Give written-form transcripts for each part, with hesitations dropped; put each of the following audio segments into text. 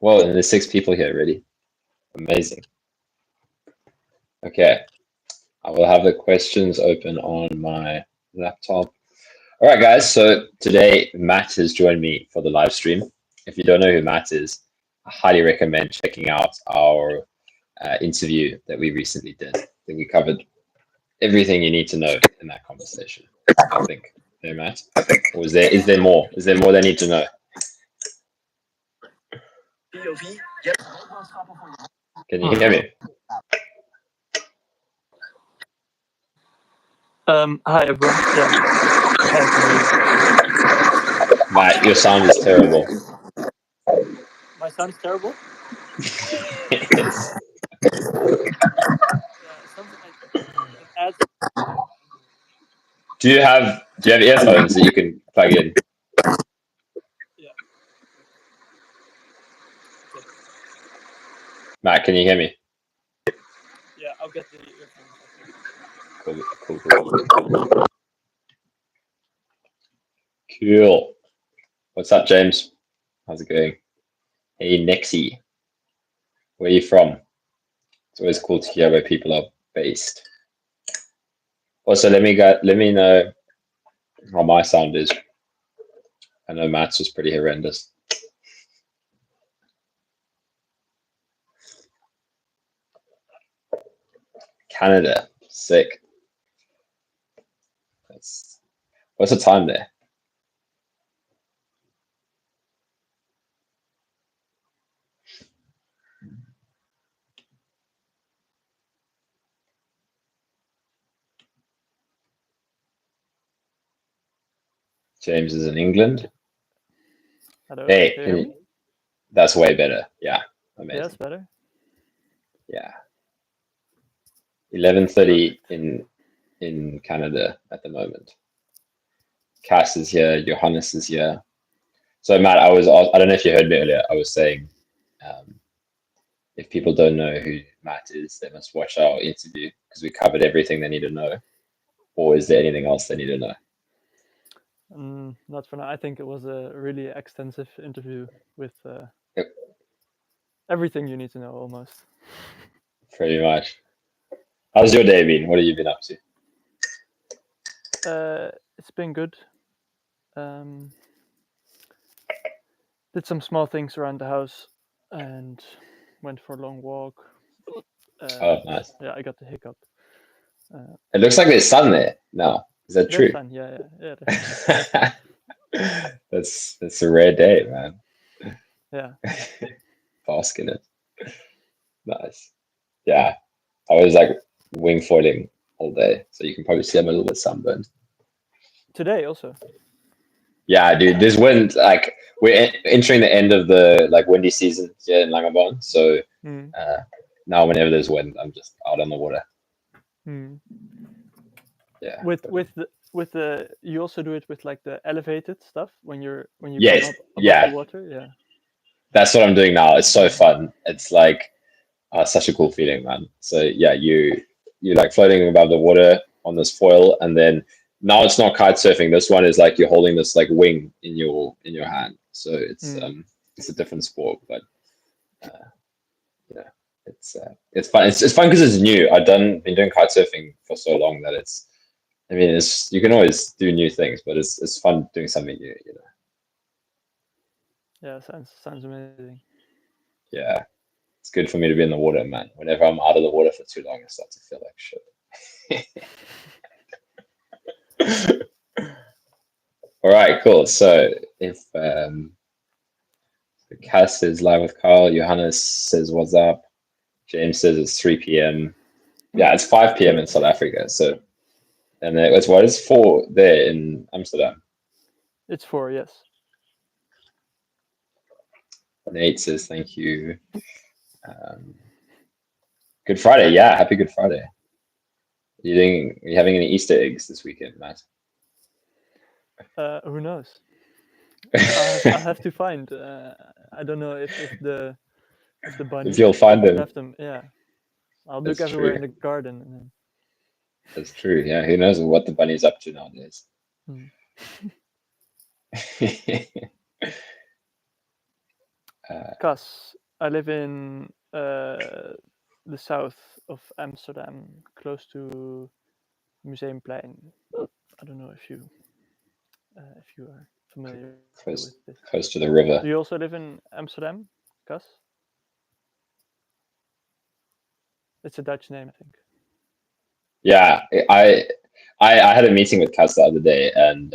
Well, and there's 6 people here already. Amazing. Okay. I will have the questions open on my laptop. All right, guys. So today Matt has joined me for the live stream. If you don't know who Matt is, I highly recommend checking out our interview that we recently did. I think we covered everything you need to know in that conversation. I think. Hey, Matt. Or is there more? Is there more they need to know? Can you hear me? Hi everyone. Yeah. Matt, your sound is terrible. My sound's terrible. Yes. Something like it adds. Do you have earphones that you can plug in? Yeah. Matt, can you hear me? Yeah, I'll get the earphones. Cool. Cool. What's up, James? How's it going? Hey, Nexie. Where are you from? It's always cool to hear where people are based. Also, let me know how my sound is. I know Matt's was pretty horrendous. Canada, sick. What's the time there? James is in England. Hello. Hey, that's way better. Yeah, amazing. Yeah, that's better. Yeah. 11:30 in Canada at the moment. Cass is here. Johannes is here. So Matt, I don't know if you heard me earlier. I was saying, if people don't know who Matt is, they must watch our interview because we covered everything they need to know. Or is there anything else they need to know? Not for now. I think it was a really extensive interview with everything you need to know almost. Pretty much. How's your day been? What have you been up to? It's been good. Did some small things around the house and went for a long walk. Oh, nice. Yeah, I got the hiccup. It looks like there's sun there now. Is that true? Sun, yeah. That's a rare day, man. Yeah. Bask in it. Nice. Yeah. I was like wing foiling all day, so you can probably see I'm a little bit sunburned. Today also. Yeah, dude. This wind, like we're entering the end of the windy season here in Langebaan. So now, whenever there's wind, I'm just out on the water. Yeah. With the you also do it with like the elevated stuff when you yes, come up above the water. Yeah. That's what I'm doing now. It's so fun. It's like such a cool feeling, man. So yeah, you're like floating above the water on this foil, and then now it's not kite surfing. This one is like you're holding this like wing in your hand. So it's a different sport, but yeah, it's fun. It's fun because it's new. I've been doing kite surfing for so long that you can always do new things, but it's fun doing something new, you know. Yeah, sounds amazing. Yeah, it's good for me to be in the water, man. Whenever I'm out of the water for too long, I start to feel like shit. All right, cool. So if Cass says live with Carl, Johannes says what's up, James says it's 3 p.m. Yeah, it's 5 p.m. in South Africa. So, and it's 4 there in Amsterdam. It's 4, yes. Nate says thank you. Good Friday, yeah. Happy Good Friday. Are you having any Easter eggs this weekend, Matt? Who knows? I have to find. I don't know if the bunnies. If you'll find them. Left them, yeah. I'll look everywhere in the garden. That's true. Yeah, who knows what the bunny's up to nowadays? Cause I live in the south of Amsterdam, close to Museumplein. I don't know if you are familiar with this. close to the Do river. you also live in Amsterdam, Cus? It's a Dutch name, I think. Yeah, I had a meeting with Cass the other day, and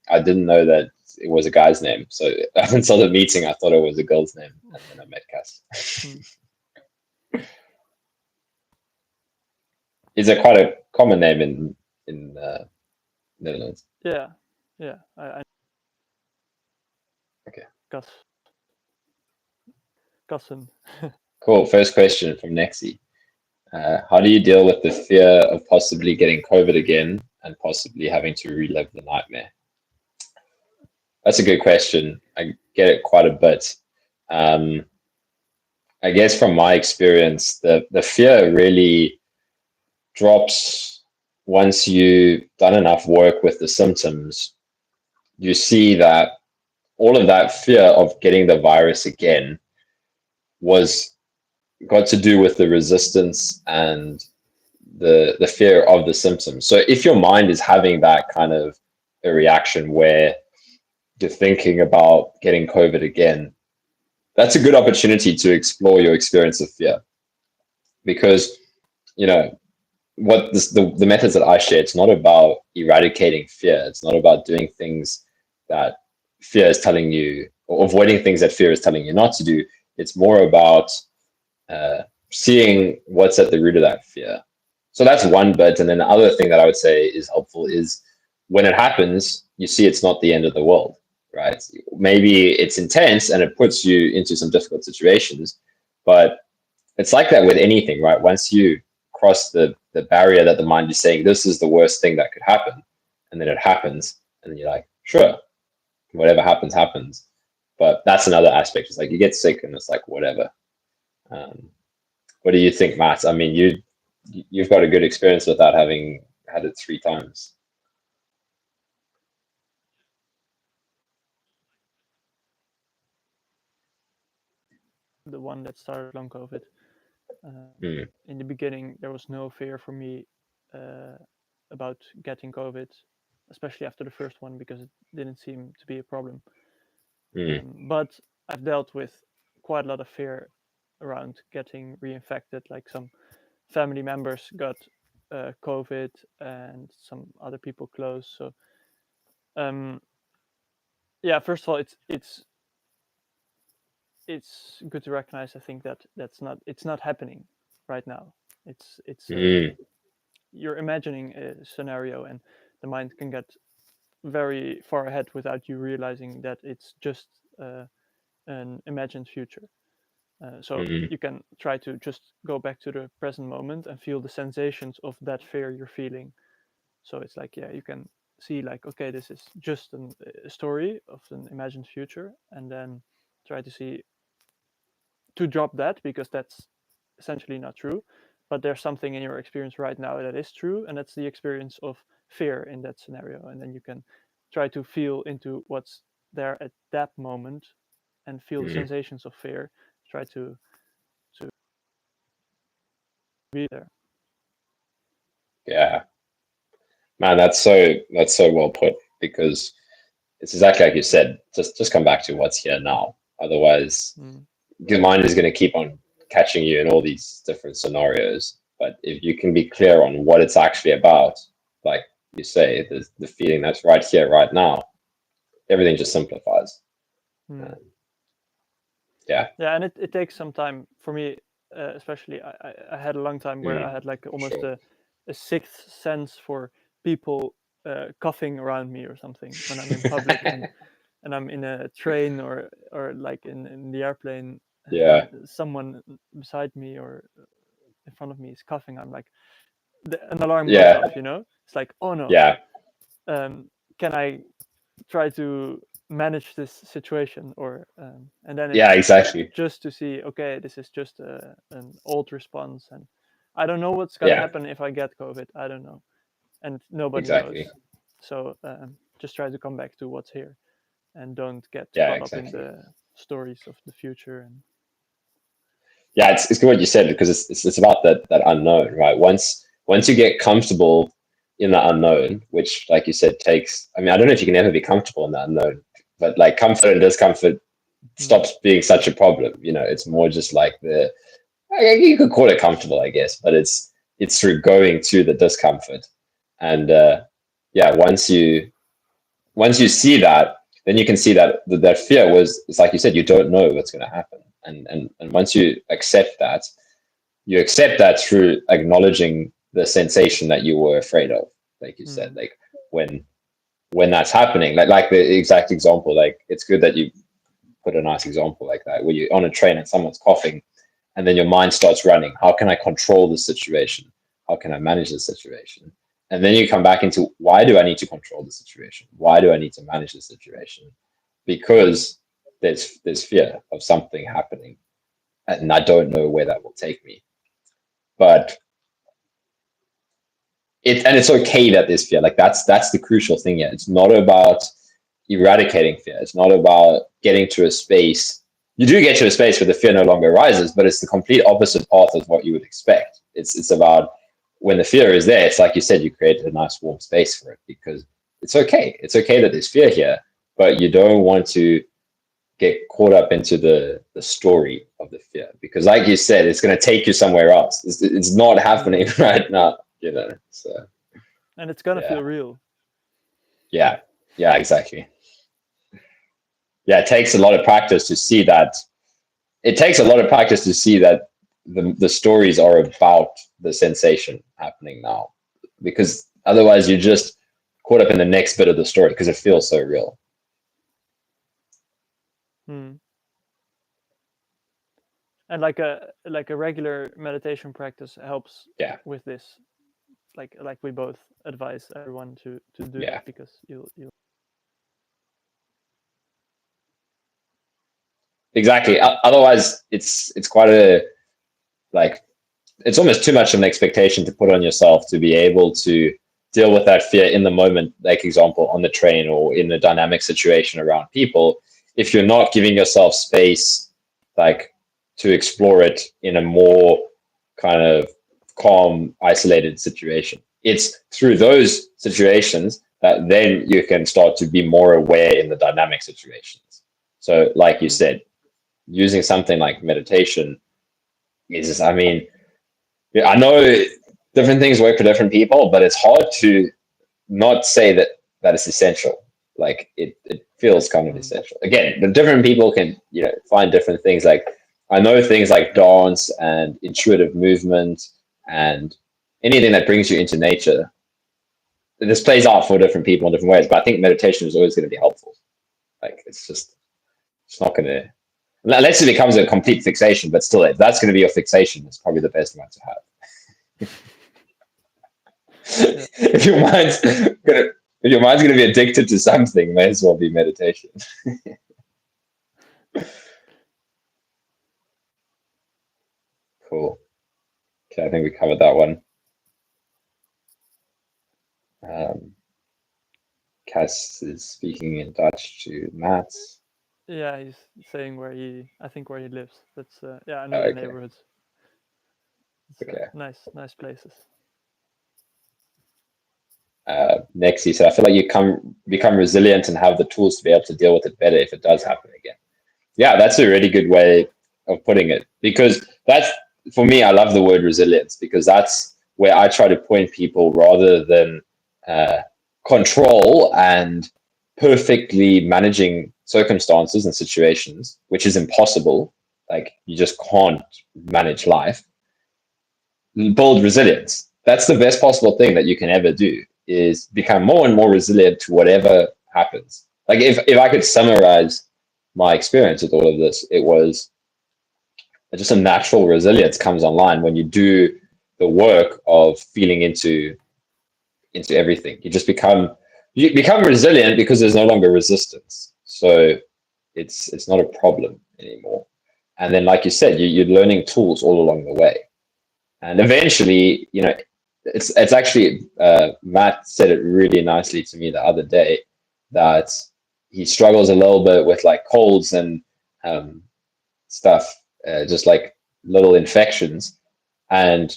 I didn't know that it was a guy's name. So until the meeting, I thought it was a girl's name, and then I met Cass. Hmm. Is it quite a common name in Netherlands? Yeah, yeah. I Okay, Cus Cussen. cool. First question from Nexi. How do you deal with the fear of possibly getting COVID again and possibly having to relive the nightmare? That's a good question. I get it quite a bit. Um, I guess from my experience, the fear really drops once you've done enough work with the symptoms. You see that all of that fear of getting the virus again was got to do with the resistance and the fear of the symptoms. So if your mind is having that kind of a reaction where you're thinking about getting COVID again, that's a good opportunity to explore your experience of fear. Because, you know, the methods that I share, it's not about eradicating fear. It's not about doing things that fear is telling you, or avoiding things that fear is telling you not to do. It's more about seeing what's at the root of that fear. So that's one bit. And then the other thing that I would say is helpful is when it happens, you see it's not the end of the world, right? Maybe it's intense and it puts you into some difficult situations, but it's like that with anything, right? Once you cross the barrier that the mind is saying, this is the worst thing that could happen, and then it happens, and then you're like, sure, whatever happens, happens. But that's another aspect. It's like you get sick and it's like, whatever. Um, what do you think, Matt? I mean, you've got a good experience with that, having had it 3 times. The one that started long COVID. Mm, In the beginning, there was no fear for me uh, about getting COVID, especially after the first one, because it didn't seem to be a problem. mm, But I've dealt with quite a lot of fear around getting reinfected. Like some family members got COVID, and some other people close. So um, yeah, first of all, it's good to recognize. I think that it's not happening right now. It's mm, you're imagining a scenario, and the mind can get very far ahead without you realizing that it's just an imagined future. So mm, you can try to just go back to the present moment and feel the sensations of that fear you're feeling. So it's like, yeah, you can see like, okay, this is just a story of an imagined future, and then try to see to drop that because that's essentially not true. But there's something in your experience right now that is true, and that's the experience of fear in that scenario. And then you can try to feel into what's there at that moment and feel the mm. sensations of fear. Try to be there. Yeah, man, that's so well put because it's exactly like you said. Just come back to what's here now. Otherwise, Mm. your mind is going to keep on catching you in all these different scenarios. But if you can be clear on what it's actually about, like you say, the feeling that's right here, right now, everything just simplifies. Mm. Um, yeah, Yeah, and it takes some time for me, especially. I had a long time where mm, I had like for almost sure. a sixth sense for people coughing around me or something when I'm in public, and I'm in a train or like in the airplane, and Yeah, someone beside me or in front of me is coughing. I'm like, an alarm goes yeah, off. It's like, oh no, yeah, can I try to manage this situation, or and then yeah, it's exactly. just to see, okay, this is just an old response, and I don't know what's going to Yeah, happen if I get COVID. I don't know, and nobody exactly. knows. So just try to come back to what's here and don't get Yeah, caught up in exactly. stories of the future. And Yeah, it's good what you said, because it's about that unknown, right? Once you get comfortable in the unknown, which, like you said, takes. I mean, I don't know if you can ever be comfortable in the unknown, but like comfort and discomfort stops being such a problem. It's more just like you could call it comfortable, I guess, but it's through going to the discomfort, and yeah, once you see that, then you can see that fear it's like you said, you don't know what's going to happen, and once you accept that, through acknowledging the sensation that you were afraid of, like you said, like when that's happening, like the exact example, like it's good that you put a nice example like that, where you're on a train and someone's coughing, and then your mind starts running. How can I control the situation? How can I manage the situation? And then you come back into, why do I need to control the situation? Why do I need to manage the situation? Because there's fear of something happening, and I don't know where that will take me. But it's okay that there's fear. Like that's the crucial thing here. It's not about eradicating fear. It's not about getting to a space. You do get to a space where the fear no longer arises, but it's the complete opposite path of what you would expect. It's about, when the fear is there, it's like you said, you create a nice warm space for it, because it's okay. It's okay that there's fear here, but you don't want to get caught up into the story of the fear, because like you said, it's going to take you somewhere else. It's not happening right now, so. And it's going to feel real. Yeah, exactly. Yeah, it takes a lot of practice to see that. It takes a lot of practice to see that the stories are about the sensation happening now, because otherwise you're just caught up in the next bit of the story, because it feels so real. And like a regular meditation practice helps with this, like we both advise everyone to do it, because you'll exactly. Otherwise it's quite it's almost too much of an expectation to put on yourself to be able to deal with that fear in the moment, like example on the train or in a dynamic situation around people, if you're not giving yourself space like to explore it in a more kind of calm, isolated situation. It's through those situations that then you can start to be more aware in the dynamic situations. So like you said, using something like meditation is, I mean, I know different things work for different people, but it's hard to not say that it's essential. Like it feels kind of essential. Again, the different people can find different things. Like I know things like dance and intuitive movement and anything that brings you into nature. This plays out for different people in different ways, but I think meditation is always going to be helpful. Like it's not going to, unless it becomes a complete fixation, but still, if that's going to be your fixation, it's probably the best one to have. If your mind's going to be addicted to something, may as well be meditation. Cool. Okay, I think we covered that one. Cass is speaking in Dutch to Matt. Yeah, he's saying where he lives. That's I know the neighborhoods. It's, nice places. Next, he said, I feel like you become resilient and have the tools to be able to deal with it better if it does happen again. Yeah, that's a really good way of putting it, because that's, for me, I love the word resilience, because that's where I try to point people, rather than control and perfectly managing circumstances and situations, which is impossible. Like you just can't manage life. Build resilience. That's the best possible thing that you can ever do, is become more and more resilient to whatever happens. Like if I could summarize my experience with all of this, it was just a natural resilience comes online when you do the work of feeling into everything. You become resilient because there's no longer resistance. So it's not a problem anymore. And then, like you said, you're learning tools all along the way. And eventually, it's actually, Matt said it really nicely to me the other day, that he struggles a little bit with like colds and stuff, just like little infections. And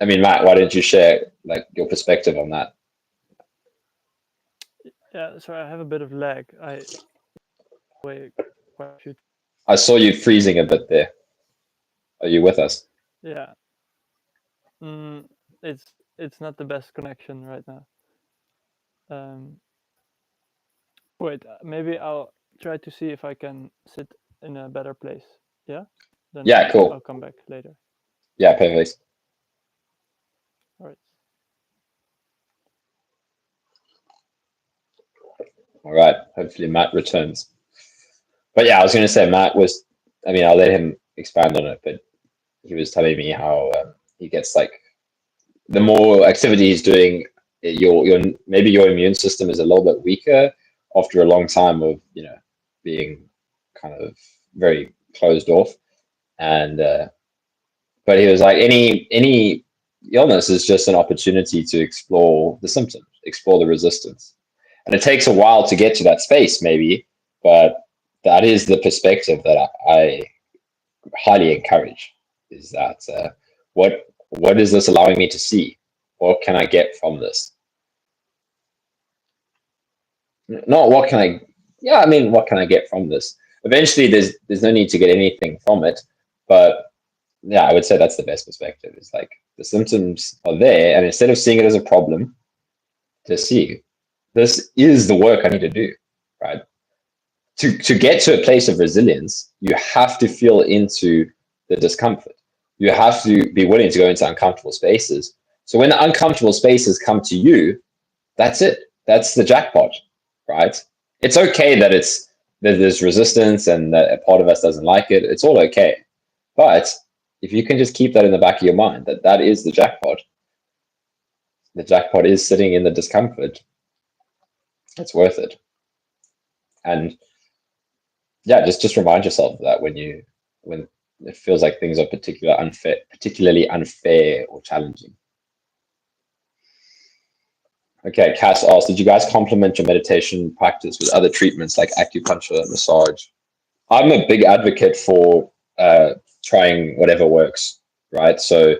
I mean, Matt, why don't you share like your perspective on that? Yeah, sorry, I have a bit of lag. I wait quite a few. I saw you freezing a bit there. Are you with us? Yeah, mm, it's not the best connection right now. Um, wait, maybe I'll try to see if I can sit in a better place. Yeah, then Yeah, I'll cool. come back later. Yeah, perfect. All right. All right. Hopefully Matt returns. But yeah, I was going to say Matt was. I mean, I'll let him expand on it, but he was telling me how he gets like the more activity he's doing, your maybe your immune system is a little bit weaker after a long time of being kind of very closed off. And but he was like, any illness is just an opportunity to explore the symptoms, explore the resistance, and it takes a while to get to that space, maybe, but that is the perspective that I highly encourage. Is that what is this allowing me to see? What can I get from this? Not what can I. Yeah, I mean, what can I get from this? Eventually, there's no need to get anything from it, but yeah, I would say that's the best perspective. It's like the symptoms are there, and instead of seeing it as a problem, to see this is the work I need to do, right? To get to a place of resilience, you have to feel into the discomfort. You have to be willing to go into uncomfortable spaces. So when the uncomfortable spaces come to you, that's it. That's the jackpot, right? It's okay that there's resistance and that a part of us doesn't like it. It's all okay. But if you can just keep that in the back of your mind, that is the jackpot is sitting in the discomfort. It's worth it. And yeah, just remind yourself of that when it feels like things are particularly unfair or challenging. Okay, Cass asked, did you guys complement your meditation practice with other treatments like acupuncture, massage? I'm a big advocate for trying whatever works, right? So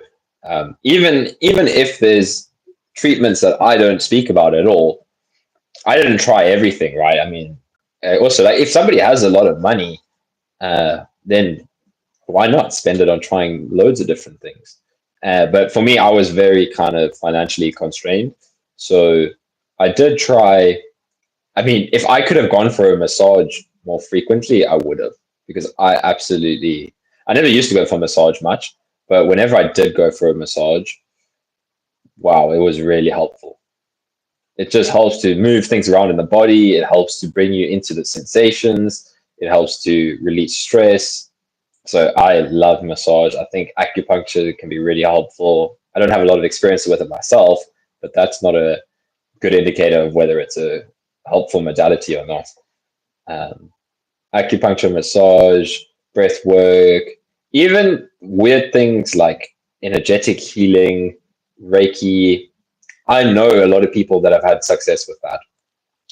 even if there's treatments that I don't speak about at all, I didn't try everything, right? I mean, also like if somebody has a lot of money, then why not spend it on trying loads of different things? But for me, I was very kind of financially constrained, so I did try. I mean, if I could have gone for a massage more frequently, I would have, because I never used to go for massage much, but whenever I did go for a massage, wow, it was really helpful. It just helps to move things around in the body. It helps to bring you into the sensations. It helps to release stress. So I love massage. I think acupuncture can be really helpful. I don't have a lot of experience with it myself, but that's not a good indicator of whether it's a helpful modality or not. Um, Acupuncture, massage, breath work, even weird things like energetic healing, Reiki. I know a lot of people that have had success with that.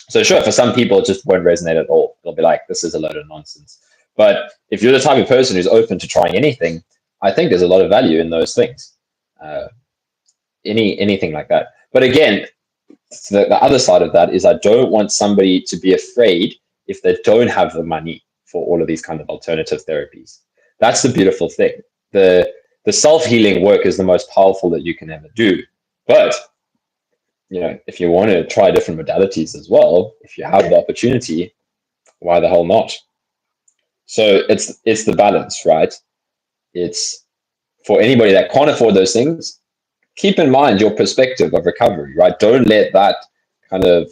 So sure, for some people, it just won't resonate at all. They'll be like, this is a load of nonsense. But if you're the type of person who's open to trying anything, I think there's a lot of value in those things. Uh, anything like that. But again, the other side of that is I don't want somebody to be afraid if they don't have the money for all of these kind of alternative therapies. That's the beautiful thing. The self-healing work is the most powerful that you can ever do. But if you want to try different modalities as well, if you have the opportunity, why the hell not? So it's the balance, right? It's for anybody that can't afford those things, keep in mind your perspective of recovery, right? Don't let that kind of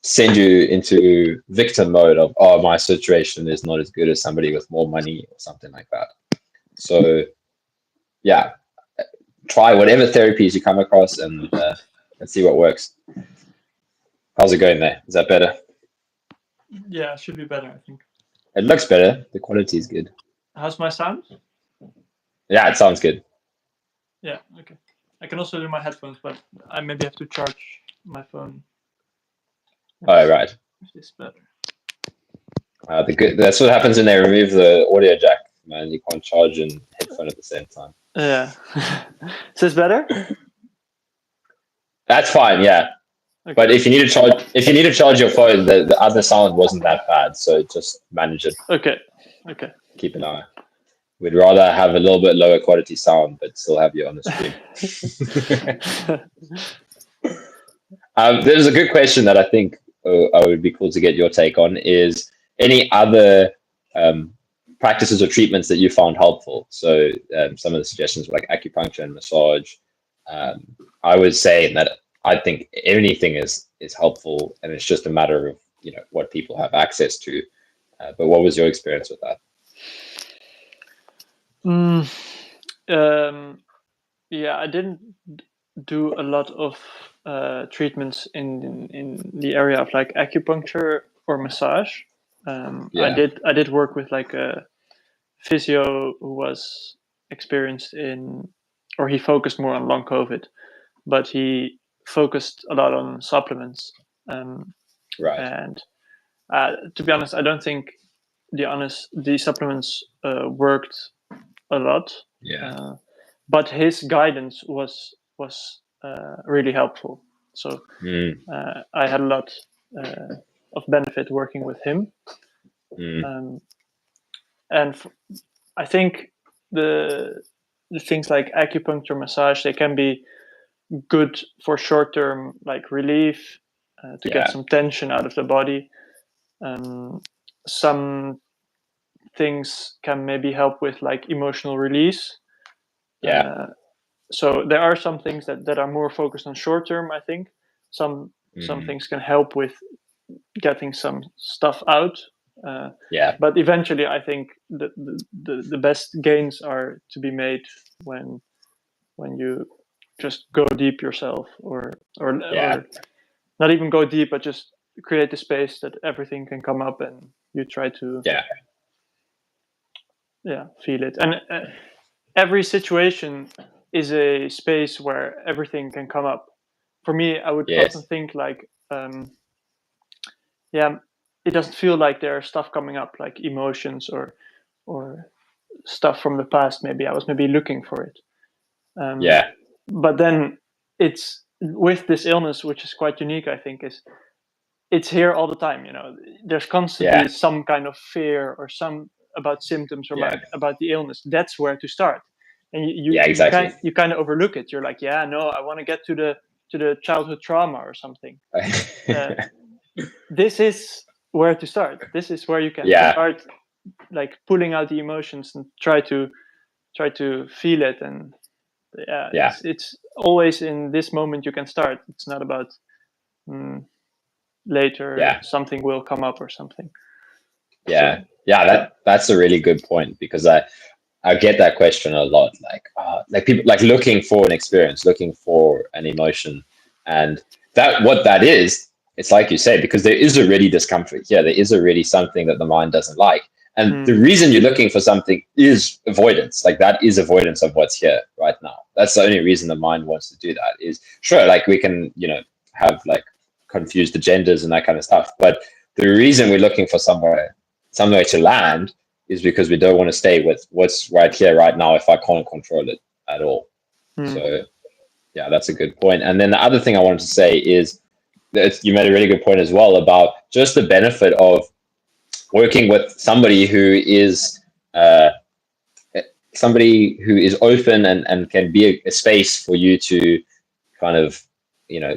send you into victim mode of, oh, my situation is not as good as somebody with more money or something like that. So yeah, try whatever therapies you come across and see what works. How's it going there? Is that better? Yeah, it should be better, I think. It looks better. The quality is good. How's my sound? Yeah, it sounds good. Yeah, okay. I can also do my headphones, but I maybe have to charge my phone. Oh, right. If this is better. That's what happens when they remove the audio jack, man. You can't charge and headphone at the same time. Yeah. Is this better? That's fine, yeah. Okay. But if you need to charge your phone, the other sound wasn't that bad, so just manage it. Okay. Keep an eye. We'd rather have a little bit lower quality sound, but still have you on the stream. There's a good question that I think I would be cool to get your take on is any other practices or treatments that you found helpful. So some of the suggestions were like acupuncture and massage. I was saying that I think anything is helpful, and it's just a matter of what people have access to. But what was your experience with that? Yeah, I didn't do a lot of treatments in the area of like acupuncture or massage. I did work with like a physio who was experienced in, or he focused more on long COVID, but he focused a lot on supplements. Right. And to be honest, I don't think the supplements worked a lot. Yeah. But his guidance was really helpful. So I had a lot of benefit working with him. And I think the things like acupuncture, massage, they can be good for short-term like relief, to get some tension out of the body. Some things can maybe help with like emotional release. So there are some things that are more focused on short-term. I think some things can help with getting some stuff out. But eventually, I think the best gains are to be made when you just go deep yourself, or not even go deep, but just create a space that everything can come up, and you try to feel it. And every situation is a space where everything can come up. For me, I would often think like, it doesn't feel like there's stuff coming up, like emotions or stuff from the past. Maybe I was looking for it. But then it's with this illness, which is quite unique, I think, is it's here all the time. There's constantly some kind of fear or some about symptoms or about the illness. That's where to start. And you kind of overlook it. You're like, no, I want to get to the childhood trauma or something. This is where to start. This is where you can start, like pulling out the emotions and try to feel it. And it's always in this moment you can start. It's not about later something will come up or something. That's a really good point, because I get that question a lot, like people like looking for an experience, looking for an emotion, and what that is, it's like you say, because there is already discomfort here, there is already something that the mind doesn't like, and the reason you're looking for something is avoidance. Like that is avoidance of what's here right now. That's the only reason the mind wants to do that. Is sure, like we can have like confused agendas and that kind of stuff, but the reason we're looking for somewhere to land is because we don't want to stay with what's right here, right now, if I can't control it at all. So that's a good point. And then the other thing I wanted to say is that you made a really good point as well about just the benefit of working with somebody who is open and can be a space for you to kind of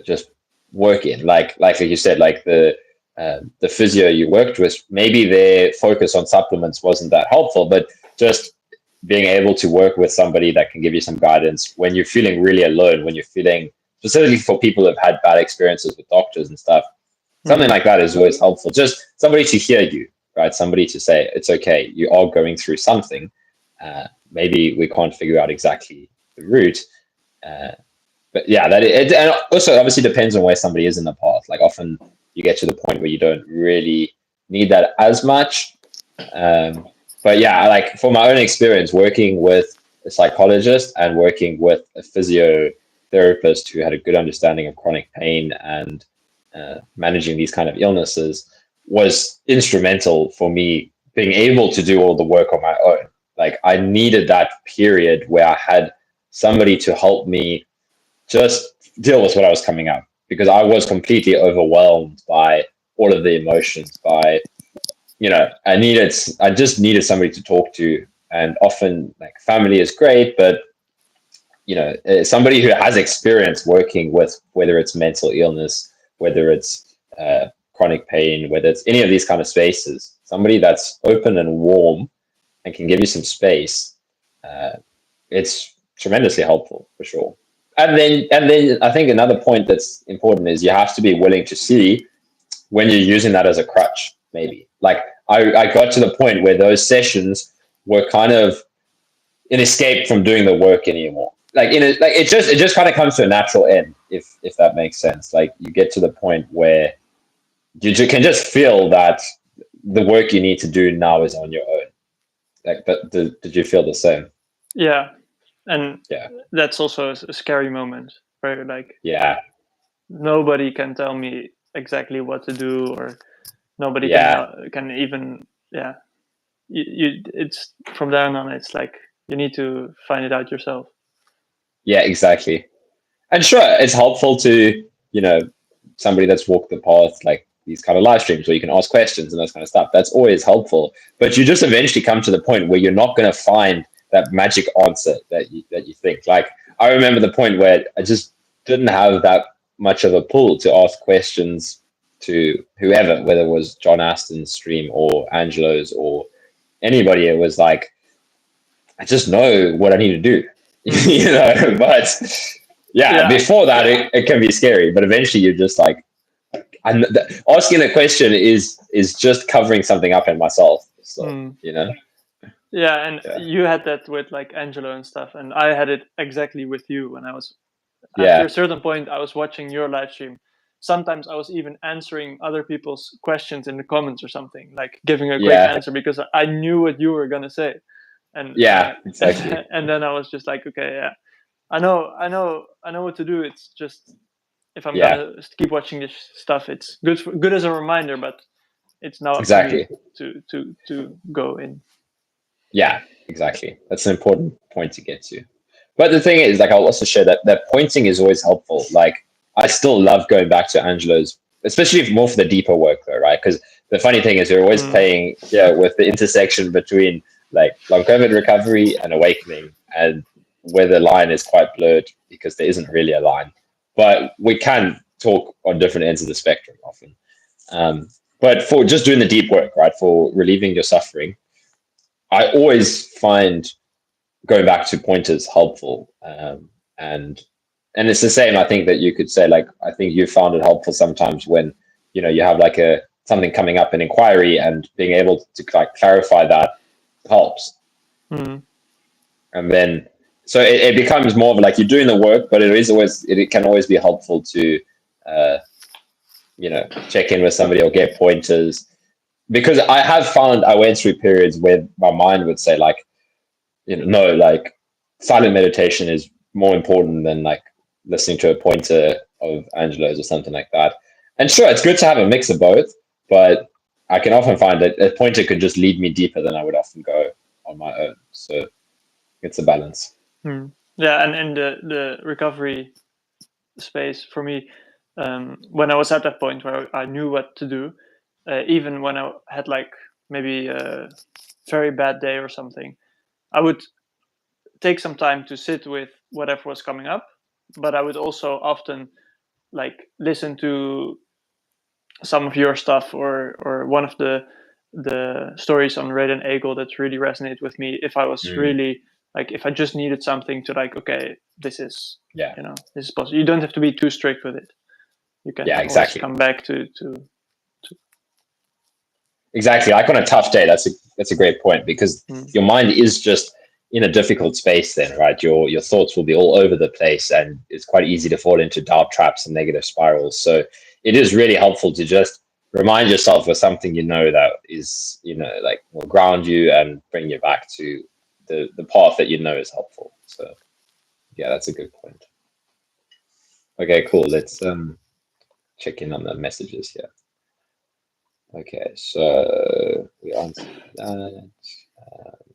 just work in, like you said, like the physio you worked with, maybe their focus on supplements wasn't that helpful, but just being able to work with somebody that can give you some guidance when you're feeling really alone, when you're feeling, specifically for people who have had bad experiences with doctors and stuff, something like that is always helpful. Just somebody to hear you, right? Somebody to say, it's okay, you are going through something. Maybe we can't figure out exactly the route. But and also obviously depends on where somebody is in the path. Like often you get to the point where you don't really need that as much. But like for my own experience, working with a psychologist and working with a physiotherapist who had a good understanding of chronic pain and managing these kind of illnesses, was instrumental for me being able to do all the work on my own. Like I needed that period where I had somebody to help me just deal with what I was coming up, because I was completely overwhelmed by all of the emotions, by, I just needed somebody to talk to. And often like family is great, but somebody who has experience working with, whether it's mental illness, whether it's chronic pain, whether it's any of these kind of spaces, somebody that's open and warm and can give you some space, it's tremendously helpful for sure. And then I think another point that's important is you have to be willing to see when you're using that as a crutch, maybe. Like I got to the point where those sessions were kind of an escape from doing the work anymore. It just kind of comes to a natural end, if that makes sense. Like you get to the point where you can just feel that the work you need to do now is on your own. Like, but did you feel the same? Yeah, and Yeah. that's also a scary moment where like Yeah. nobody can tell me exactly what to do, or nobody Yeah. can even it's from there on it's like you need to find it out yourself. Yeah, exactly. And sure, it's helpful to, somebody that's walked the path, like these kind of live streams where you can ask questions and those kind of stuff. That's always helpful. But you just eventually come to the point where you're not going to find that magic answer that you think. Like I remember the point where I just didn't have that much of a pull to ask questions to whoever, whether it was John Aston's stream or Angelo's or anybody. It was like, I just know what I need to do, but yeah, before that, it can be scary, but eventually you're just like, asking a question is just covering something up in myself. So, Yeah, and you had that with like Angelo and stuff, and I had it exactly with you when I was after a certain point I was watching your live stream. Sometimes I was even answering other people's questions in the comments or something, like giving a quick answer because I knew what you were gonna say. And exactly. And then I was just like, okay, yeah, I know what to do. It's just if I'm gonna keep watching this stuff, it's good as a reminder, but it's now up to me to go in. Yeah, exactly. That's an important point to get to. But the thing is, like, I'll also share that pointing is always helpful. Like, I still love going back to Angelo's, especially more for the deeper work, though, right? Because the funny thing is, you're always playing, with the intersection between like long COVID recovery and awakening, and where the line is quite blurred because there isn't really a line. But we can talk on different ends of the spectrum often. But for just doing the deep work, right, for relieving your suffering, I always find going back to pointers helpful, and it's the same. I think that you could say, like, I think you found it helpful sometimes when you have like something coming up in inquiry, and being able to like clarify that helps. And then so it becomes more of like you're doing the work, but it can always be helpful to check in with somebody or get pointers, because I have found I went through periods where my mind would say like, no, like silent meditation is more important than like listening to a pointer of Angelo's or something like that. And sure, it's good to have a mix of both, but I can often find that a pointer could just lead me deeper than I would often go on my own. So it's a balance. Yeah, and in the recovery space for me, when I was at that point where I knew what to do, even when I had like maybe a very bad day or something, I would take some time to sit with whatever was coming up, but I would also often like listen to some of your stuff or one of the stories on Red and Eagle that really resonated with me. If I was really like, if I just needed something to like, okay, this is this is possible. You don't have to be too strict with it. You can always come back to exactly. Like on a tough day, that's a great point, because your mind is just in a difficult space then, right? Your thoughts will be all over the place, and it's quite easy to fall into doubt traps and negative spirals. So it is really helpful to just remind yourself of something that is, like, will ground you and bring you back to the path that is helpful. So yeah, that's a good point. Okay, cool. Let's check in on the messages here. Okay, so we answered that.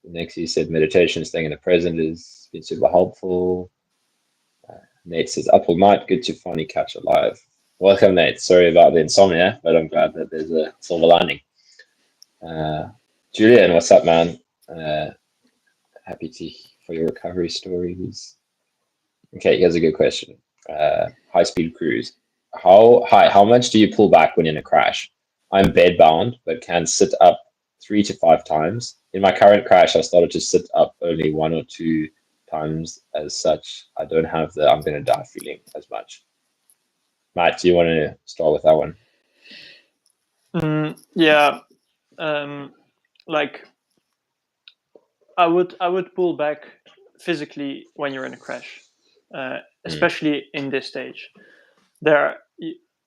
Next, you said meditation, staying in the present is been super helpful. Nate says, up all night, good to finally catch a live. Welcome, Nate. Sorry about the insomnia, but I'm glad that there's a silver lining. Julian, what's up, man? Happy to for your recovery stories. Okay, here's a good question. High speed cruise. How much do you pull back when in a crash? I'm bedbound, but can sit up 3 to 5 times. In my current crash, I started to sit up only 1 or 2 times. As such, I don't have the I'm gonna die feeling as much. Matt, do you want to start with that one? Yeah, like I would pull back physically when you're in a crash, Mm, especially in this stage. There,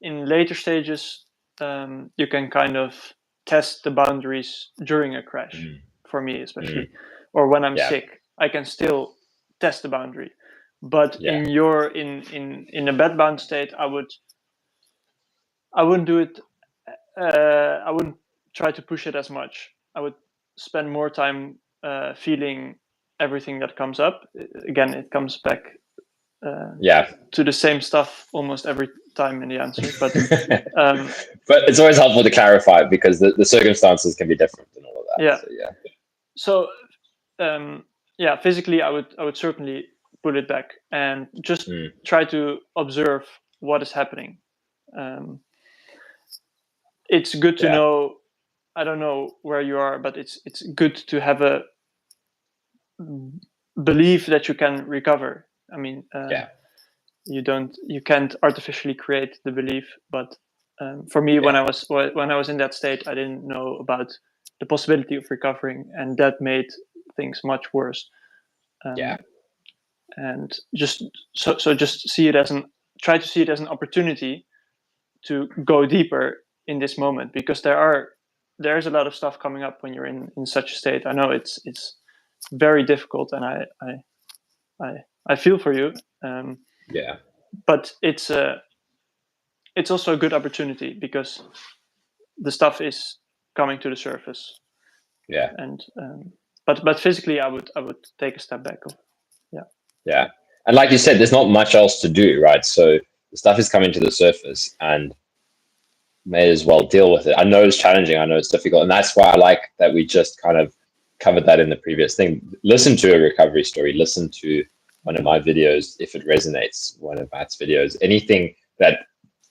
in later stages, you can kind of test the boundaries during a crash. mm, For me, mm. especially, or when I'm Yeah, sick, I can still test the boundary. But yeah, in a bedbound state, I wouldn't do it. I wouldn't try to push it as much. I would spend more time feeling everything that comes up. Again, it comes back yeah. to the same stuff almost every time in the answer. But um, But it's always helpful to clarify because the circumstances can be different and all of that. yeah, So yeah. so yeah, physically, I would certainly put it back and just Mm, try to observe what is happening. Um, it's good to yeah, know. I don't know where you are, but it's good to have a believe that you can recover. I mean, yeah, you can't artificially create the belief, but for me, yeah, when I was in that state, I didn't know about the possibility of recovering, and that made things much worse. yeah, Um, and just see it as an try to see it as an opportunity to go deeper in this moment, because there's a lot of stuff coming up when you're in such a state. I know it's very difficult, and I feel for you, yeah, but it's also a good opportunity because the stuff is coming to the surface. yeah, And but physically, I would take a step back. Yeah, yeah. And like you said, there's not much else to do, right? So the stuff is coming to the surface and may as well deal with it. I know it's challenging, I know it's difficult, and that's why I like that we just kind of covered that in the previous thing. Listen to a recovery story, listen to one of my videos if it resonates, one of Matt's videos, anything that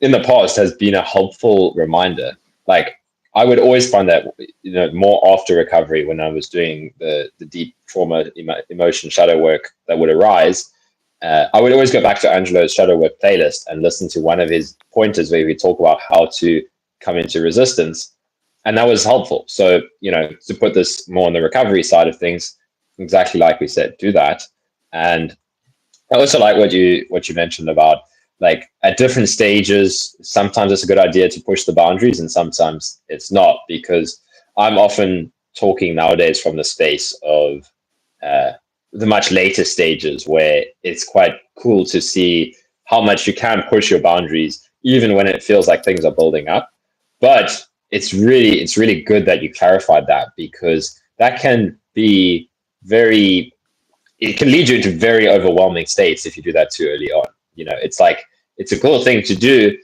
in the past has been a helpful reminder. Like I would always find that more after recovery when I was doing the deep trauma emotion shadow work that would arise. I would always go back to Angelo's shadow work playlist and listen to one of his pointers where we talk about how to come into resistance, and that was helpful. So to put this more on the recovery side of things, exactly like we said, do that. And I also like what you mentioned about, like, at different stages, sometimes it's a good idea to push the boundaries and sometimes it's not, because I'm often talking nowadays from the space of uh, the much later stages where it's quite cool to see how much you can push your boundaries even when it feels like things are building up. But it's really good that you clarified that, because that can be very it can lead you into very overwhelming states if you do that too early on. It's like it's a cool thing to do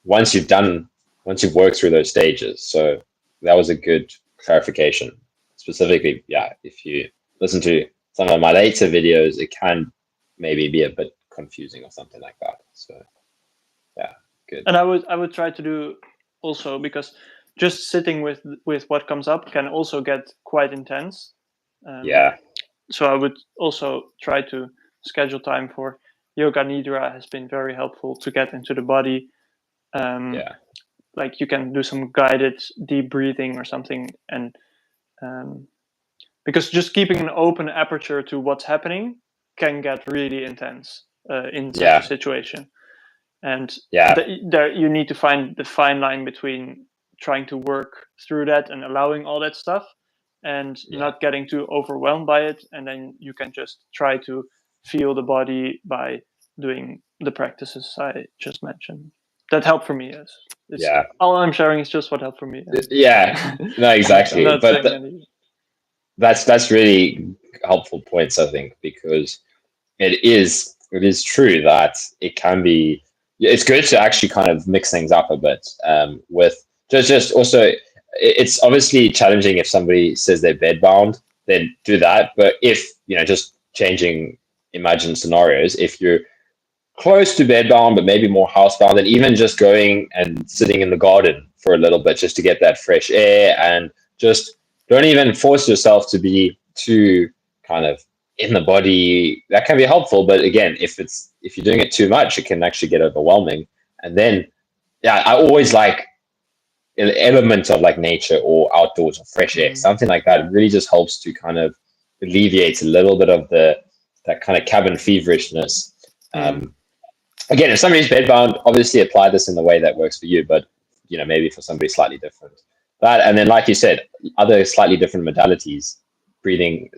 once you've worked through those stages. So that was a good clarification. Specifically, yeah, if you listen to some of my later videos, it can maybe be a bit confusing or something like that. So yeah, good. and I would try to do also, because just sitting with what comes up can also get quite intense. Um, Yeah, so I would also try to schedule time for yoga nidra. Has been very helpful to get into the body. Um, yeah, like you can do some guided deep breathing or something, and um, because just keeping an open aperture to what's happening can get really intense in such a yeah, situation. And yeah, there you need to find the fine line between trying to work through that and allowing all that stuff, and yeah, not getting too overwhelmed by it. And then you can just try to feel the body by doing the practices I just mentioned. That helped for me, yes. It's Yeah. all I'm sharing is just what helped for me. Yeah. No, I'm exactly. not But saying any. that's really helpful points, I think, because it is true that it can be. It's good to actually kind of mix things up a bit with just also. It's obviously challenging if somebody says they're bedbound, then do that. But if just changing imagined scenarios, if you're close to bedbound, but maybe more housebound, and even just going and sitting in the garden for a little bit just to get that fresh air, and just don't even force yourself to be too kind of in the body. That can be helpful, but again, if you're doing it too much, it can actually get overwhelming. And then, yeah, I always like an element of like nature or outdoors or fresh air, something like that. It really just helps to kind of alleviate a little bit of that kind of cabin feverishness. Again, if somebody's bedbound, obviously apply this in the way that works for you, but maybe for somebody slightly different. That, and then like you said, other slightly different modalities, breathing,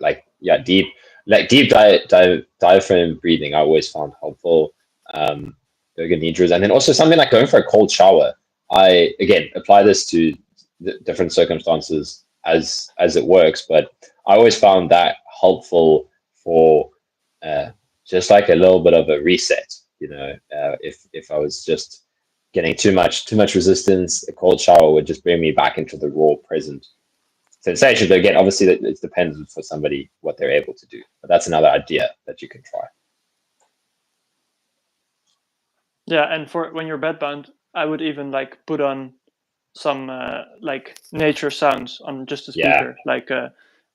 diaphragm breathing, I always found helpful. Yoga nidras, and then also something like going for a cold shower. I again apply this to different circumstances as it works, but I always found that helpful for just like a little bit of a reset. If I was just getting too much resistance, a cold shower would just bring me back into the raw present sensation. But again, obviously, it depends for somebody what they're able to do. But that's another idea that you can try. Yeah, and for when you're bedbound, I would even like put on some like nature sounds on just a speaker, like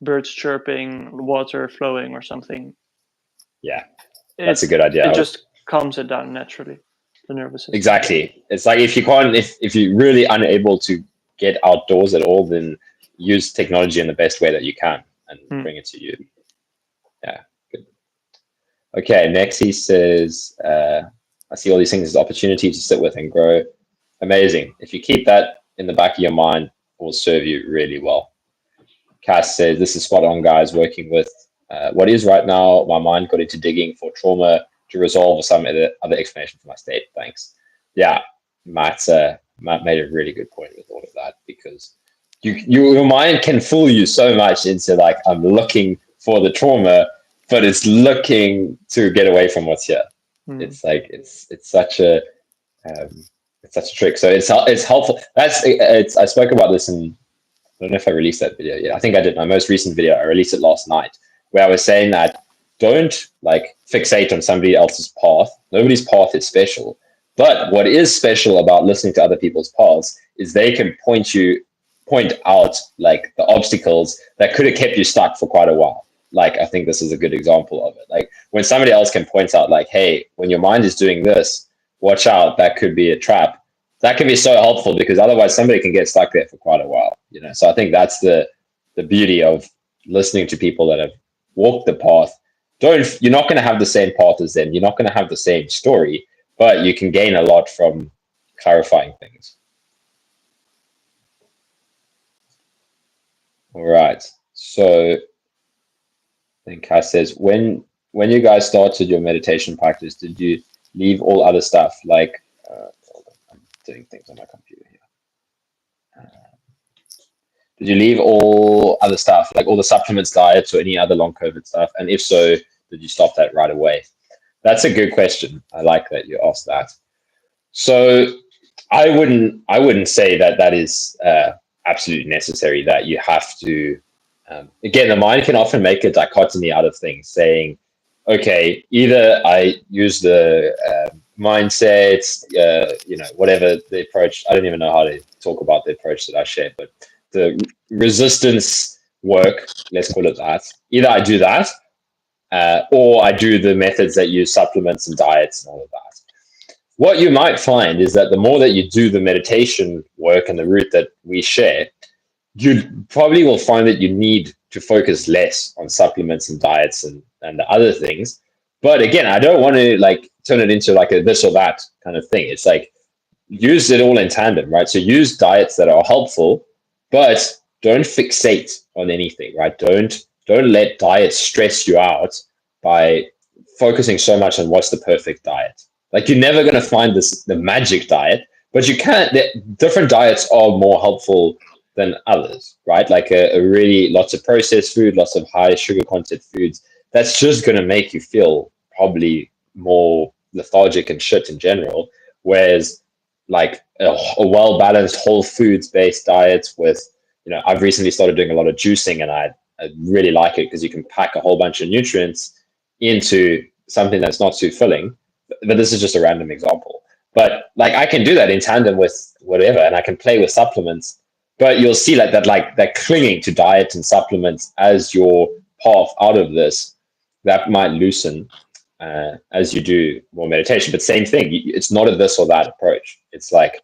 birds chirping, water flowing, or something. Yeah, that's a good idea. It just calms it down naturally, the nervous system. Exactly. It's like if you're really unable to get outdoors at all, then use technology in the best way that you can and bring it to you. Yeah, good. Okay, next he says, I see all these things as opportunity to sit with and grow. Amazing. If you keep that in the back of your mind, it will serve you really well. Cass says, this is spot on, guys. Working with what is right now, my mind got into digging for trauma to resolve or some other explanation for my state. Thanks. Yeah, Matt made a really good point with all of that, because your mind can fool you so much into like, I'm looking for the trauma, but it's looking to get away from what's here. It's like it's such a trick. So it's helpful. I spoke about this in, I don't know if I released that video yet. I think I did. My most recent video, I released it last night, where I was saying that don't like fixate on somebody else's path. Nobody's path is special. But what is special about listening to other people's paths is they can point out like the obstacles that could have kept you stuck for quite a while. Like, I think this is a good example of it. Like when somebody else can point out like, hey, when your mind is doing this, watch out, that could be a trap. That can be so helpful, because otherwise somebody can get stuck there for quite a while, So I think that's the beauty of listening to people that have walked the path. You're not going to have the same path as them. You're not going to have the same story, but you can gain a lot from clarifying things. All right. So I think Cass says, when you guys started your meditation practice, did you leave all other stuff like I'm doing things on my computer here. Did you leave all other stuff, like all the supplements, diets, or any other long COVID stuff? And if so, did you stop that right away? That's a good question. I like that you asked that. So I wouldn't say that is absolutely necessary, that you have to. Again, the mind can often make a dichotomy out of things, saying, okay, either I use the mindset, whatever the approach. I don't even know how to talk about the approach that I share, but the resistance work, let's call it that. Either I do that, or I do the methods that use supplements and diets and all of that. What you might find is that the more that you do the meditation work and the route that we share, you probably will find that you need to focus less on supplements and diets and the other things. But again, I don't want to like turn it into like a this or that kind of thing. It's like use it all in tandem, right? So use diets that are helpful, but don't fixate on anything, right? Don't let diet stress you out by focusing so much on what's the perfect diet. Like you're never going to find the magic diet, But you can't. Different diets are more helpful than others, right? Like a really lots of processed food, lots of high sugar content foods. That's just going to make you feel probably more lethargic and shit in general. Whereas like a well balanced whole foods based diet with, I've recently started doing a lot of juicing, and I really like it because you can pack a whole bunch of nutrients into something that's not too filling. But this is just a random example. But like I can do that in tandem with whatever, and I can play with supplements. But you'll see that clinging to diet and supplements as your path out of this, that might loosen as you do more meditation. But same thing, it's not a this or that approach. It's like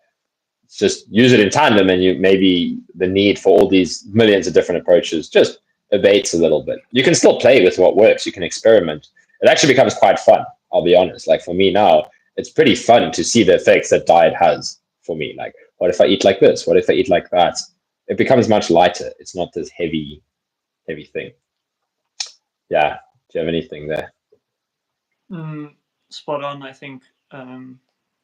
just use it in tandem, and you maybe the need for all these millions of different approaches just abates a little bit. You can still play with what works. You can experiment. It actually becomes quite fun. I'll be honest. Like for me now, it's pretty fun to see the effects that diet has for me. Like, what if I eat like this? What if I eat like that? It becomes much lighter. It's not this heavy thing. Yeah. Do you have anything there? Spot on, I think.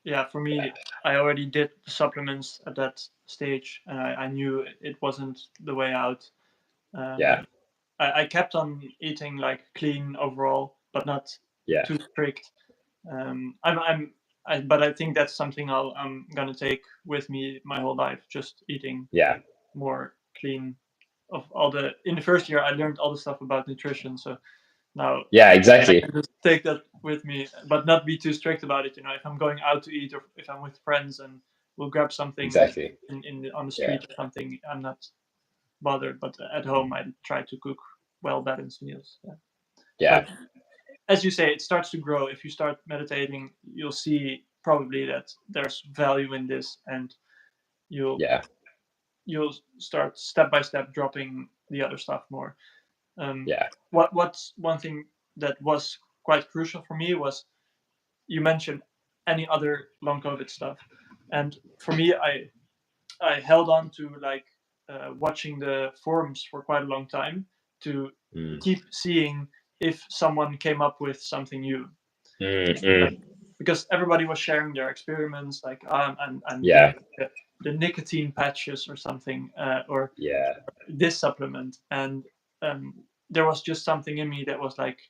Yeah, for me, I already did the supplements at that stage, and I knew it wasn't the way out. Yeah. I kept on eating like clean overall, but not too strict. But I think that's something I'm gonna take with me my whole life, just eating more clean. In the first year, I learned all the stuff about nutrition, so now exactly. I can just take that with me, but not be too strict about it. If I'm going out to eat, or if I'm with friends and we'll grab something on the street or something, I'm not bothered. But at home, I try to cook well balanced meals. But as you say, it starts to grow. If you start meditating, you'll see probably that there's value in this, and you'll start step by step dropping the other stuff more. What's one thing that was quite crucial for me was, you mentioned any other long COVID stuff, and for me, I held on to like watching the forums for quite a long time to keep seeing if someone came up with something new. Like, because everybody was sharing their experiments, like I'm doing the nicotine patches or something, or this supplement, and there was just something in me that was like,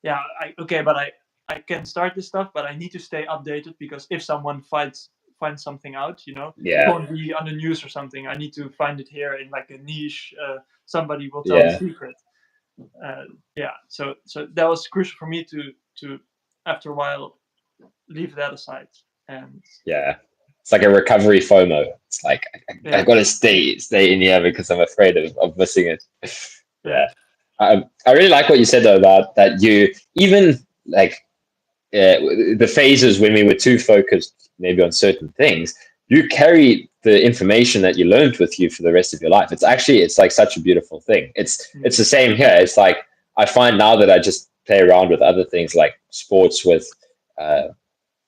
but I can start this stuff, but I need to stay updated, because if someone finds something out, it won't be on the news or something. I need to find it here in like a niche. Somebody will tell the secret. So that was crucial for me to after a while leave that aside. And it's like a recovery FOMO. It's like I gotta stay in here because I'm afraid of missing it. I really like what you said though, about that you even like the phases when we were too focused maybe on certain things, you carry the information that you learned with you for the rest of your life. It's like such a beautiful thing. It's the same here. It's like I find now that I just play around with other things like sports with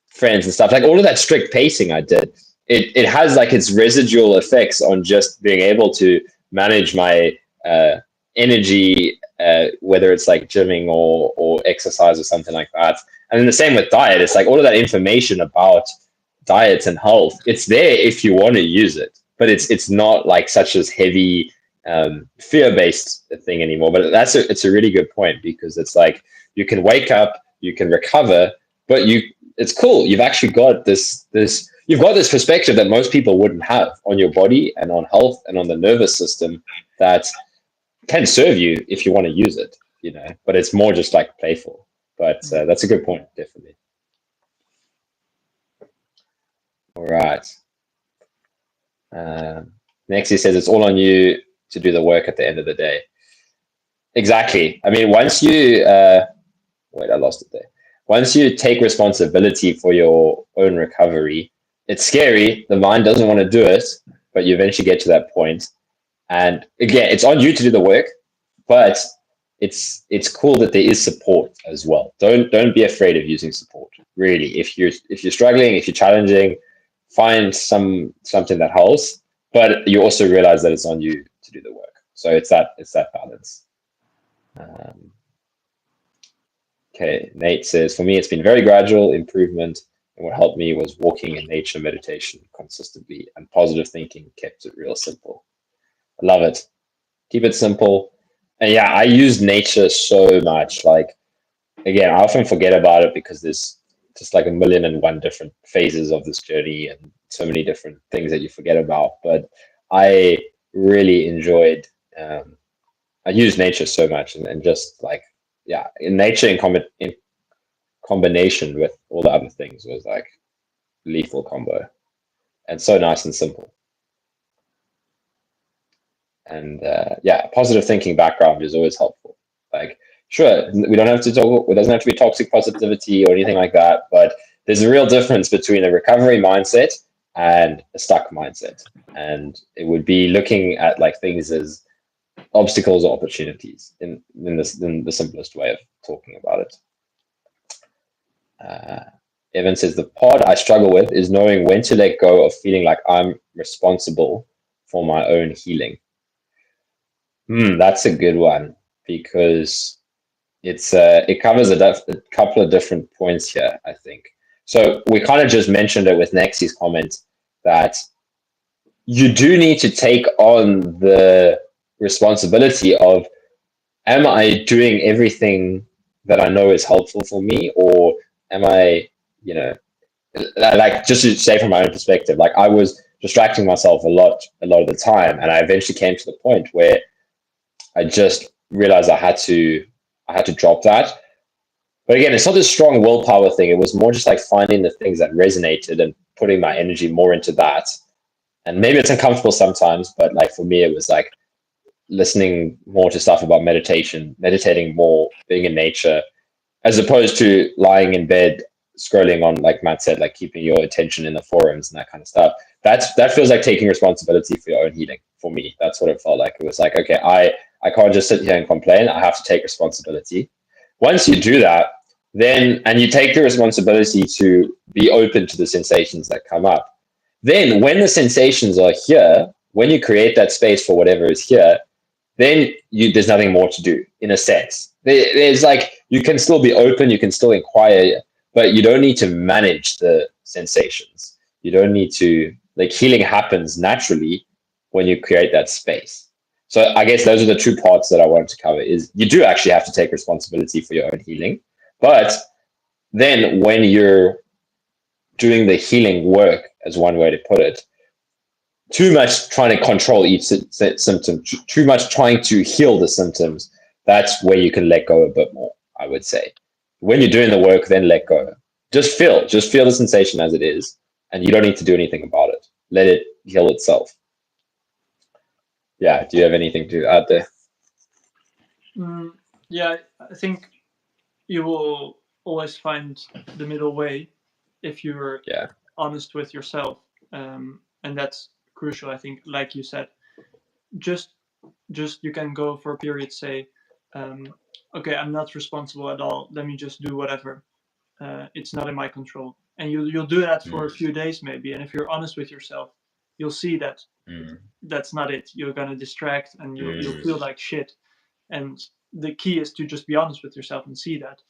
friends and stuff, like all of that strict pacing I did, it has like its residual effects on just being able to manage my energy, whether it's like gymming or exercise or something like that. And then the same with diet. It's like all of that information about diet and health, it's there if you want to use it, but it's not like such as heavy fear-based thing anymore. But it's a really good point, because it's like you can wake up, you can recover, but it's cool. You've actually got this you've got this perspective that most people wouldn't have on your body and on health and on the nervous system that can serve you if you want to use it, but it's more just like playful. But that's a good point, definitely. All right. Next, he says it's all on you to do the work at the end of the day. Exactly. I mean, once you wait, I lost it there. Once you take responsibility for your own recovery, it's scary. The mind doesn't want to do it, but you eventually get to that point. And again, it's on you to do the work, but it's cool that there is support as well. Don't be afraid of using support. Really, if you're struggling, if you're challenging, find something that helps, but you also realize that it's on you to do the work. So it's that balance. Okay, Nate says, for me, it's been very gradual improvement And what helped me was walking in nature, meditation consistently, and positive thinking kept it real simple. I love it. Keep it simple. And yeah, I use nature so much. Like, again, I often forget about it because there's just like a million and one different phases of this journey and so many different things that you forget about. But I really enjoyed, I use nature so much, and just like, yeah, in nature in combination with all the other things was like lethal combo, and so nice and simple. And yeah, positive thinking background is always helpful. Like, sure, we don't have to talk, it doesn't have to be toxic positivity or anything like that, but there's a real difference between a recovery mindset and a stuck mindset. And it would be looking at like things as obstacles or opportunities in the simplest way of talking about it. Evan says, the part I struggle with is knowing when to let go of feeling like I'm responsible for my own healing. That's a good one, because it covers a couple of different points here, I think. So we kind of just mentioned it with Nexi's comment that you do need to take on the responsibility of, am I doing everything that I know is helpful for me, or am I, like, just to say from my own perspective, like I was distracting myself a lot of the time, and I eventually came to the point where I just realized I had to drop that. But again, it's not a strong willpower thing. It was more just like finding the things that resonated and putting my energy more into that. And maybe it's uncomfortable sometimes, but like for me, it was like listening more to stuff about meditation, meditating more, being in nature, as opposed to lying in bed scrolling on, like Matt said, like keeping your attention in the forums and that kind of stuff. That feels like taking responsibility for your own healing. For me, that's what it felt like. It was like, okay, I can't just sit here and complain. I have to take responsibility. Once you do that, then, and you take the responsibility to be open to the sensations that come up, then when the sensations are here, when you create that space for whatever is here, then there's nothing more to do, in a sense. There's like, you can still be open, you can still inquire, but you don't need to manage the sensations. You don't need to, like, healing happens naturally when you create that space. So I guess those are the two parts that I wanted to cover. Is you do actually have to take responsibility for your own healing, but then when you're doing the healing work, as one way to put it, too much trying to control each symptom, too much trying to heal the symptoms, that's where you can let go a bit more, I would say. When you're doing the work, then let go. Just feel the sensation as it is, and you don't need to do anything about it. Let it heal itself. Yeah, do you have anything to add there? Yeah, I think you will always find the middle way if you're honest with yourself, and that's crucial. I think, like you said, just you can go for a period, say, okay, I'm not responsible at all. Let me just do whatever. It's not in my control, and you'll do that for a few days maybe. And if you're honest with yourself, you'll see that that's not it. You're gonna distract, and you'll feel like shit. And the key is to just be honest with yourself and see that.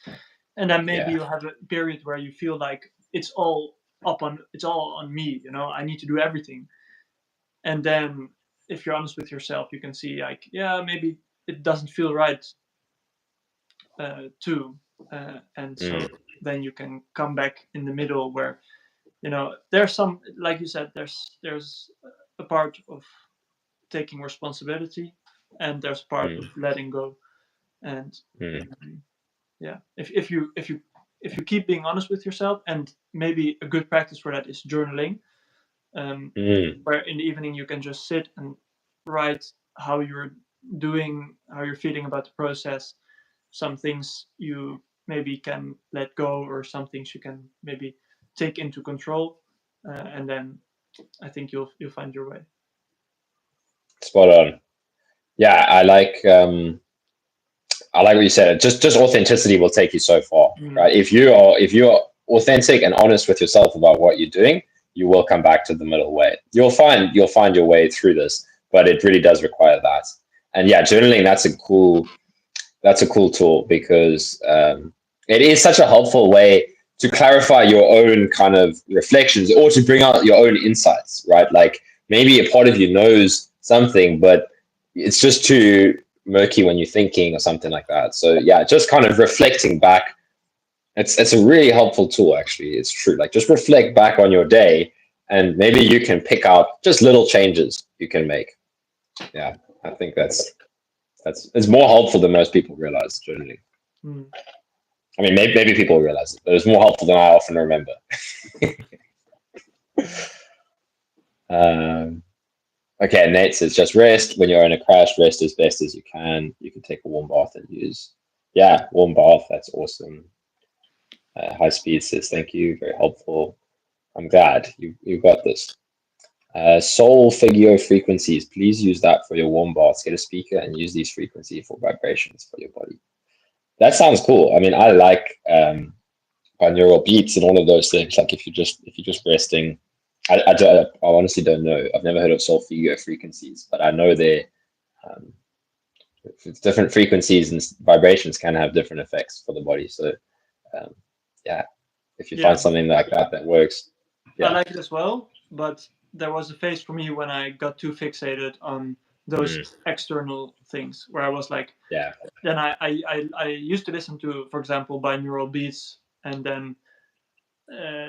And then maybe you'll have a period where you feel like it's all on me. I need to do everything. And then if you're honest with yourself, you can see, like, yeah, maybe it doesn't feel right too. And so then you can come back in the middle where, there's some, like you said, there's a part of taking responsibility, and there's part of letting go. And yeah, if you keep being honest with yourself, and maybe a good practice for that is journaling, where in the evening you can just sit and write how you're doing, how you're feeling about the process, some things you maybe can let go, or some things you can maybe take into control, and then I think you'll find your way. Spot on. Yeah, I like what you said. Just authenticity will take you so far, right? If you're authentic and honest with yourself about what you're doing, you will come back to the middle way. You'll find your way through this, but it really does require that. And yeah, journaling, that's a cool tool, because it is such a helpful way to clarify your own kind of reflections or to bring out your own insights, right? Like maybe a part of you knows something, but it's just too murky when you're thinking or something like that. So yeah, just kind of reflecting back. It's a really helpful tool, actually. It's true. Like just reflect back on your day, and maybe you can pick out just little changes you can make. Yeah, I think that's it's more helpful than most people realize generally. I mean, maybe people realize it, but it's more helpful than I often remember. Okay, Nate says just rest. When you're in a crash, rest as best as you can. You can take a warm bath and use. Yeah, warm bath. That's awesome. High Speed says thank you. Very helpful. I'm glad you got this. Soul Figure frequencies. Please use that for your warm baths. Get a speaker and use these frequencies for vibrations for your body. That sounds cool. I mean, I like binaural beats and all of those things. Like if you're just resting. I honestly don't know. I've never heard of Soul Figure frequencies, but I know they're different frequencies and vibrations can have different effects for the body. So yeah, if you find something like that works. Yeah. I like it as well, but there was a phase for me when I got too fixated on those external things where I was like, yeah. Then I used to listen to, for example, binaural beats, and then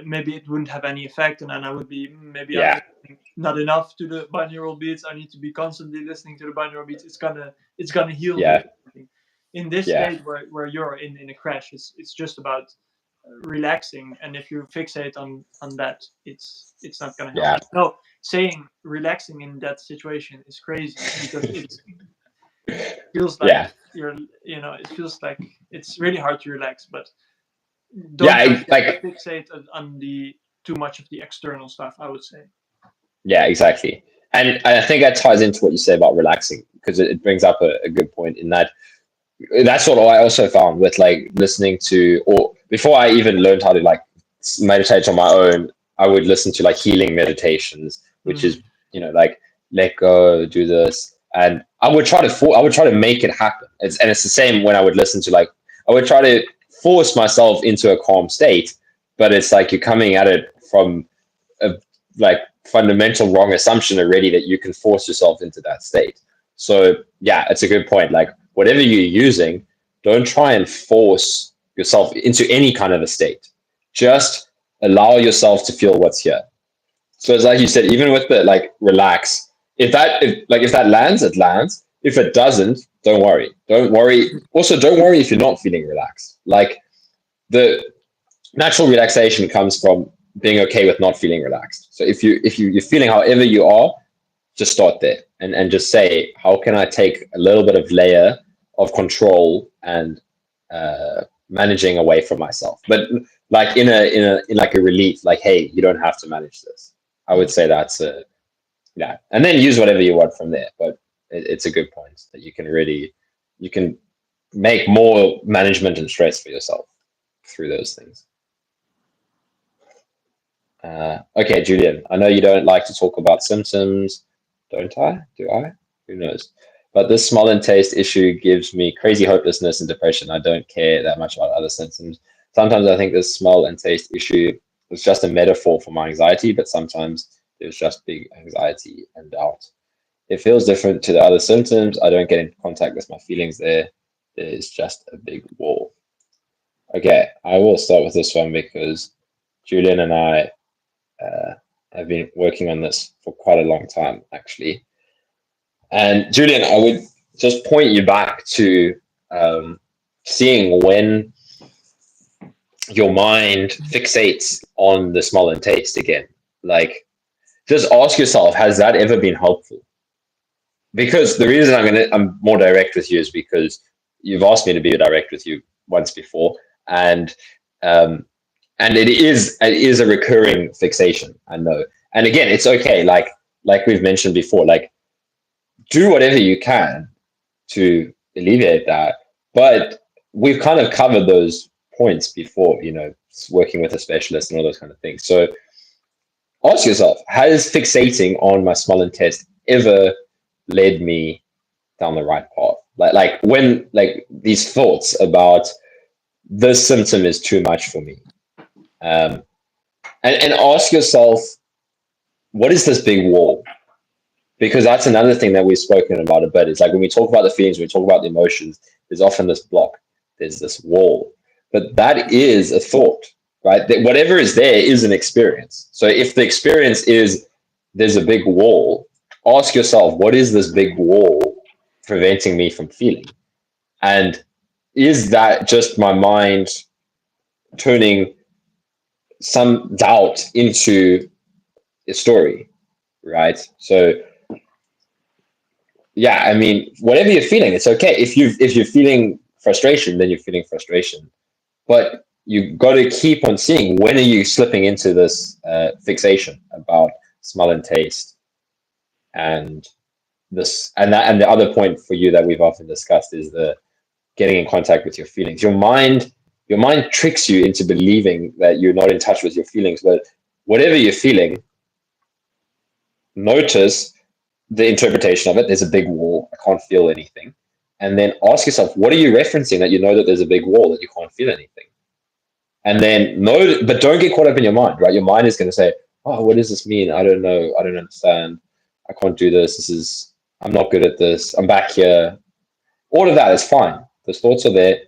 maybe it wouldn't have any effect, and then I would be maybe I'm listening not enough to the binaural beats. I need to be constantly listening to the binaural beats. It's gonna heal me. In this state where you're in a crash, it's just about relaxing, and if you fixate on that, it's not gonna help. No, saying relaxing in that situation is crazy because it feels like it feels like it's really hard to relax, but don't fixate on the too much of the external stuff, I would say. Yeah, exactly. And I think that ties into what you say about relaxing, because it brings up a good point in that. That's what I also found with like listening to, or before I even learned how to like meditate on my own, I would listen to like healing meditations, which is, like let go, do this. And I would try to make it happen. And it's the same when I would listen to, like, I would try to force myself into a calm state, but it's like you're coming at it from a like fundamental wrong assumption already that you can force yourself into that state. So yeah, it's a good point. Like whatever you're using, don't try and force yourself into any kind of a state. Just allow yourself to feel what's here. So it's like you said, even with the like relax, if that lands, it lands. If it doesn't, don't worry. Don't worry. Also, don't worry if you're not feeling relaxed. Like the natural relaxation comes from being okay with not feeling relaxed. So if you're feeling however you are, just start there and just say, how can I take a little bit of layer of control and managing away from myself, but like in like a relief, like, hey, you don't have to manage this. I would say that's and then use whatever you want from there. But it's a good point that you can make more management and stress for yourself through those things. Okay, Julian, I know you don't like to talk about symptoms, don't I? Do I? Who knows? But this smell and taste issue gives me crazy hopelessness and depression. I don't care that much about other symptoms. Sometimes I think this smell and taste issue was just a metaphor for my anxiety, but sometimes there's just big anxiety and doubt. It feels different to the other symptoms. I don't get in contact with my feelings there. There's just a big wall. Okay, I will start with this one because Julian and I have been working on this for quite a long time, actually. And Julian, I would just point you back to seeing when your mind fixates on the smell and taste again. Like, just ask yourself, has that ever been helpful? Because the reason I'm more direct with you is because you've asked me to be direct with you once before, and it is a recurring fixation, I know. And again, it's okay. Like we've mentioned before, like, do whatever you can to alleviate that. But we've kind of covered those points before, working with a specialist and all those kind of things. So ask yourself, has fixating on my smell and taste ever led me down the right path? Like when these thoughts about this symptom is too much for me. um, and ask yourself, what is this big wall? Because that's another thing that we've spoken about a bit. It's like when we talk about the feelings, when we talk about the emotions, there's often this block, there's this wall, but that is a thought, right? That whatever is there is an experience. So if the experience is there's a big wall, ask yourself, what is this big wall preventing me from feeling? And is that just my mind turning some doubt into a story, right? So yeah, I mean, whatever you're feeling, it's okay. If you're feeling frustration, then you're feeling frustration. But you got to keep on seeing when are you slipping into this fixation about smell and taste, and this and the other point for you that we've often discussed is the getting in contact with your feelings. Your mind tricks you into believing that you're not in touch with your feelings, but whatever you're feeling, notice the interpretation of it. There's a big wall. I can't feel anything. And then ask yourself, what are you referencing that you know that there's a big wall that you can't feel anything? And then know, but don't get caught up in your mind, right? Your mind is going to say, oh, what does this mean? I don't know. I don't understand. I can't do this. I'm not good at this. I'm back here. All of that is fine. Those thoughts are there.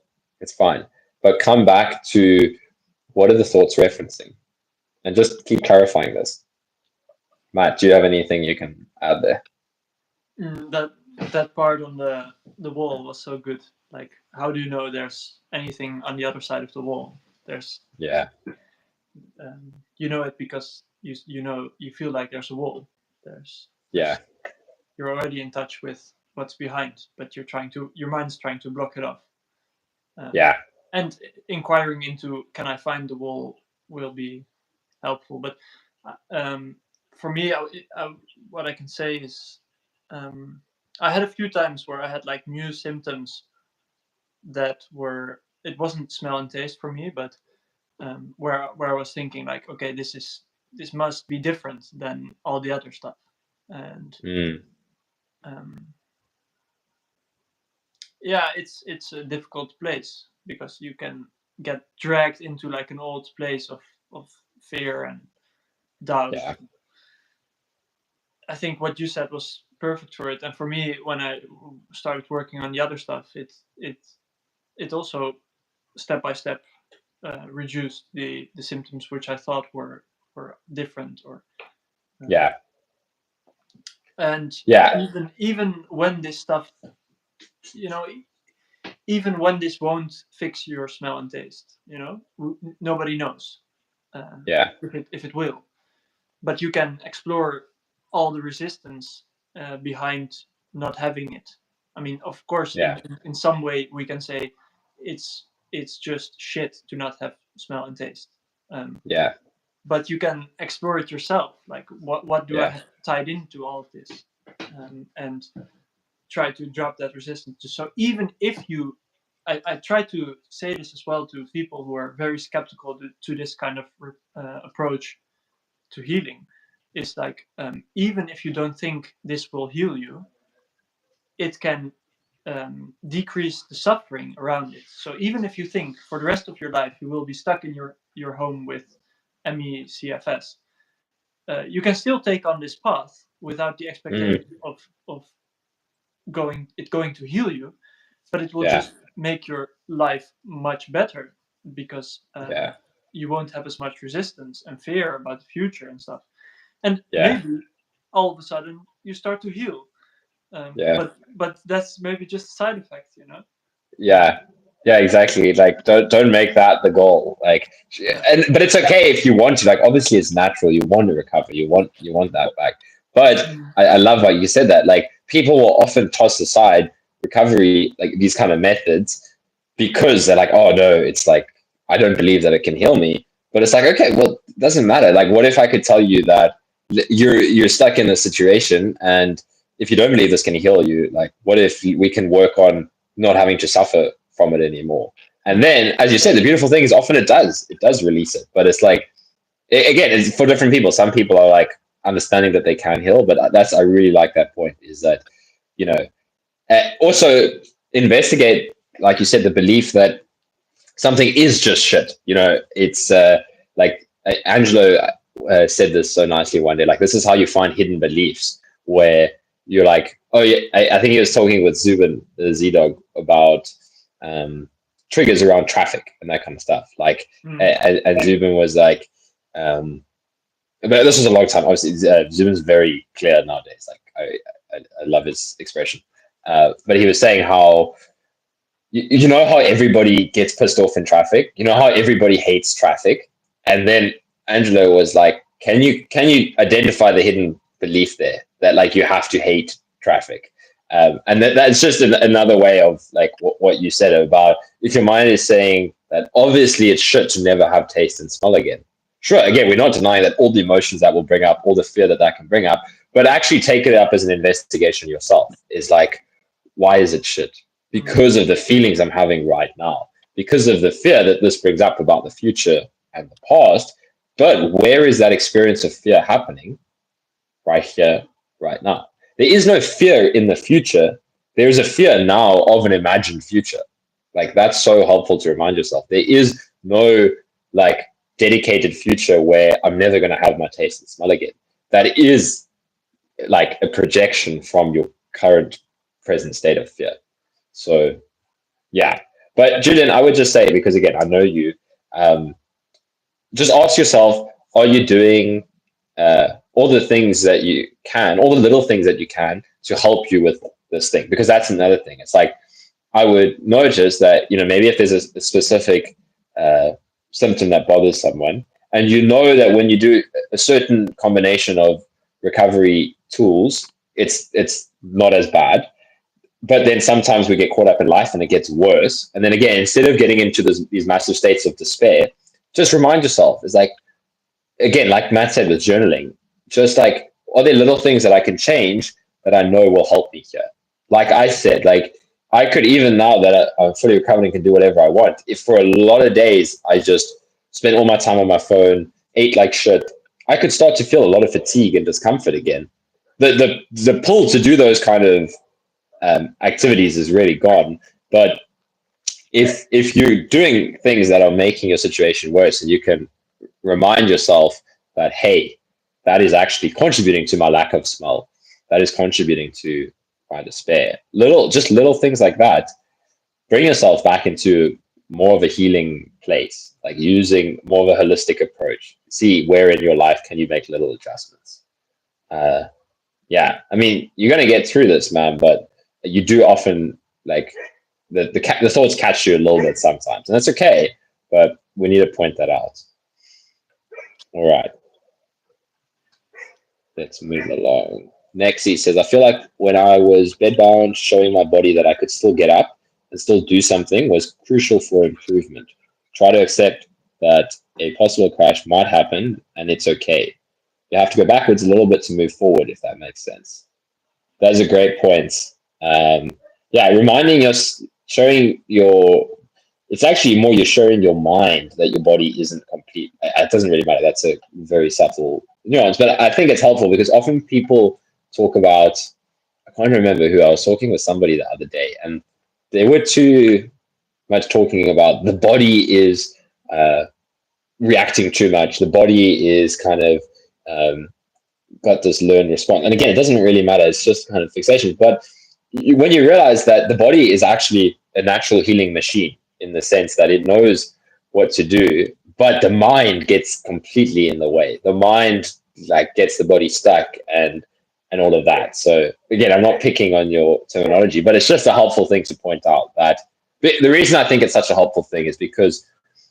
It's fine. But come back to what are the thoughts referencing? And just keep clarifying this. Matt, do you have anything you can add there? That part on the wall was so good. Like, how do you know there's anything on the other side of the wall? There's Yeah. You know it because you feel like there's a wall. Yeah. You're already in touch with what's behind, but your mind's trying to block it off. Yeah. And inquiring into can I find the wall will be helpful. But for me, what I can say is I had a few times where I had like new symptoms that were, it wasn't smell and taste for me, but where I was thinking like, okay, this must be different than all the other stuff. And yeah, it's a difficult place because you can get dragged into like an old place of fear and doubt. Yeah. I think what you said was perfect for it. And for me, when I started working on the other stuff, it also step by step reduced the symptoms which I thought were different or Yeah. and Yeah. even when this stuff, you know, even when this won't fix your smell and taste, you know, nobody knows Yeah. if it will, but you can explore all the resistance behind not having it. I mean, of course, Yeah. in some way we can say it's just shit to not have smell and taste. Yeah. But you can explore it yourself. Like, what do I Yeah. have tied into all of this, and try to drop that resistance. So even if you, I try to say this as well to people who are very skeptical to this kind of approach to healing. Is like even if you don't think this will heal you, it can decrease the suffering around it. So even if you think for the rest of your life you will be stuck in your home with ME/CFS, you can still take on this path without the expectation of going to heal you, but it will Yeah. just make your life much better because Yeah. you won't have as much resistance and fear about the future and stuff. And Yeah. maybe all of a sudden you start to heal. Yeah. But that's maybe just a side effect, you know. Yeah. Yeah, exactly. Like don't make that the goal. Like and but it's okay if you want to. Like obviously it's natural. You want to recover. You want that back. But I love how you said that. Like people will often toss aside recovery, like these kind of methods, because they're like, oh no, it's like I don't believe that it can heal me. But it's like, okay, well, it doesn't matter. Like what if I could tell you that you're stuck in a situation and if you don't believe this can heal you, like what if we can work on not having to suffer from it anymore? And then, as you said, the beautiful thing is often it does release it. But it's like, again, it's for different people. Some people are like understanding that they can heal, but I really like that point is that, you know, also investigate, like you said, the belief that something is just shit. You know, it's like Angelo said this so nicely one day, like this is how you find hidden beliefs where you're like, oh yeah, I think he was talking with Zubin, the Z-Dog, about triggers around traffic and that kind of stuff. Like, and Zubin was like, but this was a long time. Obviously, Zubin's very clear nowadays. Like, I love his expression. But he was saying how, you know how everybody gets pissed off in traffic? You know how everybody hates traffic? And then Angelo was like, can you identify the hidden belief there that like you have to hate traffic? And that's just another way of like what you said about if your mind is saying that obviously it's shit to never have taste and smell again. Sure, again, we're not denying that all the emotions that will bring up, all the fear that can bring up, but actually take it up as an investigation yourself. Is like, why is it shit? Because of the feelings I'm having right now, because of the fear that this brings up about the future and the past. But where is that experience of fear happening? Right here, right now. There is no fear in the future. There is a fear now of an imagined future. Like, that's so helpful to remind yourself. There is no like dedicated future where I'm never going to have my taste and smell again. That is like a projection from your current present state of fear. So yeah, but Julian, I would just say, because again, I know you, just ask yourself, are you doing all the things that you can, all the little things that you can to help you with this thing? Because that's another thing. It's like, I would notice that, you know, maybe if there's a specific symptom that bothers someone, and you know that when you do a certain combination of recovery tools, it's not as bad. But then sometimes we get caught up in life and it gets worse. And then again, instead of getting into these massive states of despair, just remind yourself, it's like, again, like Matt said with journaling, just like, are there little things that I can change that I know will help me here? Like I said, like, I could, even now that I'm fully recovered and can do whatever I want, if for a lot of days I just spent all my time on my phone, ate like shit, I could start to feel a lot of fatigue and discomfort again. The pull to do those kind of activities is really gone. But if you're doing things that are making your situation worse, and you can remind yourself that, hey, that is actually contributing to my lack of smell, that is contributing to my despair, little things like that, bring yourself back into more of a healing place, like using more of a holistic approach. See where in your life can you make little adjustments. Yeah, I mean, you're going to get through this, man, but you do often, like, the thoughts catch you a little bit sometimes, and that's okay, but we need to point that out. All right, let's move along. Next, he says, I feel like when I was bedbound, showing my body that I could still get up and still do something was crucial for improvement. Try to accept that a possible crash might happen and it's okay. You have to go backwards a little bit to move forward, if that makes sense. Those are great points. Yeah, reminding us, showing your, it's actually more you're showing your mind that your body isn't complete. It doesn't really matter. That's a very subtle nuance, but I think it's helpful because often people talk about, I can't remember who, I was talking with somebody the other day, and they were too much talking about the body is reacting too much. The body is kind of got this learned response. And again, it doesn't really matter. It's just kind of fixation. But when you realize that the body is actually a natural healing machine in the sense that it knows what to do, but the mind gets completely in the way. The mind like gets the body stuck and all of that. So again, I'm not picking on your terminology, but it's just a helpful thing to point out that the reason I think it's such a helpful thing is because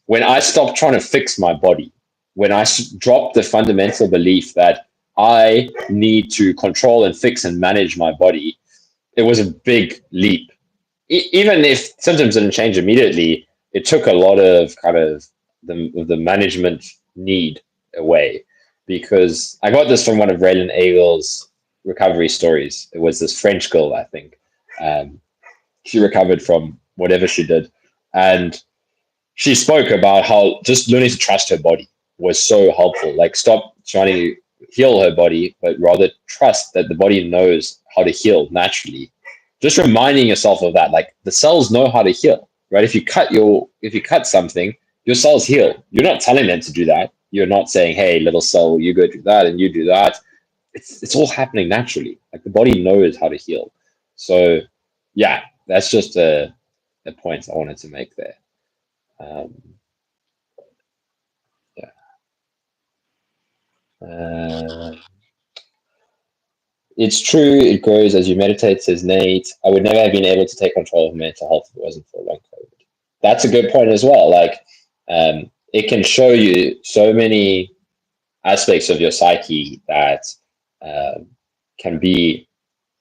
when I stopped trying to fix my body, when I dropped the fundamental belief that I need to control and fix and manage my body, it was a big leap. Even if symptoms didn't change immediately, it took a lot of kind of the management need away. Because I got this from one of Raylan Eagle's recovery stories. It was this French girl, I think. She recovered from whatever she did. And she spoke about how just learning to trust her body was so helpful. Like, stop trying to heal her body, but rather trust that the body knows how to heal naturally. Just reminding yourself of that, like the cells know how to heal, right? If you cut something, your cells heal. You're not telling them to do that. You're not saying, hey, little cell, you go do that and you do that. It's all happening naturally. Like the body knows how to heal. So yeah, that's just a point I wanted to make there. Yeah. It's true, it grows as you meditate, says Nate. I would never have been able to take control of mental health if it wasn't for long COVID. That's a good point as well. Like, it can show you so many aspects of your psyche that can be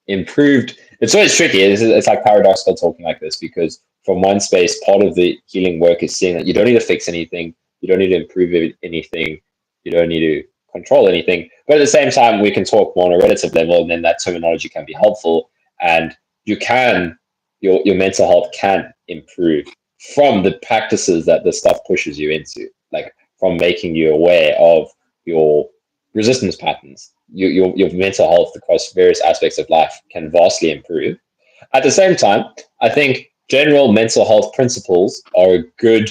improved. It's always tricky. It's like paradoxical talking like this, because from one space, part of the healing work is seeing that you don't need to fix anything, you don't need to improve anything, you don't need to control anything. But at the same time, we can talk more on a relative level, and then that terminology can be helpful, and you can your mental health can improve from the practices that this stuff pushes you into, like from making you aware of your resistance patterns. Your mental health across various aspects of life can vastly improve. At the same time, I think general mental health principles are a good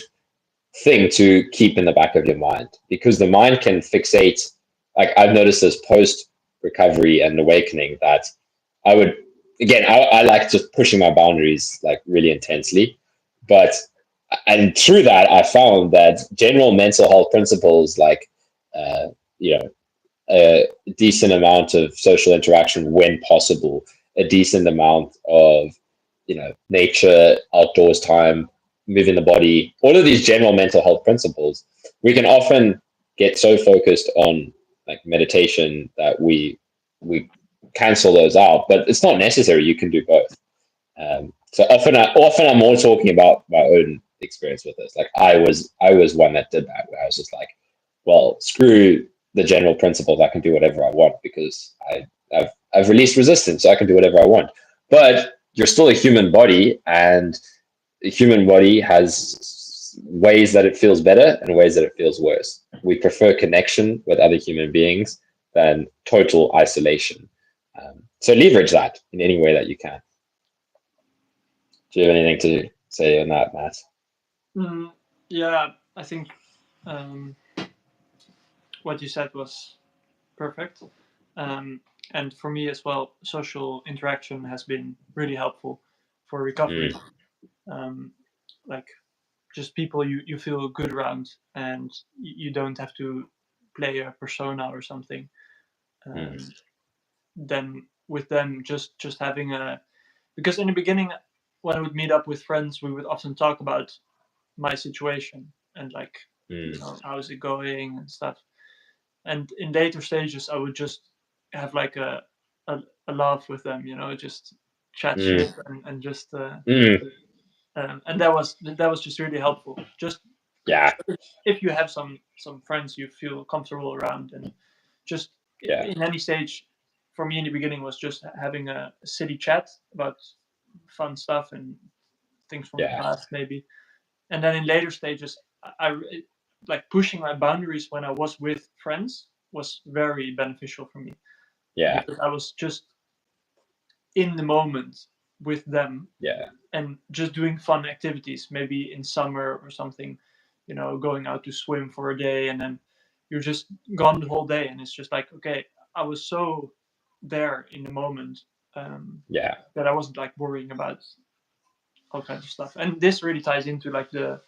thing to keep in the back of your mind, because the mind can fixate. Like I've noticed this post recovery and awakening, that I would, again, I like just pushing my boundaries like really intensely, but and through that I found that general mental health principles like you know, a decent amount of social interaction when possible, a decent amount of, you know, nature, outdoors time, moving the body, all of these general mental health principles, we can often get so focused on like meditation that we cancel those out, but it's not necessary. You can do both. So often I'm more talking about my own experience with this. Like I was one that did that, where I was just like, well, screw the general principles. I can do whatever I want because I've released resistance, so I can do whatever I want. But you're still a human body, and the human body has ways that it feels better and ways that it feels worse. We prefer connection with other human beings than total isolation. So leverage that in any way that you can. Do you have anything to say on that, Matt? Yeah, I think what you said was perfect. And for me as well, social interaction has been really helpful for recovery. Like just people you feel good around, and you don't have to play a persona or something. Then with them, just having a, because in the beginning, when I would meet up with friends, we would often talk about my situation and like, you know, how's it going and stuff. And in later stages, I would just have like a laugh with them, you know, just chat shit and just and that was just really helpful. Just Yeah. if you have some friends you feel comfortable around, and just in any stage, for me in the beginning was just having a city chat about fun stuff and things from the past maybe, and then in later stages I like pushing my boundaries when I was with friends was very beneficial for me. Yeah. Because I was just in the moment with them. Yeah. And just doing fun activities, maybe in summer or something, you know, going out to swim for a day, and then you're just gone the whole day, and it's just like, okay, I was so there in the moment that I wasn't like worrying about all kinds of stuff. And this really ties into like the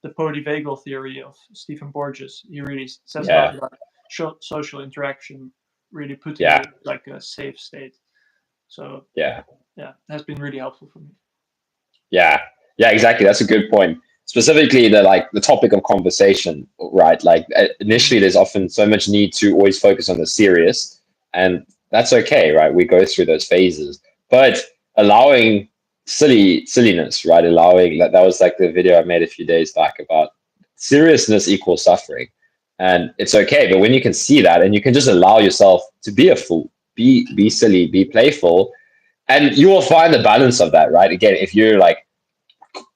polyvagal theory of Stephen Porges. He really says about social interaction really putting you in like a safe state. So yeah, it has been really helpful for me. Yeah, exactly. That's a good point. Specifically, the topic of conversation, right? Like initially, there's often so much need to always focus on the serious, and that's okay, right? We go through those phases, but allowing silliness, right? Allowing that was like the video I made a few days back about seriousness equals suffering, and it's okay. But when you can see that, and you can just allow yourself to be a fool, be silly, be playful. And you will find the balance of that, right? Again, if you're like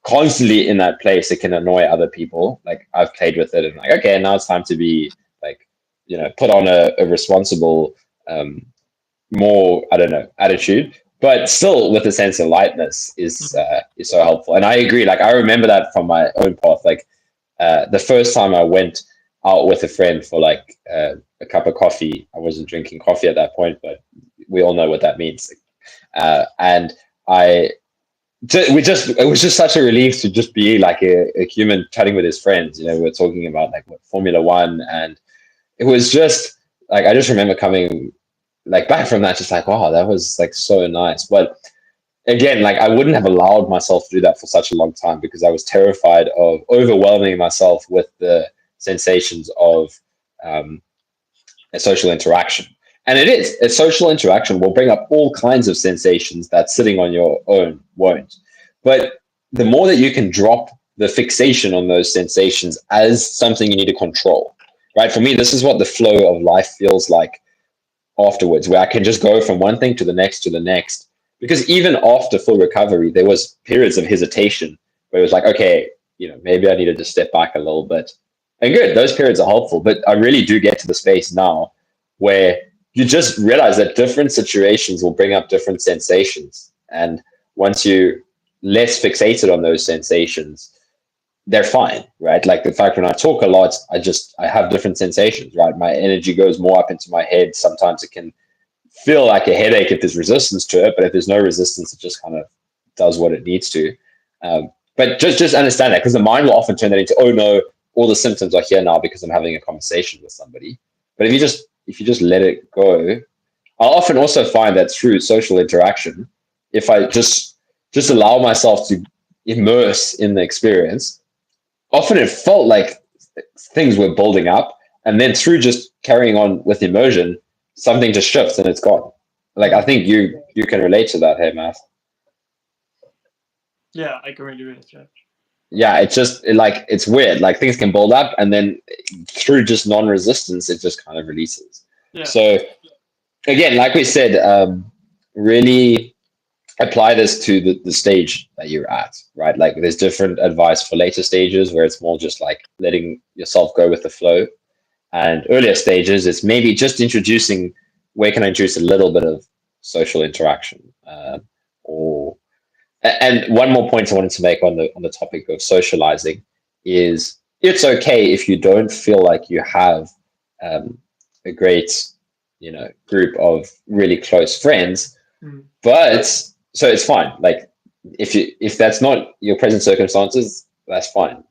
constantly in that place, it can annoy other people. Like I've played with it and like, okay, now it's time to be like, you know, put on a responsible, more, I don't know, attitude, but still with a sense of lightness is so helpful. And I agree. Like I remember that from my own path. Like The first time I went out with a friend for like a cup of coffee, I wasn't drinking coffee at that point, but we all know what that means. And it was just such a relief to just be like a human chatting with his friends. We were talking about like what Formula One, and it was just like I just remember coming like back from that, just like, wow, that was like so nice. But again, like I wouldn't have allowed myself to do that for such a long time because I was terrified of overwhelming myself with the sensations of a social interaction. And it is a social interaction will bring up all kinds of sensations that sitting on your own won't. But the more that you can drop the fixation on those sensations as something you need to control, right? For me, this is what the flow of life feels like afterwards, where I can just go from one thing to the next to the next. Because even after full recovery, there was periods of hesitation where it was like, okay, maybe I needed to step back a little bit. And good, those periods are helpful. But I really do get to the space now where you just realize that different situations will bring up different sensations. And once you're less fixated on those sensations, they're fine, right? Like the fact when I talk a lot, I have different sensations, right? My energy goes more up into my head. Sometimes it can feel like a headache if there's resistance to it, but if there's no resistance, it just kind of does what it needs to. But just understand that, because the mind will often turn that into, oh no, all the symptoms are here now because I'm having a conversation with somebody. But if you just let it go, I'll often also find that through social interaction, if I just allow myself to immerse in the experience, often it felt like things were building up, and then through just carrying on with immersion, something just shifts and it's gone. Like I think you can relate to that, hey Matt. Yeah, I can really relate to that. Yeah, it's weird. Like things can build up, and then through just non-resistance, it just kind of releases. Yeah. So again, like we said, really apply this to the stage that you're at, right? Like there's different advice for later stages where it's more just like letting yourself go with the flow. And earlier stages, it's maybe just introducing, where can I introduce a little bit of social interaction? And one more point I wanted to make on the topic of socializing is it's okay if you don't feel like you have a great, group of really close friends, but so it's fine. Like if that's not your present circumstances, that's fine.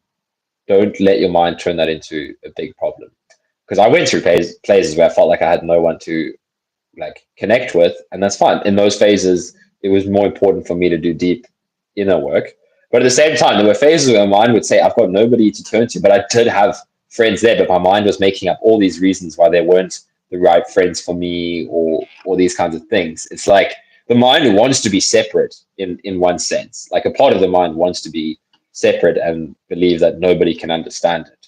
Don't let your mind turn that into a big problem. Because I went through phases where I felt like I had no one to like connect with, and that's fine. In those phases, it was more important for me to do deep inner work. But at the same time, there were phases where my mind would say, I've got nobody to turn to, but I did have friends there, but my mind was making up all these reasons why they weren't the right friends for me, or these kinds of things. It's like the mind wants to be separate in one sense. Like a part of the mind wants to be separate and believe that nobody can understand it.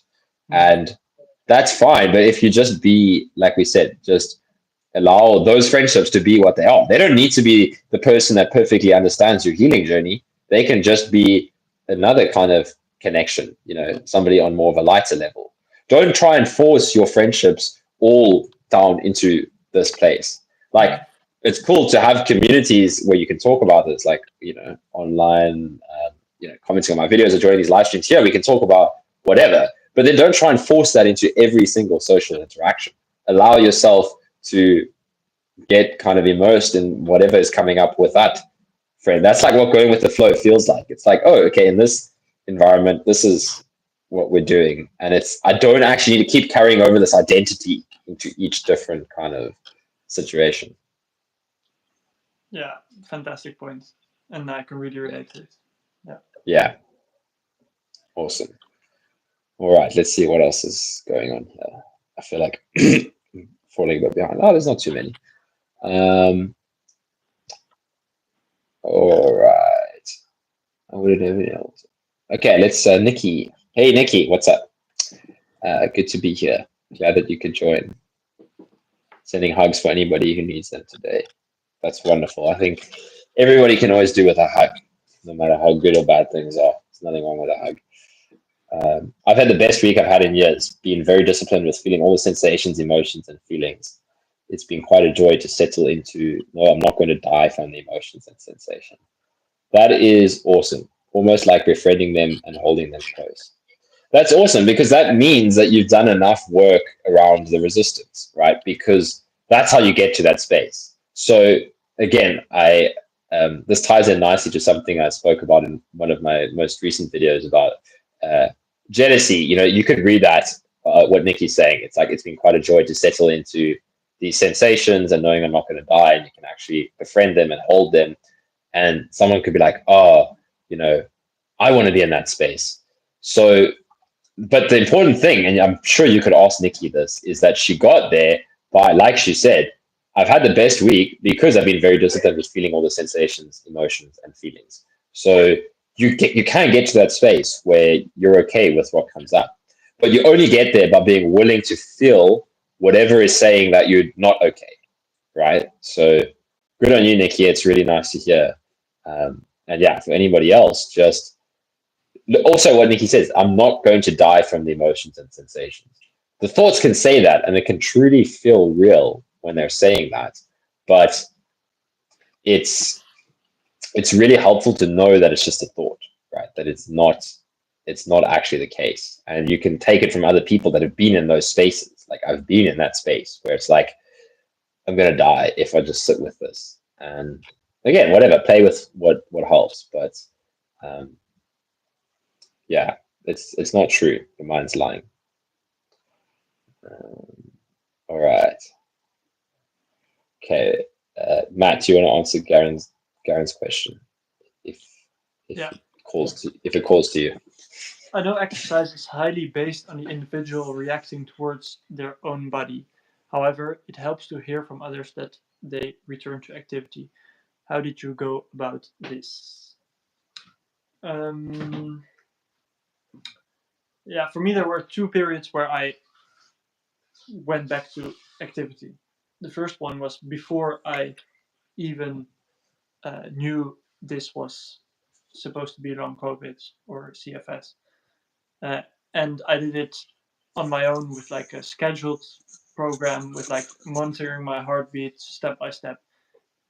And that's fine. But if you just be, like we said, just allow those friendships to be what they are. They don't need to be the person that perfectly understands your healing journey. They can just be another kind of connection, somebody on more of a lighter level. Don't try and force your friendships all down into this place. Like it's cool to have communities where you can talk about this, like, online, commenting on my videos or joining these live streams here. We can talk about whatever, but then don't try and force that into every single social interaction. Allow yourself to get kind of immersed in whatever is coming up with that friend. That's like what going with the flow feels like. It's like, oh, okay, in this environment, this is what we're doing. And I don't actually need to keep carrying over this identity into each different kind of situation. Yeah, fantastic point. And I can really relate to it. Yeah. Awesome. All right, let's see what else is going on here. I feel like falling a bit behind. Oh, there's not too many. All right. I would have known else. Okay, let's Nikki. Hey Nikki, what's up? Good to be here. Glad that you could join. Sending hugs for anybody who needs them today. That's wonderful. I think everybody can always do with a hug, no matter how good or bad things are. There's nothing wrong with a hug. I've had the best week I've had in years, being very disciplined with feeling all the sensations, emotions, and feelings. It's been quite a joy to settle into, no, I'm not going to die from the emotions and sensation. That is awesome. Almost like befriending them and holding them close. That's awesome, because that means that you've done enough work around the resistance, right? Because that's how you get to that space. So again, this ties in nicely to something I spoke about in one of my most recent videos about uh, jealousy. You could read that, what Nikki's saying. It's like it's been quite a joy to settle into these sensations and knowing I'm not going to die, and you can actually befriend them and hold them. And someone could be like, oh, I want to be in that space. So, but the important thing, and I'm sure you could ask Nikki this, is that she got there by, like she said, I've had the best week because I've been very disciplined with feeling all the sensations, emotions, and feelings. So you can get to that space where you're okay with what comes up, but you only get there by being willing to feel whatever is saying that you're not okay, right? So good on you, Nikki. It's really nice to hear. And yeah, for anybody else, just also what Nikki says, I'm not going to die from the emotions and sensations. The thoughts can say that, and it can truly feel real when they're saying that, but it's really helpful to know that it's just a thought, right? That it's not actually the case. And you can take it from other people that have been in those spaces. Like I've been in that space where it's like, I'm gonna die if I just sit with this. And again, whatever, play with what helps. But um, yeah, it's not true. The mind's lying. All right. Okay. Matt, do you want to answer Garen's question? If Yeah. if it calls to you. I know exercise is highly based on the individual reacting towards their own body. However, it helps to hear from others that they return to activity. How did you go about this? Yeah, for me, there were two periods where I went back to activity. The first one was before I even knew this was supposed to be long COVID or CFS. And I did it on my own with like a scheduled program with like monitoring my heartbeat step by step.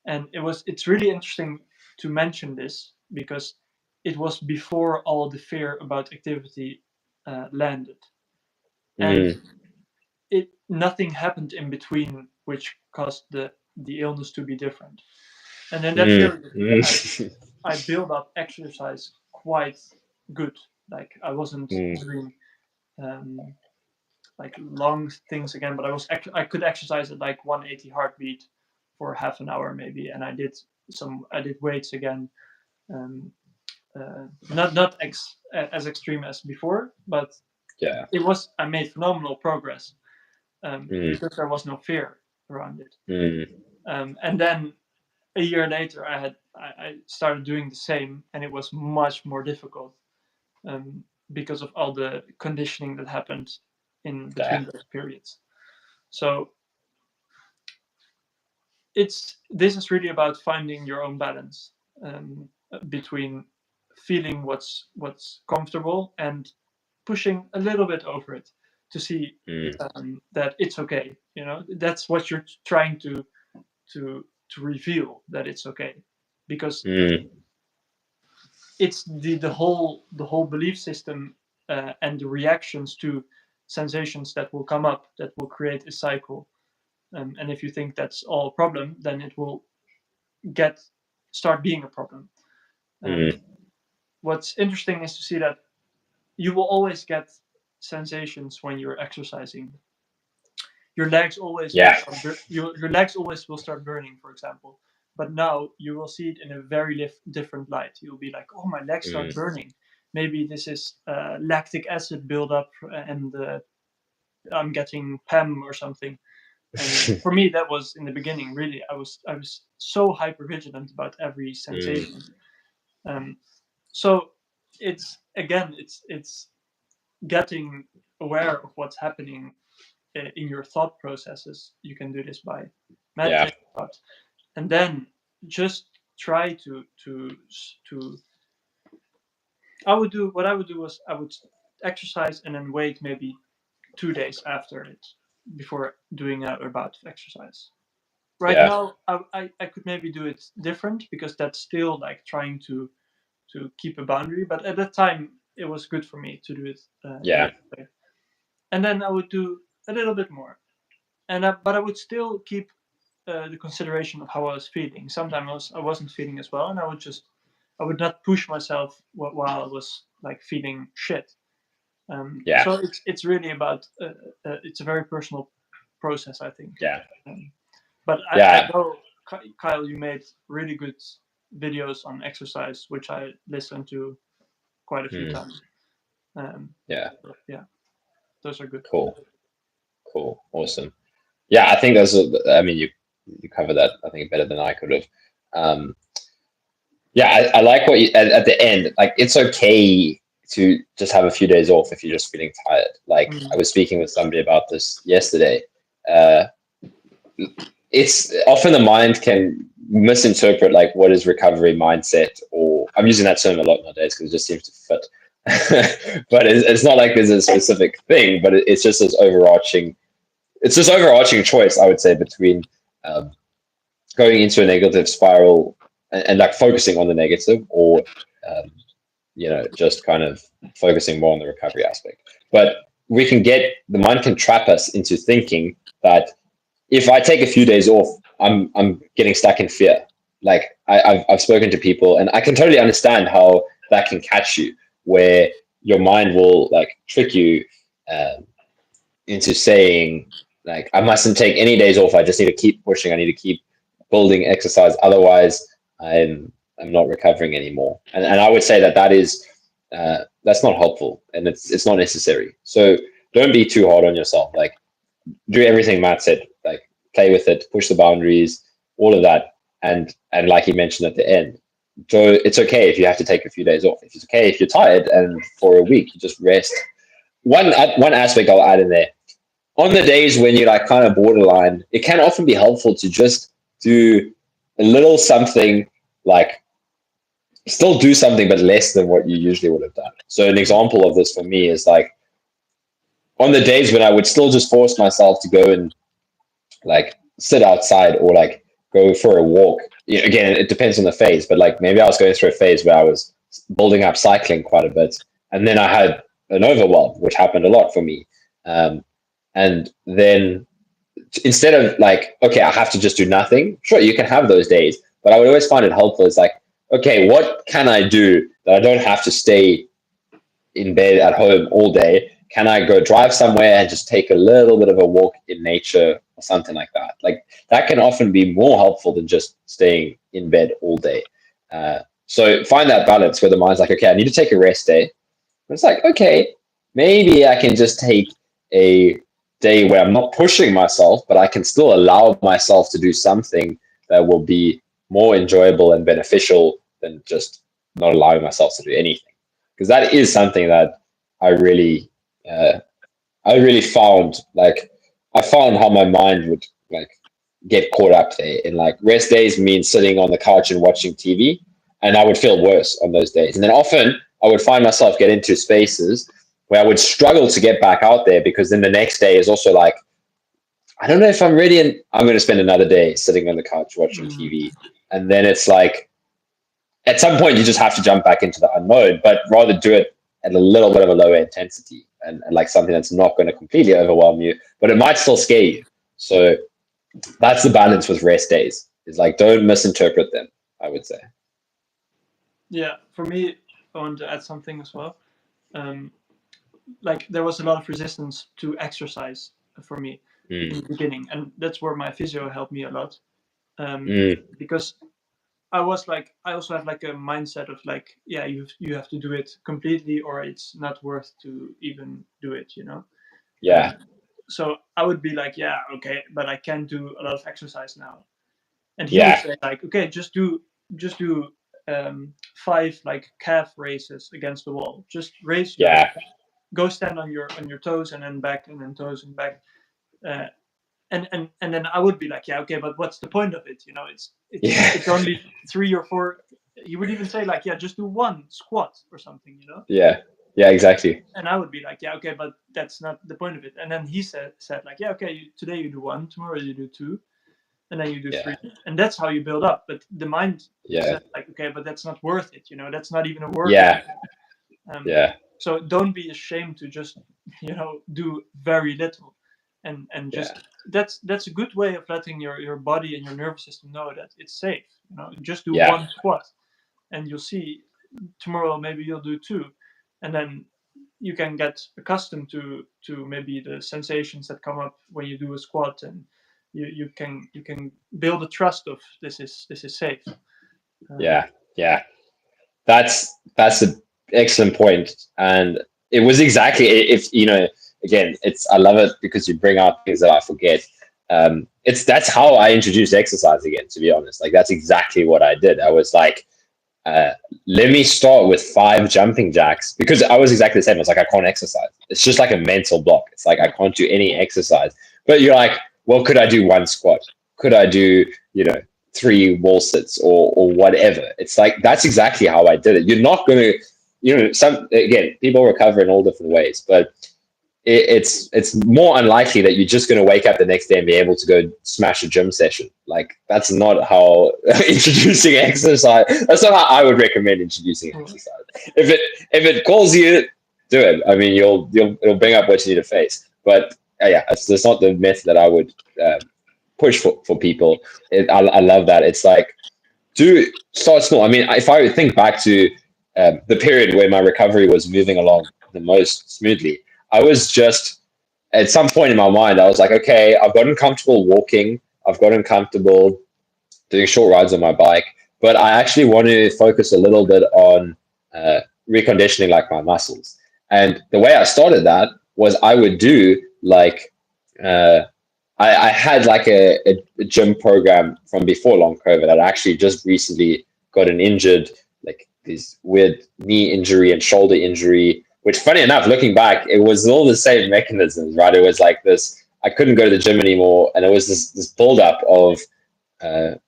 And it's really interesting to mention this because it was before all the fear about activity landed. And nothing happened in between which caused the illness to be different. And in that period, I built up exercise quite good. Like I wasn't doing like long things again, but I could exercise at like 180 heartbeat for half an hour maybe, and I did weights again. Um, not as extreme as before, but Yeah. I made phenomenal progress because there was no fear around it. And then a year later, I started doing the same, and it was much more difficult because of all the conditioning that happened in between those periods. So this is really about finding your own balance between feeling what's comfortable and pushing a little bit over it to see that it's okay. That's what you're trying to reveal, that it's okay, because it's the whole belief system and the reactions to sensations that will come up that will create a cycle. And if you think that's all a problem, then it will start being a problem. What's interesting is to see that you will always get sensations when you're exercising. Your legs always your legs always will start burning, for example. But now you will see it in a very different light. You'll be like, oh, my legs start burning. Maybe this is lactic acid buildup, and I'm getting PEM or something. And for me, that was in the beginning. Really, I was so hyper vigilant about every sensation. So it's getting aware of what's happening in your thought processes. You can do this by meditating, and then just try to. I would do was I would exercise and then wait maybe 2 days after it before doing a bout of exercise. Right now, I could maybe do it different because that's still like trying to keep a boundary. But at that time, it was good for me to do it. Yeah. That way. And then I would do a little bit more, but I would still keep the consideration of how I was feeling. Sometimes I wasn't feeling as well, and I would not push myself while I was like feeling shit. Yeah. So it's really about it's a very personal process, I think. Yeah. But Yeah. I know, Kyle, you made really good videos on exercise, which I listened to quite a few times. Yeah. Yeah, those are good. Cool. Awesome. Yeah, I think those are, I mean, you covered that, I think, better than I could have. Yeah, I like what you, at the end, like, it's okay to just have a few days off if you're just feeling tired. Like, I was speaking with somebody about this yesterday. It's often the mind can misinterpret like what is recovery mindset, or I'm using that term a lot nowadays because it just seems to fit. But it's not like there's a specific thing, but it's just this overarching choice, I would say, between going into a negative spiral and like focusing on the negative, or just kind of focusing more on the recovery aspect. But the mind can trap us into thinking that if I take a few days off, I'm getting stuck in fear. Like I've spoken to people, and I can totally understand how that can catch you, where your mind will like trick you into saying like, I mustn't take any days off. I just need to keep pushing. I need to keep building exercise. Otherwise, I'm not recovering anymore. And I would say that's not helpful, and it's not necessary. So don't be too hard on yourself. Like, do everything Matt said. Like, play with it, push the boundaries, all of that. And like he mentioned at the end, so it's okay if you have to take a few days off. It's okay if you're tired, and for a week you just rest. One aspect I'll add in there: on the days when you're like kind of borderline, it can often be helpful to just do a little something, like still do something, but less than what you usually would have done. So an example of this for me is like, on the days when I would still just force myself to go and like sit outside, or like go for a walk. Again, it depends on the phase, but like maybe I was going through a phase where I was building up cycling quite a bit, and then I had an overwhelm, which happened a lot for me. And then instead of like, okay, I have to just do nothing. Sure, you can have those days, but I would always find it helpful. It's like, okay, what can I do that I don't have to stay in bed at home all day? Can I go drive somewhere and just take a little bit of a walk in nature or something like that? Like, that can often be more helpful than just staying in bed all day. So find that balance where the mind's like, okay, I need to take a rest day. But it's like, okay, maybe I can just take a day where I'm not pushing myself, but I can still allow myself to do something that will be more enjoyable and beneficial than just not allowing myself to do anything. Because that is something that I really found, like, I found how my mind would like get caught up there. In like, rest days mean sitting on the couch and watching TV, and I would feel worse on those days. And then often I would find myself get into spaces where I would struggle to get back out there, because then the next day is also like, I don't know if I'm ready, and I'm going to spend another day sitting on the couch watching TV. And then it's like, at some point you just have to jump back into the unknown, but rather do it at a little bit of a lower intensity, and like something that's not going to completely overwhelm you, but it might still scare you. So that's the balance with rest days. Is like, don't misinterpret them, I would say. Yeah, for me, I want to add something as well. Like, there was a lot of resistance to exercise for me in the beginning, and that's where my physio helped me a lot. Because I was like, I also have like a mindset of like, yeah, you have to do it completely, or it's not worth to even do it, Yeah. So I would be like, yeah, okay, but I can't do a lot of exercise now. And he would Yeah. say like, okay, just do 5 like calf races against the wall. Just raise your, Yeah. go stand on your toes, and then back, and then toes and back. And then I would be like, yeah, okay, but what's the point of it? It's only 3 or 4. He would even say like, yeah, just do 1 squat or something, Yeah. Yeah, exactly. And I would be like, yeah, okay, but that's not the point of it. And then he said like, yeah, okay, today you do 1, tomorrow you do 2, and then you do 3, and that's how you build up. But the mind said like, okay, but that's not worth it. That's not even a workout. Yeah. So don't be ashamed to just do very little, and just that's a good way of letting your body and your nervous system know that it's safe. Just do Yeah. one squat, and you'll see tomorrow maybe you'll do two, and then you can get accustomed to maybe the sensations that come up when you do a squat, and you can build a trust of this is safe. Yeah. That's an excellent point, and it was exactly, if again, I love it because you bring out things that I forget. That's how I introduced exercise again. To be honest, like that's exactly what I did. I was like, let me start with 5 jumping jacks, because I was exactly the same. I was like, I can't exercise. It's just like a mental block. It's like I can't do any exercise. But you're like, well, could I do 1 squat? Could I do 3 wall sits or whatever? It's like that's exactly how I did it. You're not going to, people recover in all different ways, but it's more unlikely that you're just going to wake up the next day and be able to go smash a gym session. Like that's not how introducing exercise. That's not how I would recommend introducing exercise. If it calls you, do it. I mean, it'll bring up what you need to face. But that's not the method that I would push for people. I love that. It's like, do start small. I mean, if I think back to the period where my recovery was moving along the most smoothly, I was just, at some point in my mind, I was like, okay, I've gotten comfortable walking. I've gotten comfortable doing short rides on my bike, but I actually want to focus a little bit on reconditioning like my muscles. And the way I started that was I would do like, I had like a gym program from before long COVID. I'd actually just recently gotten injured, like this weird knee injury and shoulder injury, which funny enough, looking back, it was all the same mechanisms, right? It was like this, I couldn't go to the gym anymore. And it was this buildup of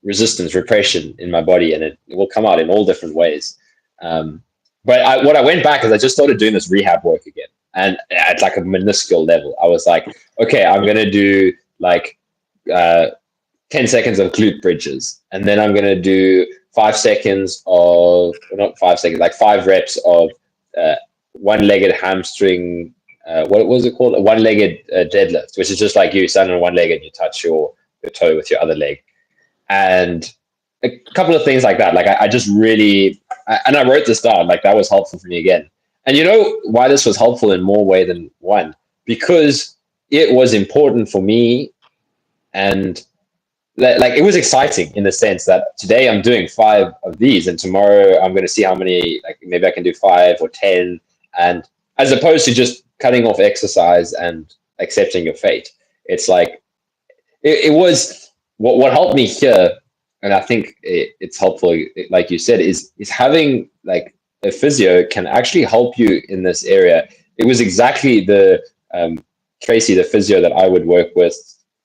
resistance, repression in my body, and it will come out in all different ways. But what I went back is I just started doing this rehab work again. And at like a minuscule level, I was like, okay, I'm going to do like 10 seconds of glute bridges. And then I'm going to do 5 seconds of, not 5 seconds, like 5 reps of one-legged hamstring, what was it called? A one-legged deadlift, which is just like you stand on one leg and you touch your toe with your other leg. And a couple of things like that. Like I just really, and I wrote this down, like that was helpful for me again. And you know why this was helpful in more way than one? Because it was important for me, and like it was exciting in the sense that today I'm doing 5 of these, and tomorrow I'm going to see how many, like maybe I can do 5 or 10, and as opposed to just cutting off exercise and accepting your fate. It's like it was what helped me here, and I think it's helpful, like you said, is having like a physio can actually help you in this area. It was exactly the Tracy, the physio that I would work with,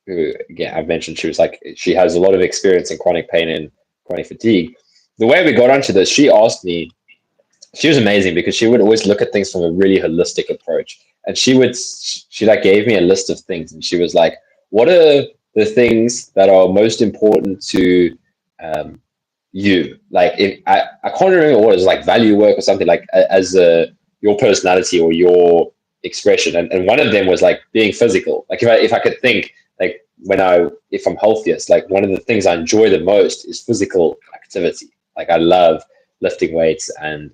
who again I've mentioned, she has a lot of experience in chronic pain and chronic fatigue. The way we got onto this, she asked me, she was amazing because she would always look at things from a really holistic approach. And she like gave me a list of things, and she was like, what are the things that are most important to you? Like I can't remember what it was, like value work or something, like as your personality or your expression. And one of them was like being physical. Like if I could think, like if I'm healthiest, like one of the things I enjoy the most is physical activity. Like I love lifting weights and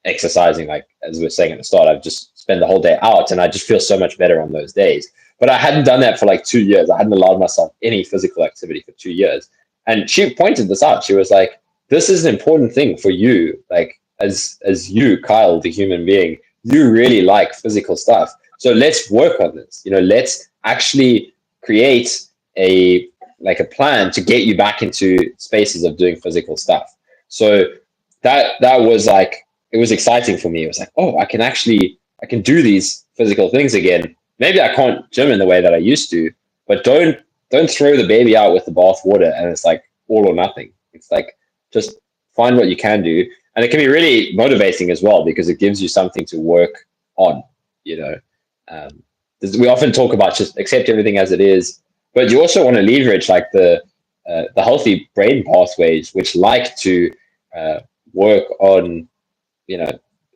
exercising. Like as we were saying at the start, I've just spent the whole day out and I just feel so much better on those days. But I hadn't done that for like 2 years. I hadn't allowed myself any physical activity for 2 years. And she pointed this out. She was like, this is an important thing for you. Like as you, Kyle, the human being, you really like physical stuff. So let's work on this. Let's actually create a plan to get you back into spaces of doing physical stuff. So that was like, it was exciting for me. It was like, oh, I can do these physical things again. Maybe I can't gym in the way that I used to, but don't throw the baby out with the bathwater and it's like all or nothing. It's like, just find what you can do. And it can be really motivating as well because it gives you something to work on. We often talk about just accept everything as it is, but you also want to leverage like the healthy brain pathways, which like to work on,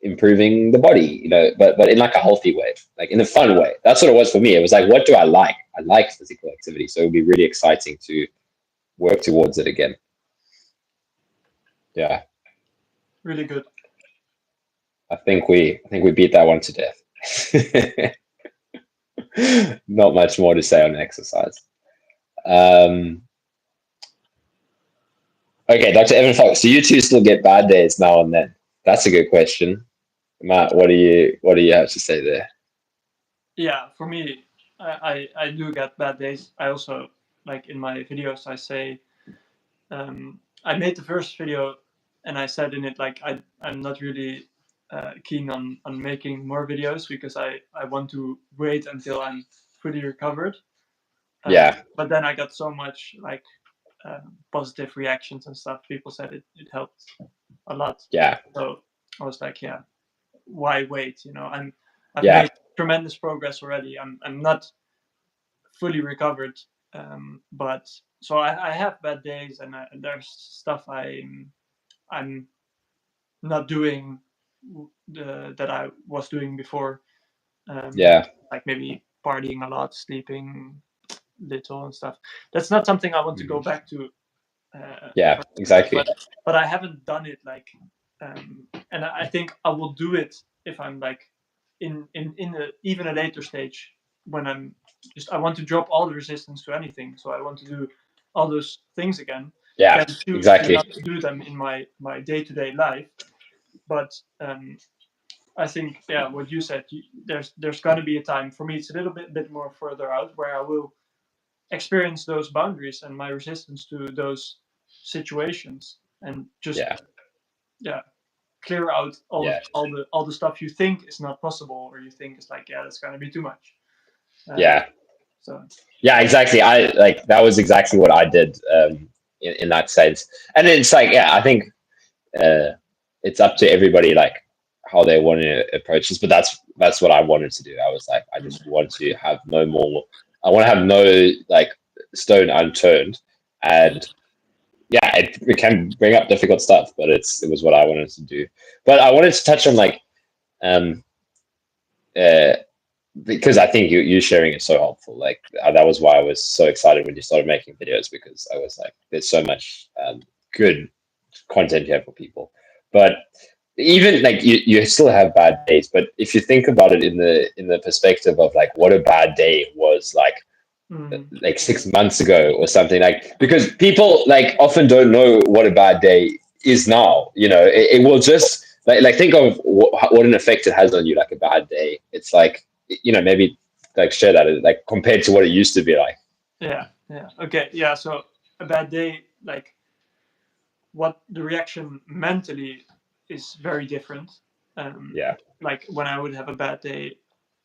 improving the body, but in like a healthy way, like in a fun way. That's what it was for me. It was like, what do I like? I like physical activity, so it would be really exciting to work towards it again. Yeah, Really good. I think we beat that one to death. Not much more to say on exercise. Okay, Dr. Evan Fox. Do you two still get bad days now and then? That's a good question. Matt, what do you have to say there? Yeah, for me, I do get bad days. I also, like in my videos, I say, I made the first video and I said in it, like, I'm not really keen on making more videos because I want to wait until I'm fully recovered. Yeah. But then I got so much like positive reactions and stuff. People said it helped a lot. Yeah. So I was like, yeah, why wait? I've Yeah. made tremendous progress already. I'm not fully recovered, but so I have bad days and there's stuff I'm not doing that I was doing before. Yeah. Like maybe partying a lot, sleeping little and stuff. That's not something I want to go back to. Yeah, exactly. But I haven't done it like, and I think I will do it if I'm like in even a later stage when I want to drop all the resistance to anything. So I want to do all those things again. Yeah, Can choose exactly. not to do them in my day-to-day life. But I think, yeah, what you said, there's got to be a time for me. It's a little bit more further out where I will experience those boundaries and my resistance to those situations, and just clear out all the stuff you think is not possible, or you think is like, yeah, that's gonna be too much. So yeah, exactly. I like that was exactly what I did in that sense, and it's like, yeah, I think it's up to everybody like how they want to approach this, but that's what I wanted to do. I was like, I just want to have no more. I want to have no like stone unturned, and yeah, it can bring up difficult stuff, but it was what I wanted to do. But I wanted to touch on like um because I think you sharing is so helpful. Like that was why I was so excited when you started making videos, because I was like, there's so much good content here for people. But even like you still have bad days, but if you think about it in the perspective of like what a bad day was like 6 months ago or something, like, because people like often don't know what a bad day is now. It will just like think of what an effect it has on you, like a bad day. It's like, maybe like share that like compared to what it used to be like. yeah okay, yeah, so a bad day, like what the reaction mentally is very different. Like when I would have a bad day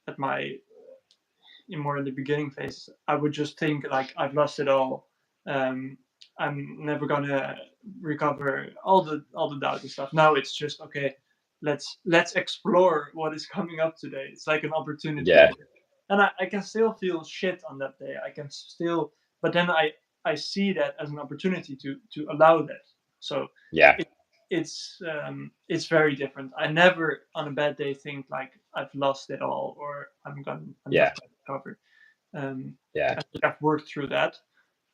at more in the beginning phase, I would just think like, I've lost it all. I'm never gonna recover, all the doubt and stuff. Now it's just, okay, let's explore what is coming up today. It's like an opportunity. And I can still feel shit on that day. I can still, but then I see that as an opportunity to allow that. So it's very different. I never on a bad day think like, I've lost it all, or I'm not gonna recover. I think I've worked through that.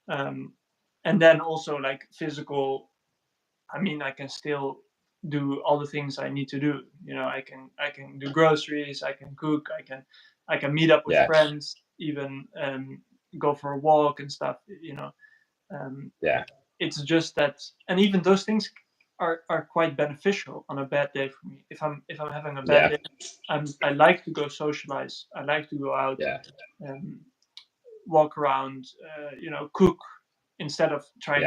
And then also like physical, I mean, I can still do all the things I need to do. I can do groceries, I can cook, I can meet up with friends, even go for a walk and stuff. It's just that, and even those things are quite beneficial on a bad day for me. If I'm having a bad day, I like to go socialize. I like to go out, walk around, cook, instead of trying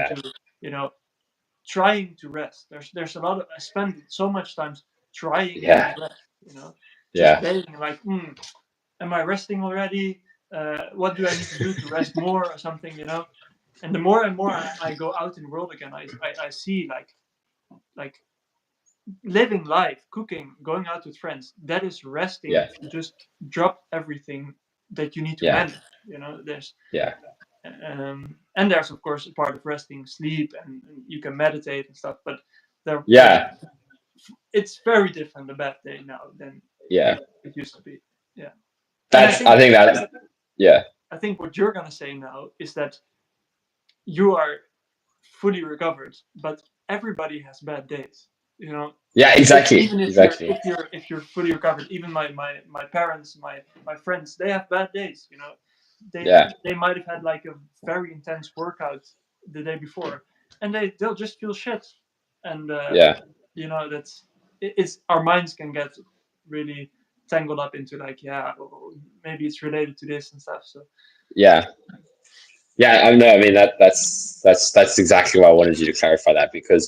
to rest. There's a lot of, I spend so much time trying to rest. Just being like, am I resting already? What do I need to do to rest more or something? And the more and more I go out in the world again, I see like living life, cooking, going out with friends. That is resting. If you just drop everything that you need to manage. There's and there's of course a part of resting, sleep, and you can meditate and stuff. But it's very different a bad day now than Yeah. it used to be. Yeah. I think that, yeah. I think what you're gonna say now is that you are fully recovered, but everybody has bad days. You know, Yeah, exactly. even if you're fully recovered, even my parents, my friends, they have bad days. You know, they might have had like a very intense workout the day before, and they'll just feel shit. And you know, it's our minds can get really tangled up into like, maybe it's related to this and stuff. So yeah. I know. I mean, that's exactly why I wanted you to clarify that, because,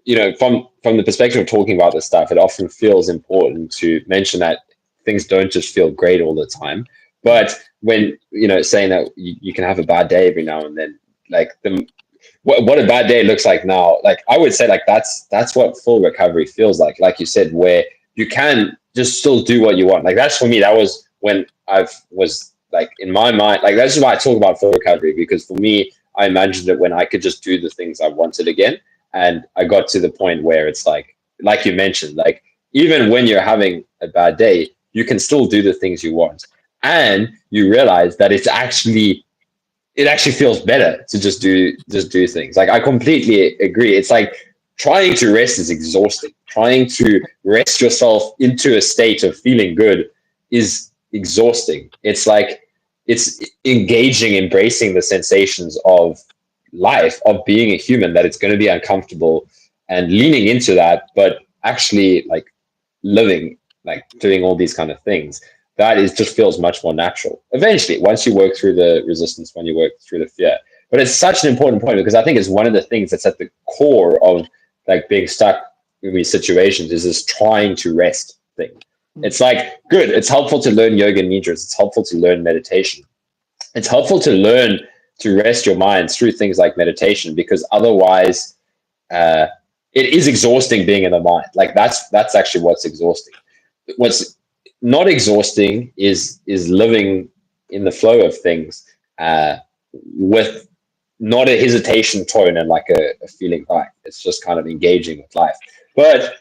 you know, from the perspective of talking about this stuff, it often feels important to mention that things don't just feel great all the time. But when, you know, saying that you can have a bad day every now and then, like what a bad day looks like now, like I would say, like that's what full recovery feels like you said, where you can just still do what you want. Like that's, for me, that was when I was like, in my mind, like that's why I talk about full recovery, because for me, I imagined it when I could just do the things I wanted again. And I got to the point where it's like you mentioned, like even when you're having a bad day, you can still do the things you want. And you realize that it actually feels better to just do things. Like I completely agree. It's like trying to rest is exhausting. Trying to rest yourself into a state of feeling good is exhausting. It's like it's engaging, embracing the sensations of life, of being a human, that it's going to be uncomfortable, and leaning into that, but actually like living, like doing all these kind of things, that is just feels much more natural eventually, once you work through the resistance, when you work through the fear. But it's such an important point, because I think it's one of the things that's at the core of like being stuck in these situations, is this trying to rest thing. It's like, good, it's helpful to learn yoga nidras, it's helpful to learn meditation, it's helpful to learn to rest your minds through things like meditation, because otherwise it is exhausting being in the mind. Like that's actually what's exhausting. What's not exhausting is living in the flow of things, with not a hesitation tone and like a feeling high. It's just kind of engaging with life. But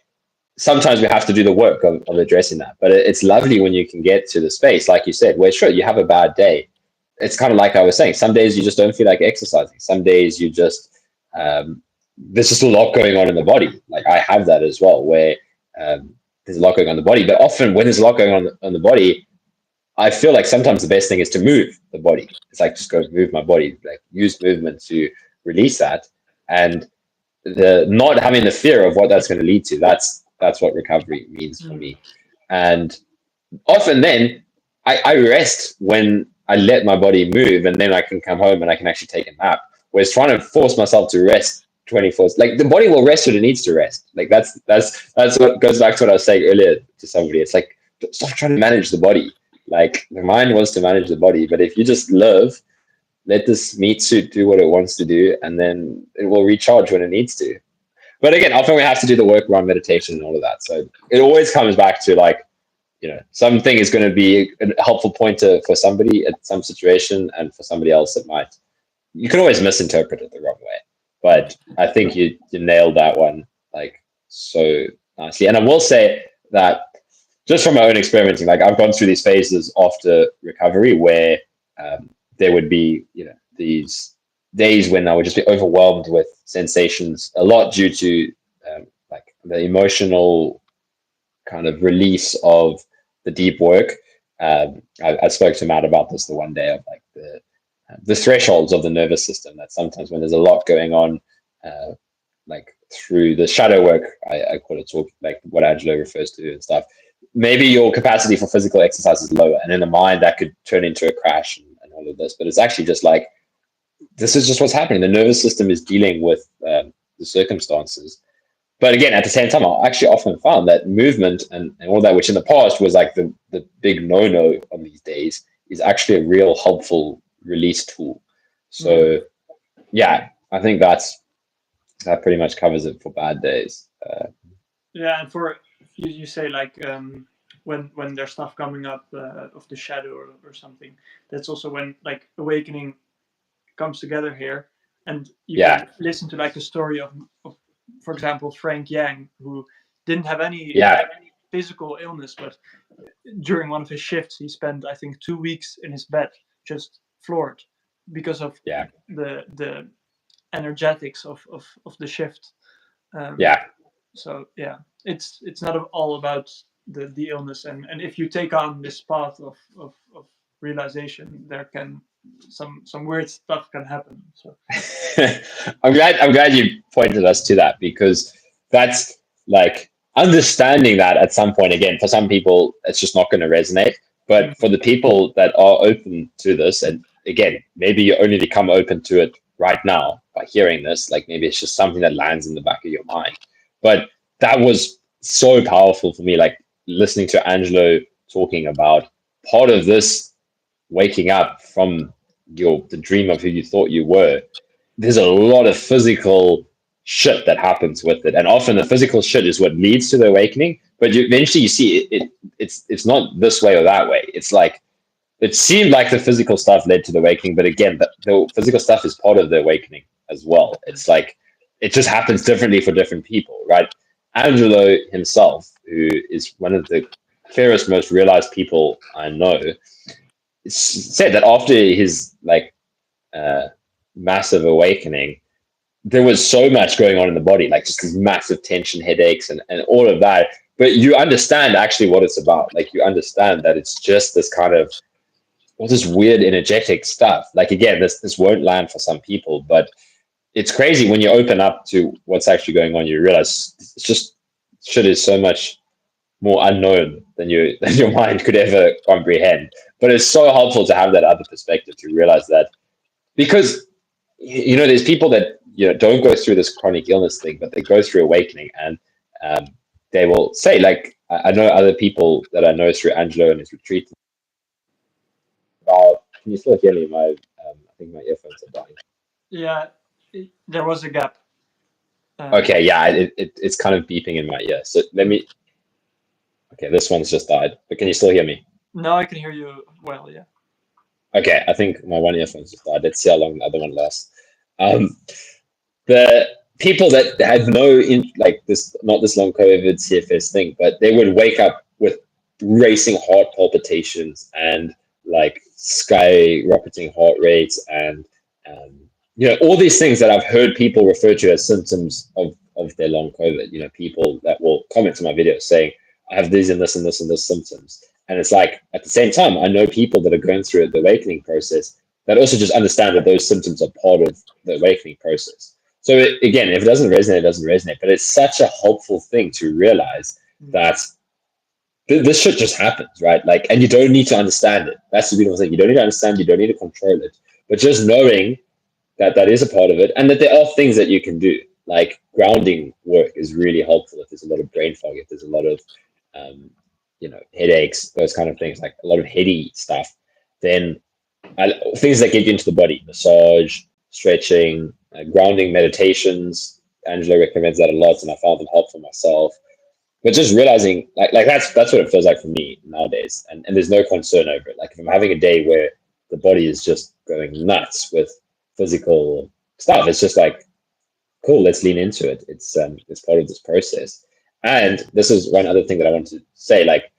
sometimes we have to do the work of addressing that. But it's lovely when you can get to the space, like you said, where sure, you have a bad day. It's kind of like I was saying, some days you just don't feel like exercising. Some days you just, there's just a lot going on in the body. Like I have that as well, where there's a lot going on in the body. But often when there's a lot going on the body, I feel like sometimes the best thing is to move the body. It's like, just go move my body, like use movement to release that. And the not having the fear of what that's going to lead to, that's what recovery means for me. And often then I rest when I let my body move, and then I can come home and I can actually take a nap. Whereas trying to force myself to rest 24, like the body will rest when it needs to rest. Like that's what goes back to what I was saying earlier to somebody. It's like, stop trying to manage the body. Like the mind wants to manage the body, but if you just live, let this meat suit do what it wants to do, and then it will recharge when it needs to. But again, often we have to do the work around meditation and all of that. So it always comes back to like, you know, something is going to be a helpful pointer for somebody at some situation, and for somebody else it might. You can always misinterpret it the wrong way. But I think you nailed that one like so nicely. And I will say that just from my own experimenting, like I've gone through these phases after recovery where there would be, you know, these days when I would just be overwhelmed with sensations, a lot due to like the emotional kind of release of the deep work. I spoke to Matt about this the one day, of like the thresholds of the nervous system, that sometimes when there's a lot going on, like through the shadow work, I call it, talk, like what Angelo refers to and stuff, maybe your capacity for physical exercise is lower, and in the mind that could turn into a crash and all of this. But it's actually just like, this is just what's happening. The nervous system is dealing with the circumstances. But again, at the same time, I actually often found that movement and all that, which in the past was like the big no-no on these days, is actually a real helpful release tool. So yeah, I think that pretty much covers it for bad days. Yeah, and for you say like when there's stuff coming up of the shadow or something, that's also when like awakening comes together here, and you can listen to like a story of for example Frank Yang, who didn't have any Yeah. physical illness, but during one of his shifts, he spent, I think, 2 weeks in his bed, just floored, because of Yeah. the energetics of the shift. Yeah. So yeah, it's not all about the illness, and if you take on this path of realization, there can some weird stuff can happen. So I'm glad you pointed us to that, because that's like understanding that at some point, again, for some people it's just not going to resonate, but for the people that are open to this, and again, maybe you only become open to it right now by hearing this, like maybe it's just something that lands in the back of your mind. But that was so powerful for me, like listening to Angelo talking about part of this waking up from the dream of who you thought you were. There's a lot of physical shit that happens with it, and often the physical shit is what leads to the awakening. But eventually you see it's not this way or that way. It's like it seemed like the physical stuff led to the awakening, but again, the physical stuff is part of the awakening as well. It's like it just happens differently for different people, right? Angelo himself, who is one of the clearest, most realized people I know, said that after his like massive awakening, there was so much going on in the body, like just these massive tension, headaches, and all of that. But you understand actually what it's about. Like you understand that it's just this kind of all this weird energetic stuff. Like again, this won't land for some people, but it's crazy when you open up to what's actually going on. You realize it's just shit is so much more unknown than your mind could ever comprehend. But it's so helpful to have that other perspective, to realize that, because there's people that don't go through this chronic illness thing, but they go through awakening, and they will say, like, I know other people that I know through Angelo and his retreat. About, can you still hear me? I think my earphones are dying. yeah, there was a gap. Okay, yeah, it's kind of beeping in my ear. So let me. Okay, this one's just died, but can you still hear me? No, I can hear you well. Yeah. Okay, I think my one earphone's just died. Let's see how long the other one lasts. The people that had like this, not this long COVID CFS thing, but they would wake up with racing heart palpitations and like skyrocketing heart rates, and all these things that I've heard people refer to as symptoms of their long COVID. People that will comment to my videos saying, I have these and this and this and this symptoms. And it's like, at the same time, I know people that are going through the awakening process that also just understand that those symptoms are part of the awakening process. So again, if it doesn't resonate, it doesn't resonate. But it's such a helpful thing to realize that this shit just happens, right? Like, and you don't need to understand it. That's the beautiful thing. You don't need to understand. You don't need to control it. But just knowing that is a part of it, and that there are things that you can do. Like grounding work is really helpful if there's a lot of brain fog, if there's a lot of headaches, those kind of things, like a lot of heady stuff. Then things that get you into the body, massage, stretching, grounding meditations. Angela recommends that a lot, and I found them helpful myself. But just realizing, like that's what it feels like for me nowadays, and there's no concern over it. Like if I'm having a day where the body is just going nuts with physical stuff, it's just like, cool, let's lean into it. It's part of this process. And this is one other thing that I want to say, like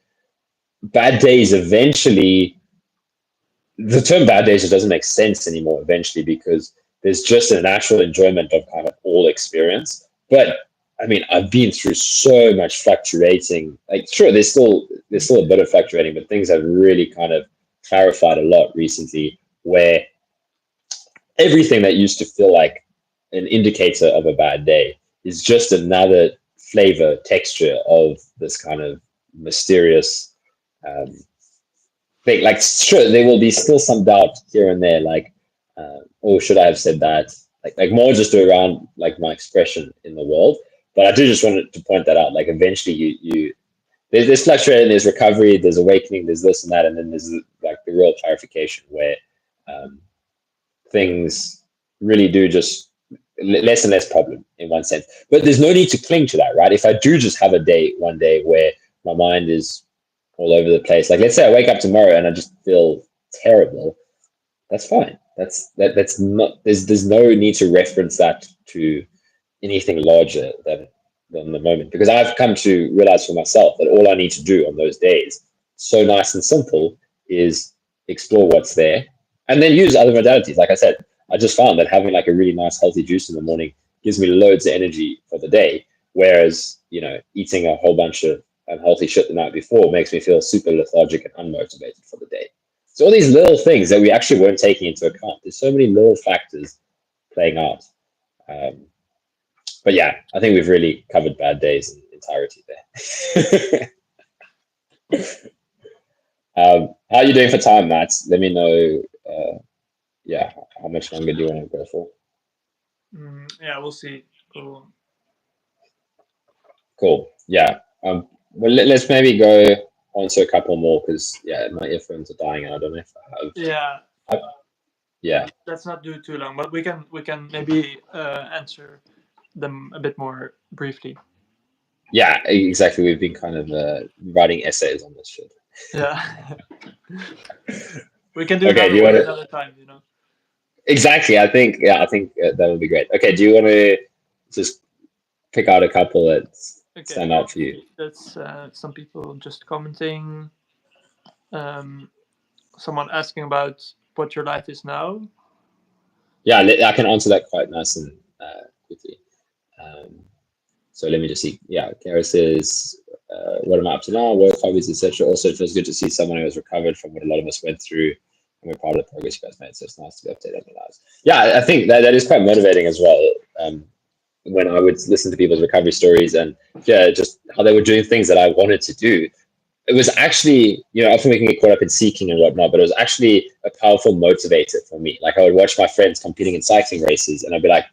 bad days eventually, the term bad days just doesn't make sense anymore eventually, because there's just a natural enjoyment of kind of all experience. But I mean, I've been through so much fluctuating. Like, sure, there's still a bit of fluctuating, but things have really kind of clarified a lot recently, where everything that used to feel like an indicator of a bad day is just another flavor, texture of this kind of mysterious thing. Like, sure, there will be still some doubt here and there, like, oh, should I have said that? Like more just around like my expression in the world. But I do just wanted to point that out. Like, eventually, there's fluctuating, there's recovery, there's awakening, there's this and that, and then there's like the real clarification where things really do just less and less problem in one sense. But there's no need to cling to that, right? If I do just have one day where my mind is all over the place, like let's say I wake up tomorrow and I just feel terrible, that's fine. That's not, there's no need to reference that to anything larger than than the moment, because I've come to realize for myself that all I need to do on those days, so nice and simple, is explore what's there and then use other modalities. Like I said, I just found that having like a really nice healthy juice in the morning gives me loads of energy for the day, whereas eating a whole bunch of unhealthy shit the night before makes me feel super lethargic and unmotivated for the day. So all these little things that we actually weren't taking into account. There's so many little factors playing out. But yeah, I think we've really covered bad days in entirety there. How are you doing for time, Matt? Let me know. Yeah, how much longer do you want to go for? Yeah, we'll see. Cool. Yeah. Well, let's maybe go on to a couple more, because my earphones are dying and I don't know if I have. Yeah. Let's not do too long, but we can maybe answer them a bit more briefly. Yeah, exactly. We've been kind of writing essays on this shit. Yeah. We can do Okay, another time, Exactly. I think that would be great. Okay, do you want to just pick out a couple that stand out for you? That's some people just commenting. Someone asking about what your life is now. Yeah, I can answer that quite nice and quickly. So let me just see. Yeah, Kara says, what am I up to now? Work, hobbies, etc. Also, it feels good to see someone who has recovered from what a lot of us went through, and we're proud of the progress you guys made. So it's nice to be updated on your lives. Yeah, I think that is quite motivating as well. When I would listen to people's recovery stories and just how they were doing things that I wanted to do, it was actually, often we can get caught up in seeking and whatnot, but it was actually a powerful motivator for me. Like I would watch my friends competing in cycling races and I'd be like,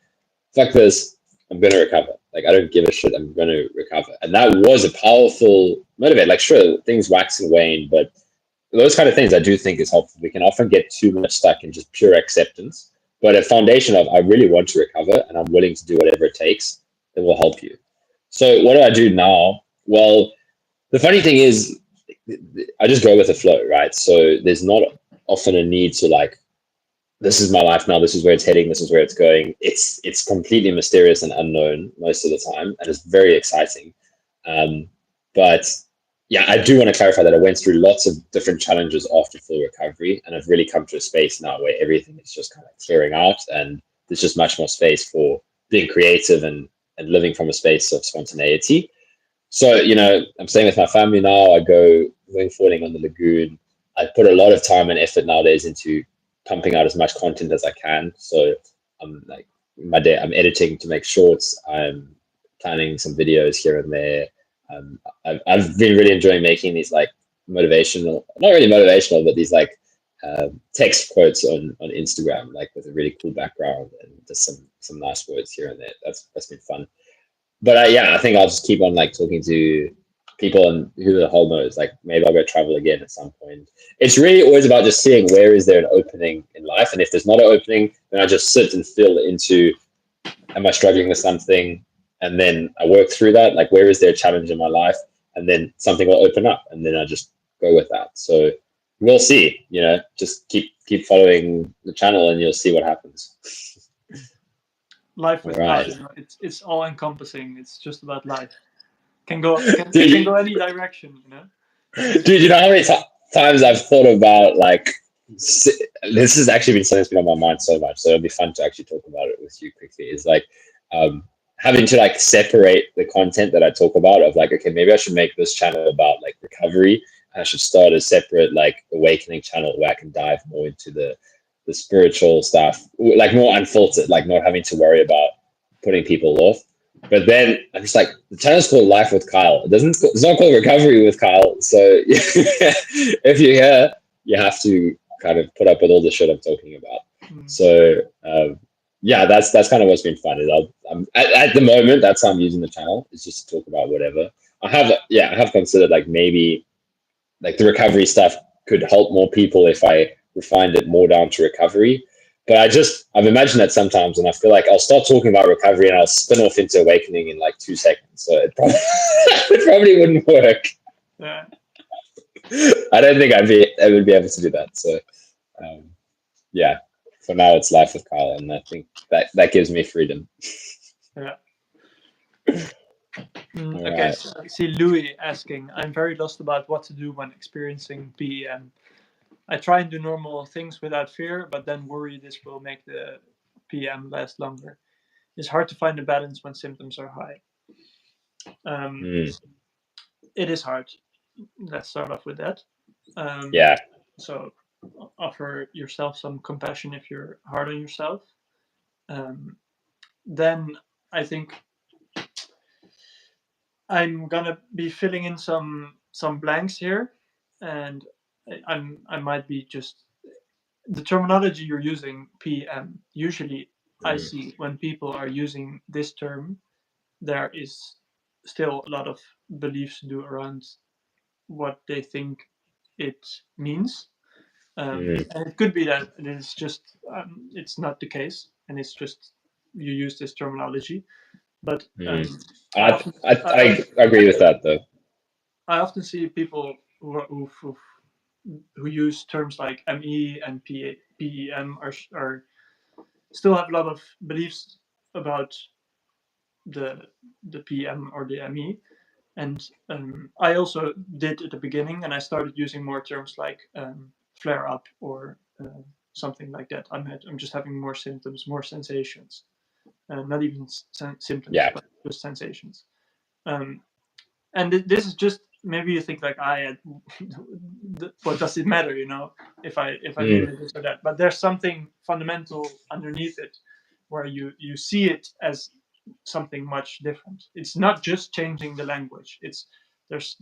fuck this, I'm going to recover. Like, I don't give a shit, I'm going to recover. And that was a powerful motivator. Like, sure, things wax and wane, but those kind of things I do think is helpful. We can often get too much stuck in just pure acceptance, but a foundation of I really want to recover and I'm willing to do whatever it takes, that will help you. So what do I do now? Well, the funny thing is, I just go with the flow, right? So there's not often a need to like, this is my life now, this is where it's heading, this is where it's going. It's completely mysterious and unknown most of the time, and it's very exciting. But yeah, I do want to clarify that I went through lots of different challenges after full recovery, and I've really come to a space now where everything is just kind of clearing out, and there's just much more space for being creative and living from a space of spontaneity. So, I'm staying with my family now. I go wingfoiling on the lagoon. I put a lot of time and effort nowadays into pumping out as much content as I can. So I'm like I'm editing to make shorts. I'm planning some videos here and there. I've been really enjoying making these like motivational, not really motivational, but these like text quotes on Instagram, like with a really cool background and just some nice words here and there. That's been fun. But I think I'll just keep on like talking to people, and who the hell knows, like maybe I'll go travel again at some point. It's really always about just seeing where is there an opening in life, and if there's not an opening, then I just sit and feel into, am I struggling with something, and then I work through that, like where is there a challenge in my life, and then something will open up, and then I just go with that. So we'll see, just keep following the channel and you'll see what happens. Life with Right. God, it's all encompassing. It's just about life. Can go any direction, Dude, you know how many times I've thought about like, this has actually been something that's been on my mind so much, so it'll be fun to actually talk about it with you quickly. Is like having to like separate the content that I talk about, of like, okay, maybe I should make this channel about like recovery, and I should start a separate like awakening channel where I can dive more into the spiritual stuff, like more unfiltered, like not having to worry about putting people off. But then I'm just like, the channel's called Life with Kyle. It's not called Recovery with Kyle. So if you're here, you have to kind of put up with all the shit I'm talking about. So yeah, that's kind of what's been fun. Is I'm at the moment, that's how I'm using the channel, is just to talk about whatever. I have considered like maybe like the recovery stuff could help more people if I refined it more down to recovery. But I've imagined that sometimes, and I feel like I'll start talking about recovery and I'll spin off into awakening in like 2 seconds. So it probably wouldn't work. Yeah. I don't think I would be able to do that. So yeah, for now it's Life with Kyle, and I think that gives me freedom. Yeah. All Okay, right. so I see Louis asking, I'm very lost about what to do when experiencing PEM. I try and do normal things without fear, but then worry this will make the PM last longer. It's hard to find a balance when symptoms are high. Mm, It is hard. Let's start off with that. yeah. So offer yourself some compassion if you're hard on yourself. Then I think I'm gonna be filling in some blanks here, and I might be just the terminology you're using, PM. Usually, I Mm, see when people are using this term, there is still a lot of beliefs to do around what they think it means. mm, And it could be that it's just it's not the case, and it's just you use this terminology. But mm. I I, often I I, I agree with that though. I often see people who use terms like ME and PEM are still have a lot of beliefs about the PM or the ME. And I also did at the beginning, and I started using more terms like flare up or something like that. I'm just having more symptoms, more sensations, not even symptoms, Yeah. but just sensations. Um, and this is just maybe you think like what does it matter, if I name Mm, it this or that, but there's something fundamental underneath it where you see it as something much different. It's not just changing the language. It's there's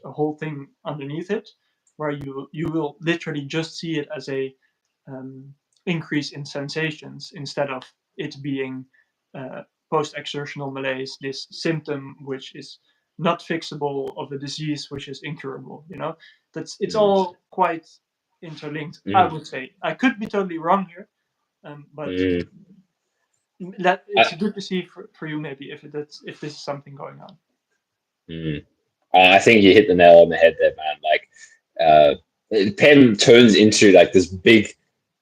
a whole thing underneath it where you will literally just see it as a increase in sensations instead of it being post-exertional malaise, this symptom which is not fixable of a disease which is incurable. It's mm, all quite interlinked. I mm, would say I could be totally wrong here, but mm. that it's I, good to see for you maybe if this is something going on. mm. I think you hit the nail on the head there, man. Like, pen turns into like this big,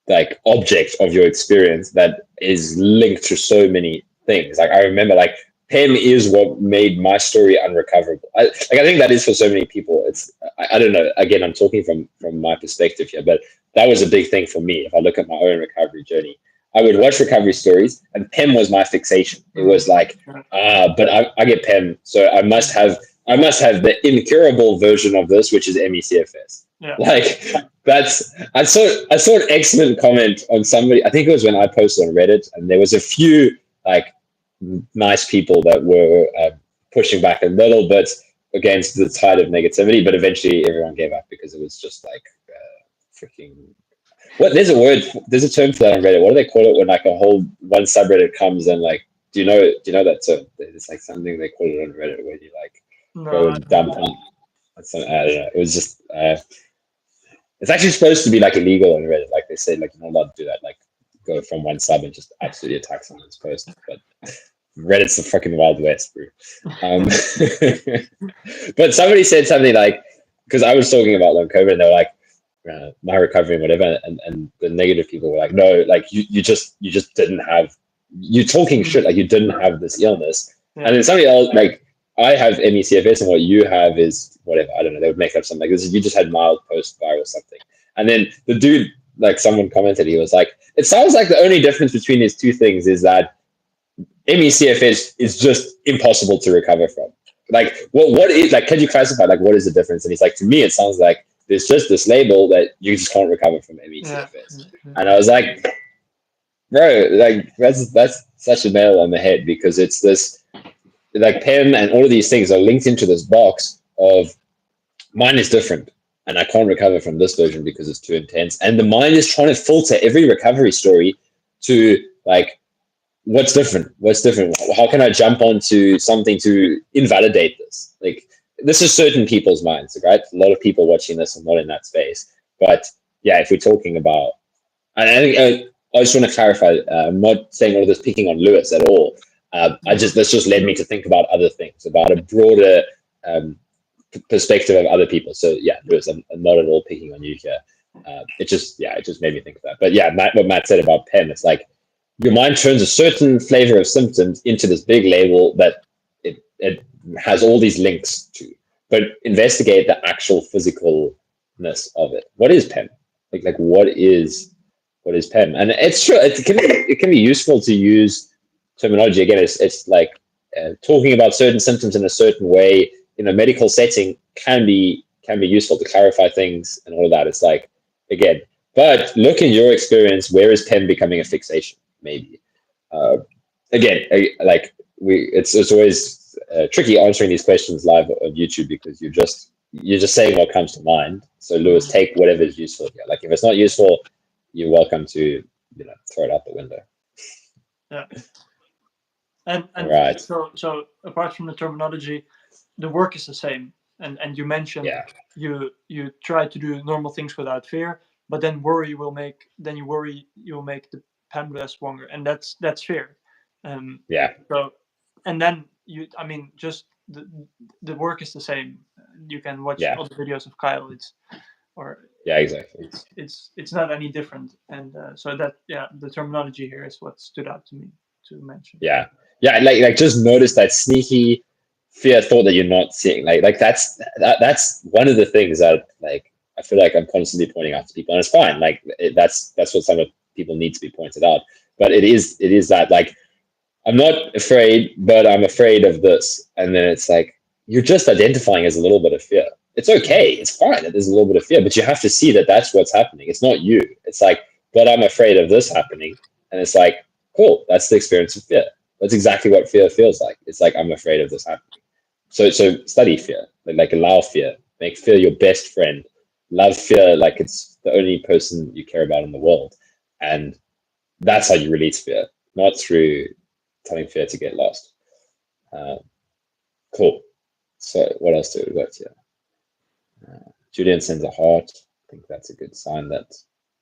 like object of your experience that is linked to so many things. Like I remember, like pen is what made my story unrecoverable. I think that is for so many people. I don't know. Again, I'm talking from my perspective here, but that was a big thing for me. If I look at my own recovery journey, I would watch recovery stories, and pen was my fixation. It was like, Yeah. but I get pen, so I must have the incurable version of this, which is MECFS. Yeah. Like I saw an excellent comment on somebody. I think it was when I posted on Reddit, and there was a few like nice people that were pushing back a little bit against the tide of negativity, but eventually everyone gave up because it was just like freaking. What there's a term for that on Reddit. What do they call it when like a whole one subreddit comes and like do you know that term? It's like something they call it on Reddit where you like go No, and dump on. I don't know. It was just. It's actually supposed to be like illegal on Reddit. Like they say, like you're not allowed to do that. Like go from one sub and just absolutely attack someone's post. But Reddit's the fucking Wild West, bro. Um, but somebody said something like, because I was talking about long COVID, and they were like, my recovery and whatever, and the negative people were like, no, like you just didn't have, you're talking shit, like you didn't have this illness. yeah. And then somebody else like, I have MECFS and what you have is whatever. I don't know. They would make up something like this. You just had mild post-viral something. And then the dude, like someone commented, he was like, it sounds like the only difference between these two things is that MECFS is just impossible to recover from. Like, what is, like, can you classify, like, what is the difference? And he's like, to me, it sounds like there's just this label that you just can't recover from MECFS. Yeah. And I was like, bro, like, that's such a nail on the head because it's this, like pen and all of these things are linked into this box of mine is different and I can't recover from this version because it's too intense. And the mind is trying to filter every recovery story to like, what's different? What's different? How can I jump onto something to invalidate this? Like, this is certain people's minds, right? A lot of people watching this are not in that space. But yeah, if we're talking about, and I think I just want to clarify, I'm not saying all of this picking on Lewis at all. This just led me to think about other things, about a broader perspective of other people. So yeah, Lewis, I'm not at all picking on you here. It just made me think of that. But yeah, what Matt said about PEM, it's like your mind turns a certain flavor of symptoms into this big label that it has all these links to, but investigate the actual physicalness of it. What is PEM? Like what is PEM? And it's true. It can be useful to use terminology. Again, it's like talking about certain symptoms in a certain way in a medical setting can be useful to clarify things and all of that. It's like, again, but look in your experience, where is PEM becoming a fixation? Maybe. Again, it's always tricky answering these questions live on YouTube because you're just saying what comes to mind. So Lewis, take whatever is useful here. Like if it's not useful, you're welcome to throw it out the window. Yeah. And right. So apart from the terminology, the work is the same. And you mentioned you try to do normal things without fear, but then you will make the PEM less stronger, and that's fear. So, and then just the work is the same. You can watch all the videos of Kyle. Exactly. It's not any different, and so that the terminology here is what stood out to me to mention. Like just notice that sneaky fear thought that you're not seeing. Like that's one of the things that like I feel like I'm constantly pointing out to people, and it's fine. Like that's what some of people need to be pointed out. But it is that like I'm not afraid, but I'm afraid of this, and then it's like you're just identifying as a little bit of fear. It's okay. It's fine that there's a little bit of fear, but you have to see that that's what's happening. It's not you. It's like, but I'm afraid of this happening, and it's like, cool. That's the experience of fear. That's exactly what fear feels like. It's like I'm afraid of this happening. So study fear, like allow fear, make fear your best friend, love fear like it's the only person you care about in the world, and that's how you release fear, not through telling fear to get lost. Cool. So what else do we got here? Julian sends a heart. I think that's a good sign that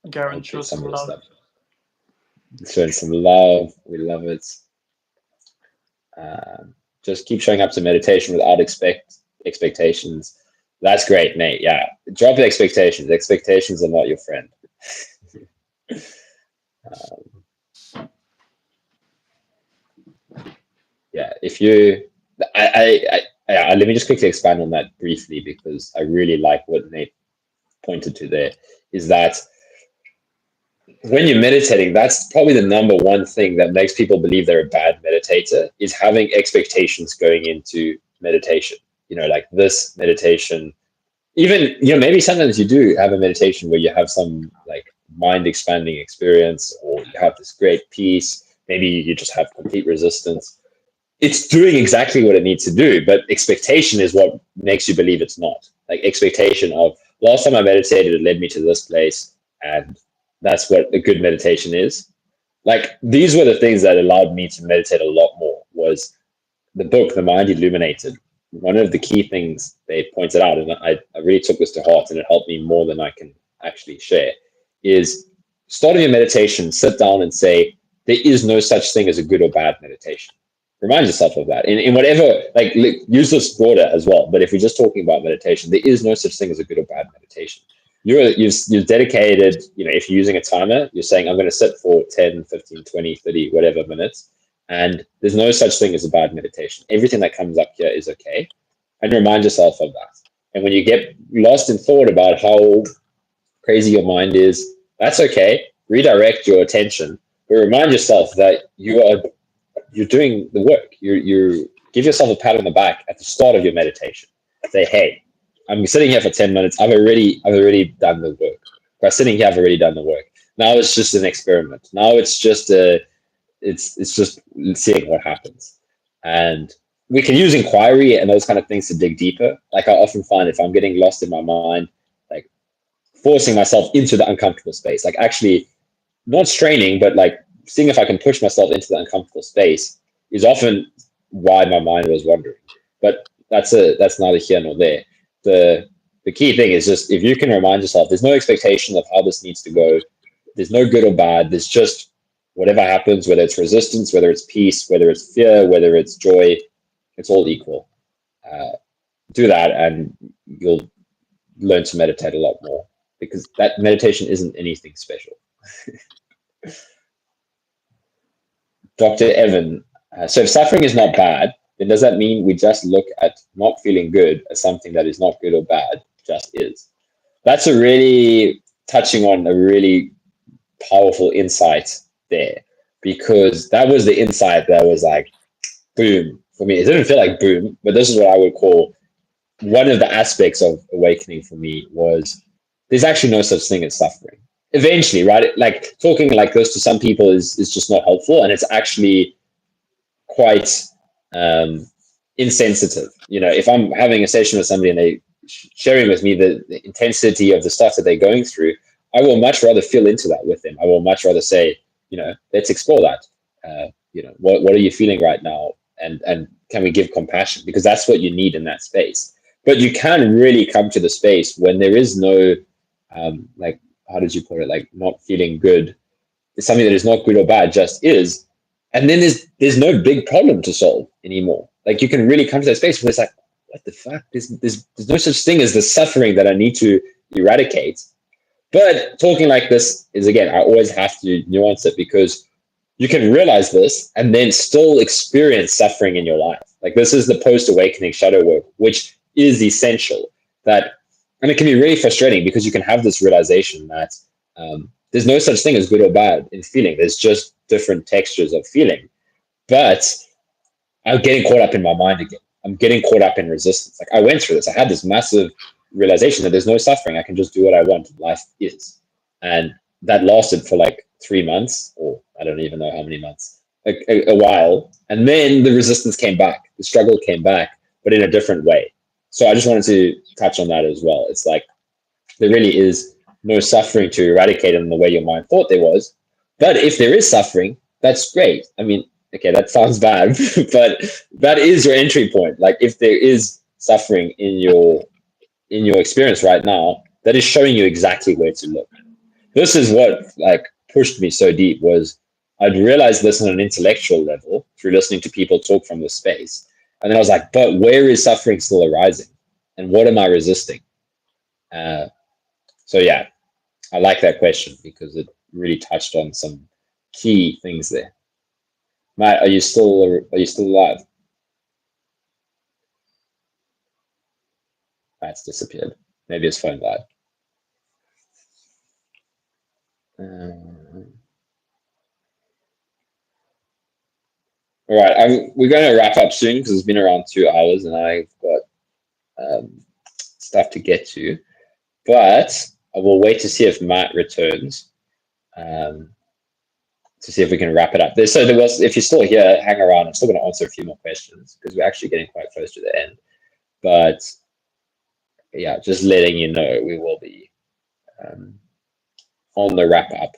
Garen shows some love. Showing some love. We love it. Just keep showing up to meditation without expectations. That's great, Nate. Yeah, drop the expectations. Expectations are not your friend. If you, let me just quickly expand on that briefly because I really like what Nate pointed to there. Is that when you're meditating, that's probably the number one thing that makes people believe they're a bad meditator is having expectations going into meditation. Like this meditation, even, maybe sometimes you do have a meditation where you have some like mind expanding experience or you have this great peace. Maybe you just have complete resistance. It's doing exactly what it needs to do, but expectation is what makes you believe it's not. Like expectation of last time I meditated, it led me to this place, and that's what a good meditation is. Like these were the things that allowed me to meditate a lot more. Was the book, The Mind Illuminated. One of the key things they pointed out, and I really took this to heart, and it helped me more than I can actually share, is starting a meditation, sit down and say, there is no such thing as a good or bad meditation. Remind yourself of that in whatever, like use this broader as well. But if we're just talking about meditation, there is no such thing as a good or bad meditation. You're dedicated, if you're using a timer, you're saying, I'm going to sit for 10, 15, 20, 30, whatever minutes. And there's no such thing as a bad meditation. Everything that comes up here is okay. And remind yourself of that. And when you get lost in thought about how crazy your mind is, that's okay. Redirect your attention, but remind yourself that you're doing the work. You give yourself a pat on the back at the start of your meditation. Say, hey, I'm sitting here for 10 minutes. I've already done the work. By sitting here, I've already done the work. Now it's just an experiment. Now it's just it's just seeing what happens. And we can use inquiry and those kind of things to dig deeper. Like I often find if I'm getting lost in my mind, like forcing myself into the uncomfortable space, like actually not straining, but like seeing if I can push myself into the uncomfortable space is often why my mind was wandering. But that's neither here nor there. The key thing is just if you can remind yourself, there's no expectation of how this needs to go. There's no good or bad. There's just whatever happens, whether it's resistance, whether it's peace, whether it's fear, whether it's joy, it's all equal. Do that and you'll learn to meditate a lot more because that meditation isn't anything special. Dr. Evan, so if suffering is not bad, then does that mean we just look at not feeling good as something that is not good or bad, just is? That's a really touching on a really powerful insight there, because that was the insight that was like boom for me. It didn't feel like boom, but this is what I would call one of the aspects of awakening for me was there's actually no such thing as suffering. Eventually, right? Like talking like this to some people is just not helpful, and it's actually quite insensitive. You know, if I'm having a session with somebody and they sharing with me the intensity of the stuff that they're going through, I will much rather feel into that with them. I will much rather say, you know, let's explore that. You know, what are you feeling right now? And can we give compassion? Because that's what you need in that space. But you can really come to the space when there is no, like, how did you put it? Like not feeling good. It's something that is not good or bad, just is. And then there's no big problem to solve anymore. Like you can really come to that space where it's like, what the fuck? There's no such thing as the suffering that I need to eradicate. But talking like this is, again, I always have to nuance it, because you can realize this and then still experience suffering in your life. Like this is the post-awakening shadow work, which is essential. That, and it can be really frustrating because you can have this realization that there's no such thing as good or bad in feeling. There's just different textures of feeling. But I'm getting caught up in my mind again. I'm getting caught up in resistance. Like I went through this. I had this massive realization that there's no suffering. I can just do what I want. Life is. And that lasted for like 3 months, or I don't even know how many months, a while. And then the resistance came back. The struggle came back, but in a different way. So I just wanted to touch on that as well. It's like there really is no suffering to eradicate in the way your mind thought there was. But if there is suffering, that's great. I mean, okay, that sounds bad, but that is your entry point. Like if there is suffering in your experience right now, that is showing you exactly where to look. This is what like pushed me so deep, was I'd realized this on an intellectual level through listening to people talk from this space. And then I was like, but where is suffering still arising? And what am I resisting? So yeah, I like that question because it really touched on some key things there. Matt, are you still alive? Matt's disappeared. Maybe his phone died. All right, we're going to wrap up soon because it's been around 2 hours and I've got stuff to get to. But I will wait to see if Matt returns, to see if we can wrap it up. So there was, if you're still here, hang around. I'm still going to answer a few more questions because we're actually getting quite close to the end. But yeah, just letting you know, we will be on the wrap up.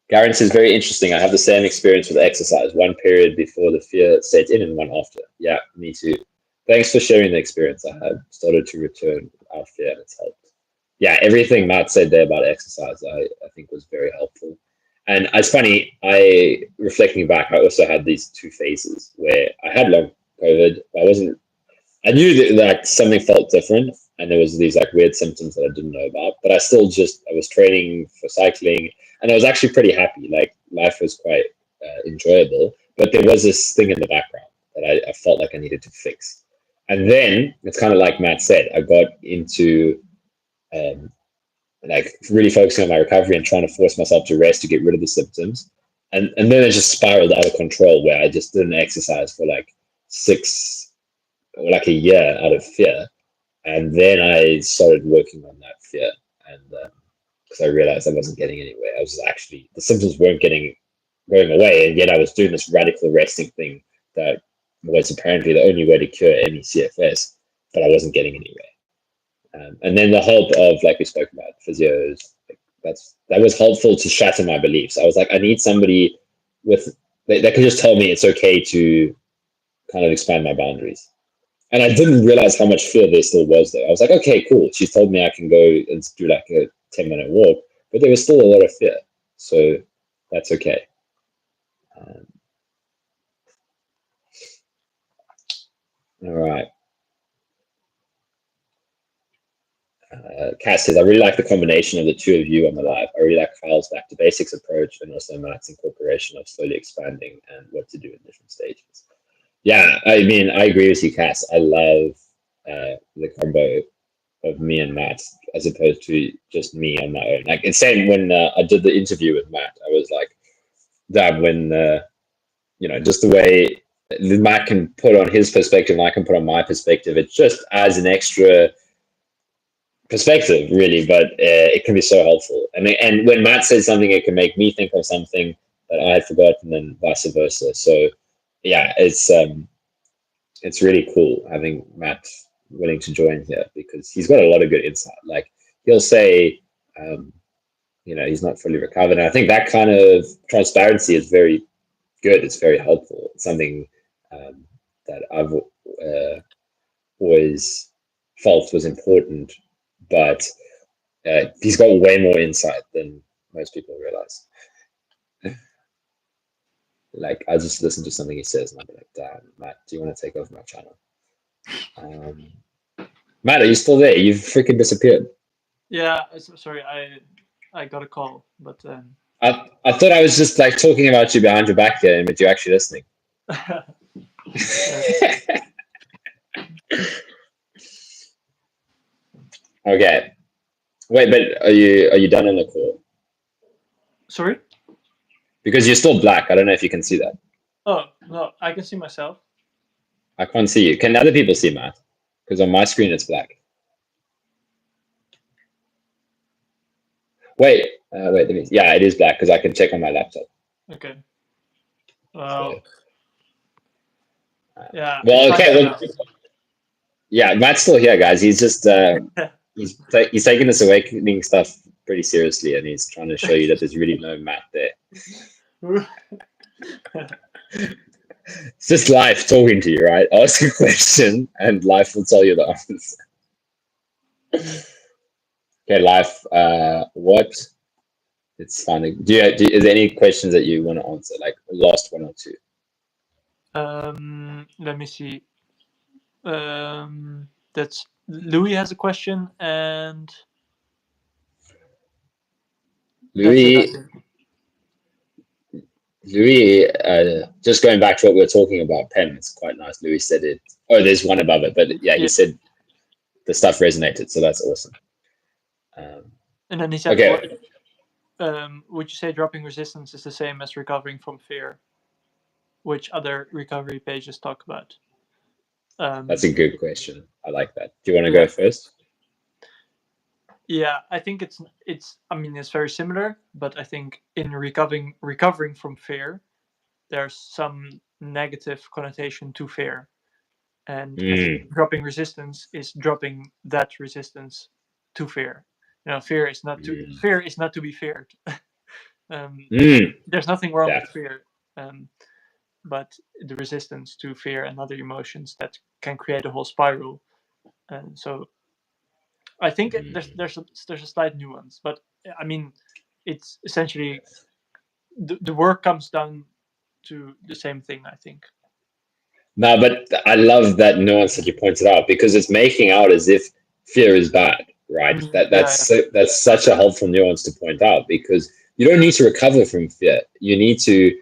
Garen says, very interesting. I have the same experience with exercise. One period before the fear set in and one after. Yeah, me too. Thanks for sharing the experience. I have started to return without fear and it's helped. Yeah, everything Matt said there about exercise, I think was very helpful. And it's funny, reflecting back, I also had these 2 phases where I had long COVID. I knew that like something felt different and there was these like weird symptoms that I didn't know about, but I was training for cycling and I was actually pretty happy. Like life was quite enjoyable, but there was this thing in the background that I felt like I needed to fix. And then it's kind of like Matt said, I got into like really focusing on my recovery and trying to force myself to rest to get rid of the symptoms. And then it just spiraled out of control where I just didn't exercise for like 6 or like a year out of fear. And then I started working on that fear. And because I realized I wasn't getting anywhere. I was actually, the symptoms weren't going away. And yet I was doing this radical resting thing that was apparently the only way to cure ME/CFS, but I wasn't getting anywhere. And then the help of, like we spoke about, physios, like that was helpful to shatter my beliefs. I was like, I need somebody that can just tell me it's okay to kind of expand my boundaries. And I didn't realize how much fear there still was there. I was like, okay, cool. She told me I can go and do like a 10-minute walk, but there was still a lot of fear. So that's okay. All right. Cass says, I really like the combination of the 2 of you on the live. I really like Kyle's back to basics approach and also Matt's incorporation of slowly expanding and what to do in different stages. Yeah, I mean, I agree with you, Cass. I love the combo of me and Matt as opposed to just me on my own. Like it's same when I did the interview with Matt. I was like, damn, when just the way Matt can put on his perspective and I can put on my perspective, it just adds an extra perspective, really. But it can be so helpful. And when Matt says something, it can make me think of something that I had forgotten, and vice versa. So yeah, it's really cool having Matt willing to join here because he's got a lot of good insight. Like he'll say, he's not fully recovered. And I think that kind of transparency is very good. It's very helpful. It's something that I've always felt was important, but he's got way more insight than most people realize. Like I just listen to something he says and I'll be like, damn, Matt, do you want to take over my channel? Matt, are you still there? You've freaking disappeared. Yeah, sorry, I got a call, but I thought I was just like talking about you behind your back here, but you're actually listening. Okay. Wait, but are you done on the call? Sorry? Because you're still black. I don't know if you can see that. Oh, no, I can see myself. I can't see you. Can other people see Matt? Because on my screen it's black. Wait, let me. Yeah, it is black because I can check on my laptop. Okay. Well, So, yeah. well, okay. Well, yeah, Matt's still here, guys. He's just he's taking this awakening stuff pretty seriously, and he's trying to show you that there's really no Matt there. It's just life talking to you, right? Ask a question, and life will tell you the answer. Okay, life. What? It's fine. Is there any questions that you want to answer? Like last one or two. Let me see. That's Louis has a question, and Louis, just going back to what we were talking about, pen. It's quite nice. Louis said it. Oh, there's one above it, but yeah, he said the stuff resonated, so that's awesome. And then he said, okay. Would you say dropping resistance is the same as recovering from fear, which other recovery pages talk about? That's a good question. I like that. Do you want to go first? Yeah, I think it's very similar, but I think in recovering from fear, there's some negative connotation to fear. And I think dropping resistance is dropping that resistance to fear. Fear is not to be feared. There's nothing wrong with fear, but the resistance to fear and other emotions that can create a whole spiral. And so I think there's a slight nuance, but I mean, it's essentially the work comes down to the same thing, I think. No, but I love that nuance that you pointed out because it's making out as if fear is bad, right? That's such a helpful nuance to point out because you don't need to recover from fear. You need to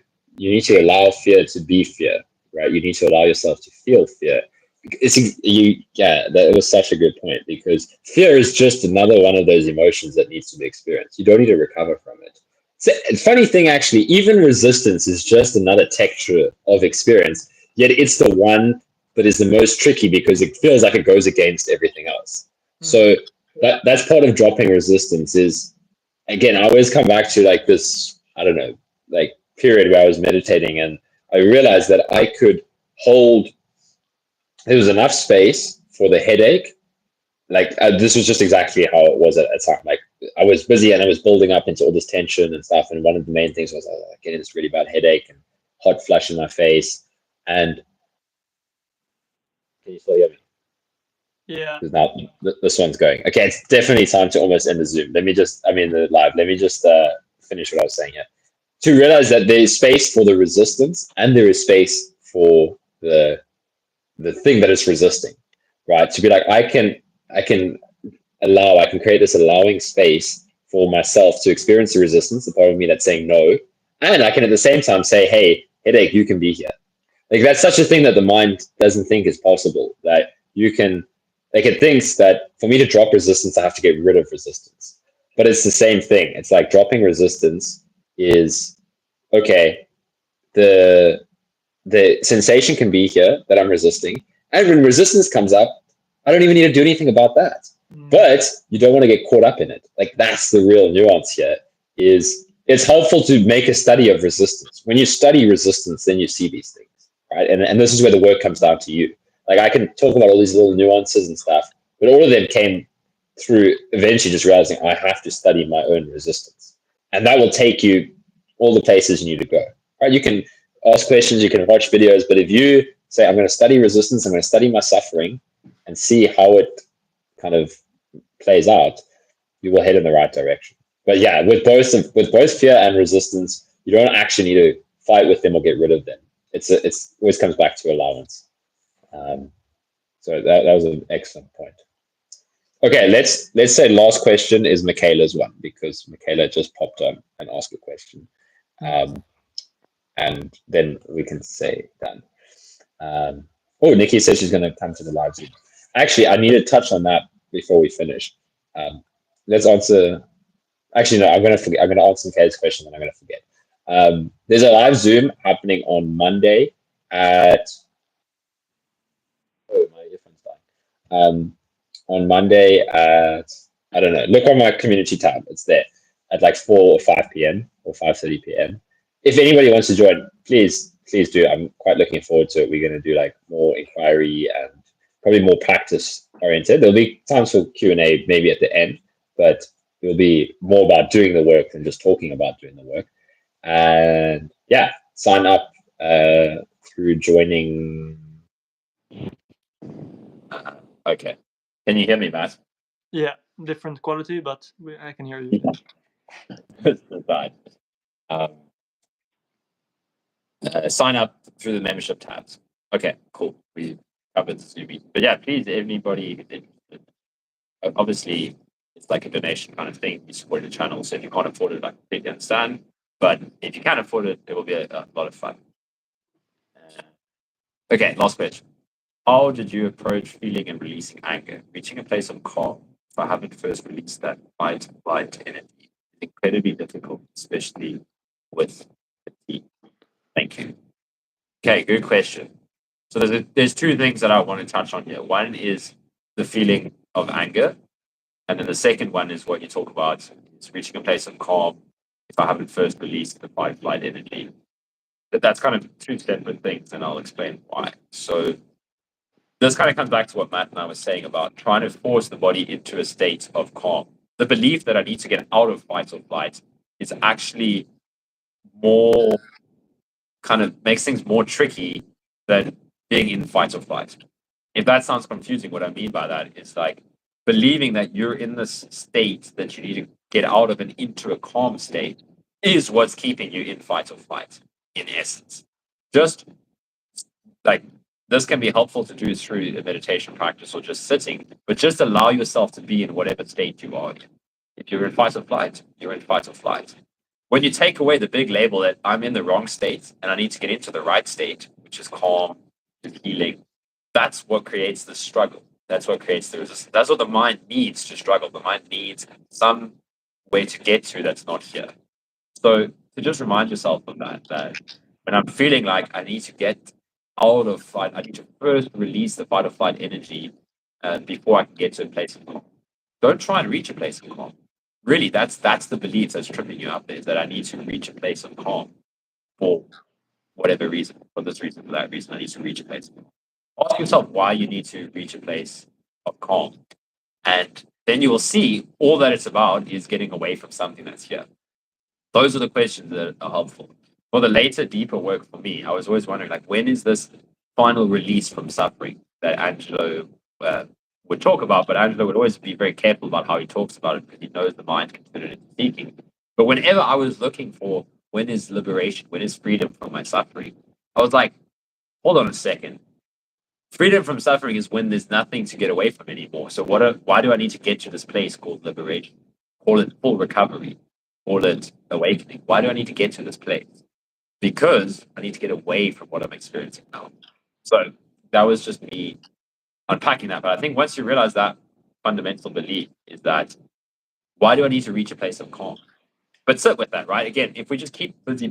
allow fear to be fear, right? You need to allow yourself to feel fear. That was such a good point because fear is just another one of those emotions that needs to be experienced. You don't need to recover from it. So, funny thing, actually, even resistance is just another texture of experience. Yet it's the one that is the most tricky because it feels like it goes against everything else. So that's part of dropping resistance is, again, I always come back to like this, I don't know, like period where I was meditating and I realized that I could hold, there was enough space for the headache. Like this was just exactly how it was at the time. Like I was busy and I was building up into all this tension and stuff. And one of the main things was getting this really bad headache and hot flush in my face. And can you still hear me? Yeah. Now this one's going. Okay, it's definitely time to almost end the Zoom. The live. Let me just finish what I was saying here. To realize that there is space for the resistance and there is space for the thing that it's resisting, right? To be like, I can create this allowing space for myself to experience the resistance, the part of me that's saying no, and I can at the same time say, hey, headache, you can be here. Like that's such a thing that the mind doesn't think is possible. That you can, like it thinks that for me to drop resistance, I have to get rid of resistance. But it's the same thing. It's like dropping resistance is okay. The the sensation can be here that I'm resisting, and when resistance comes up, I don't even need to do anything about that. But you don't want to get caught up in it. Like that's the real nuance here. Is it's helpful to make a study of resistance. When you study resistance, then you see these things, right? And this is where the work comes down to you. Like I can talk about all these little nuances and stuff, but all of them came through eventually just realizing I have to study my own resistance, and that will take you all the places you need to go. Right? You can ask questions, you can watch videos, but if you say I'm going to study resistance, I'm going to study my suffering, and see how it kind of plays out, you will head in the right direction. But yeah, with both fear and resistance, you don't actually need to fight with them or get rid of them. It's always comes back to allowance. So that was an excellent point. Okay, let's say last question is Michaela's one, because Michaela just popped on and asked a question, and then we can say done. Oh, Nikki says she's going to come to the live Zoom. Actually, I need to touch on that before we finish. Let's answer. Actually, no, I'm going to forget. I'm going to answer Michaela's question, and I'm going to forget. There's a live Zoom happening on Monday at. Oh, my earphone's dying. On Monday at, I don't know, look on my community tab. It's there at like 4 or 5 p.m. or 5:30 p.m. If anybody wants to join, please do. I'm quite looking forward to it. We're going to do like more inquiry and probably more practice oriented. There'll be times for Q&A maybe at the end, but it will be more about doing the work than just talking about doing the work. And yeah, sign up through joining. Okay. Can you hear me, Matt? Yeah, different quality, but I can hear you. Sign up through the membership tabs. Okay, cool. We covered the Zoom. But yeah, please, anybody who's interested. Obviously, it's like a donation kind of thing. You support the channel, so if you can't afford it, I completely understand. But if you can afford it, it will be a lot of fun. Okay, last question. How did you approach feeling and releasing anger, reaching a place of calm? If I haven't first released that fight energy, it's incredibly difficult, especially with fatigue. Thank you. Okay, good question. So there's two things that I want to touch on here. One is the feeling of anger, and then the second one is what you talk about. It's reaching a place of calm. If I haven't first released the fight energy, that's kind of two separate things, and I'll explain why. So this kind of comes back to what Matt and I were saying about trying to force the body into a state of calm. The belief that I need to get out of fight or flight is actually more kind of makes things more tricky than being in fight or flight. If that sounds confusing, what I mean by that is like believing that you're in this state that you need to get out of and into a calm state is what's keeping you in fight or flight, in essence. Just like this can be helpful to do through a meditation practice or just sitting, but just allow yourself to be in whatever state you are in. If you're in fight or flight, you're in fight or flight. When you take away the big label that I'm in the wrong state and I need to get into the right state, which is calm and healing, that's what creates the struggle. That's what creates the resistance. That's what the mind needs to struggle. The mind needs some way to get to that's not here. So to just remind yourself of that when I'm feeling like I need to get out of fight, I need to first release the fight or flight energy before I can get to a place of calm. Don't try and reach a place of calm. Really, that's the belief that's tripping you up, is that I need to reach a place of calm for whatever reason, for this reason, for that reason, I need to reach a place of calm. Ask yourself why you need to reach a place of calm. And then you will see all that it's about is getting away from something that's here. Those are the questions that are helpful. For the later, deeper work for me, I was always wondering, like, when is this final release from suffering that Angelo would talk about? But Angelo would always be very careful about how he talks about it because he knows the mind can turn it into seeking. But whenever I was looking for when is liberation, when is freedom from my suffering, I was like, hold on a second. Freedom from suffering is when there's nothing to get away from anymore. So why do I need to get to this place called liberation? Call it full recovery. Call it awakening. Why do I need to get to this place? because I need to get away from what I'm experiencing now. So that was just me unpacking that. But I think once you realize that fundamental belief is that, why do I need to reach a place of calm? But sit with that, right? Again, if we just keep busy,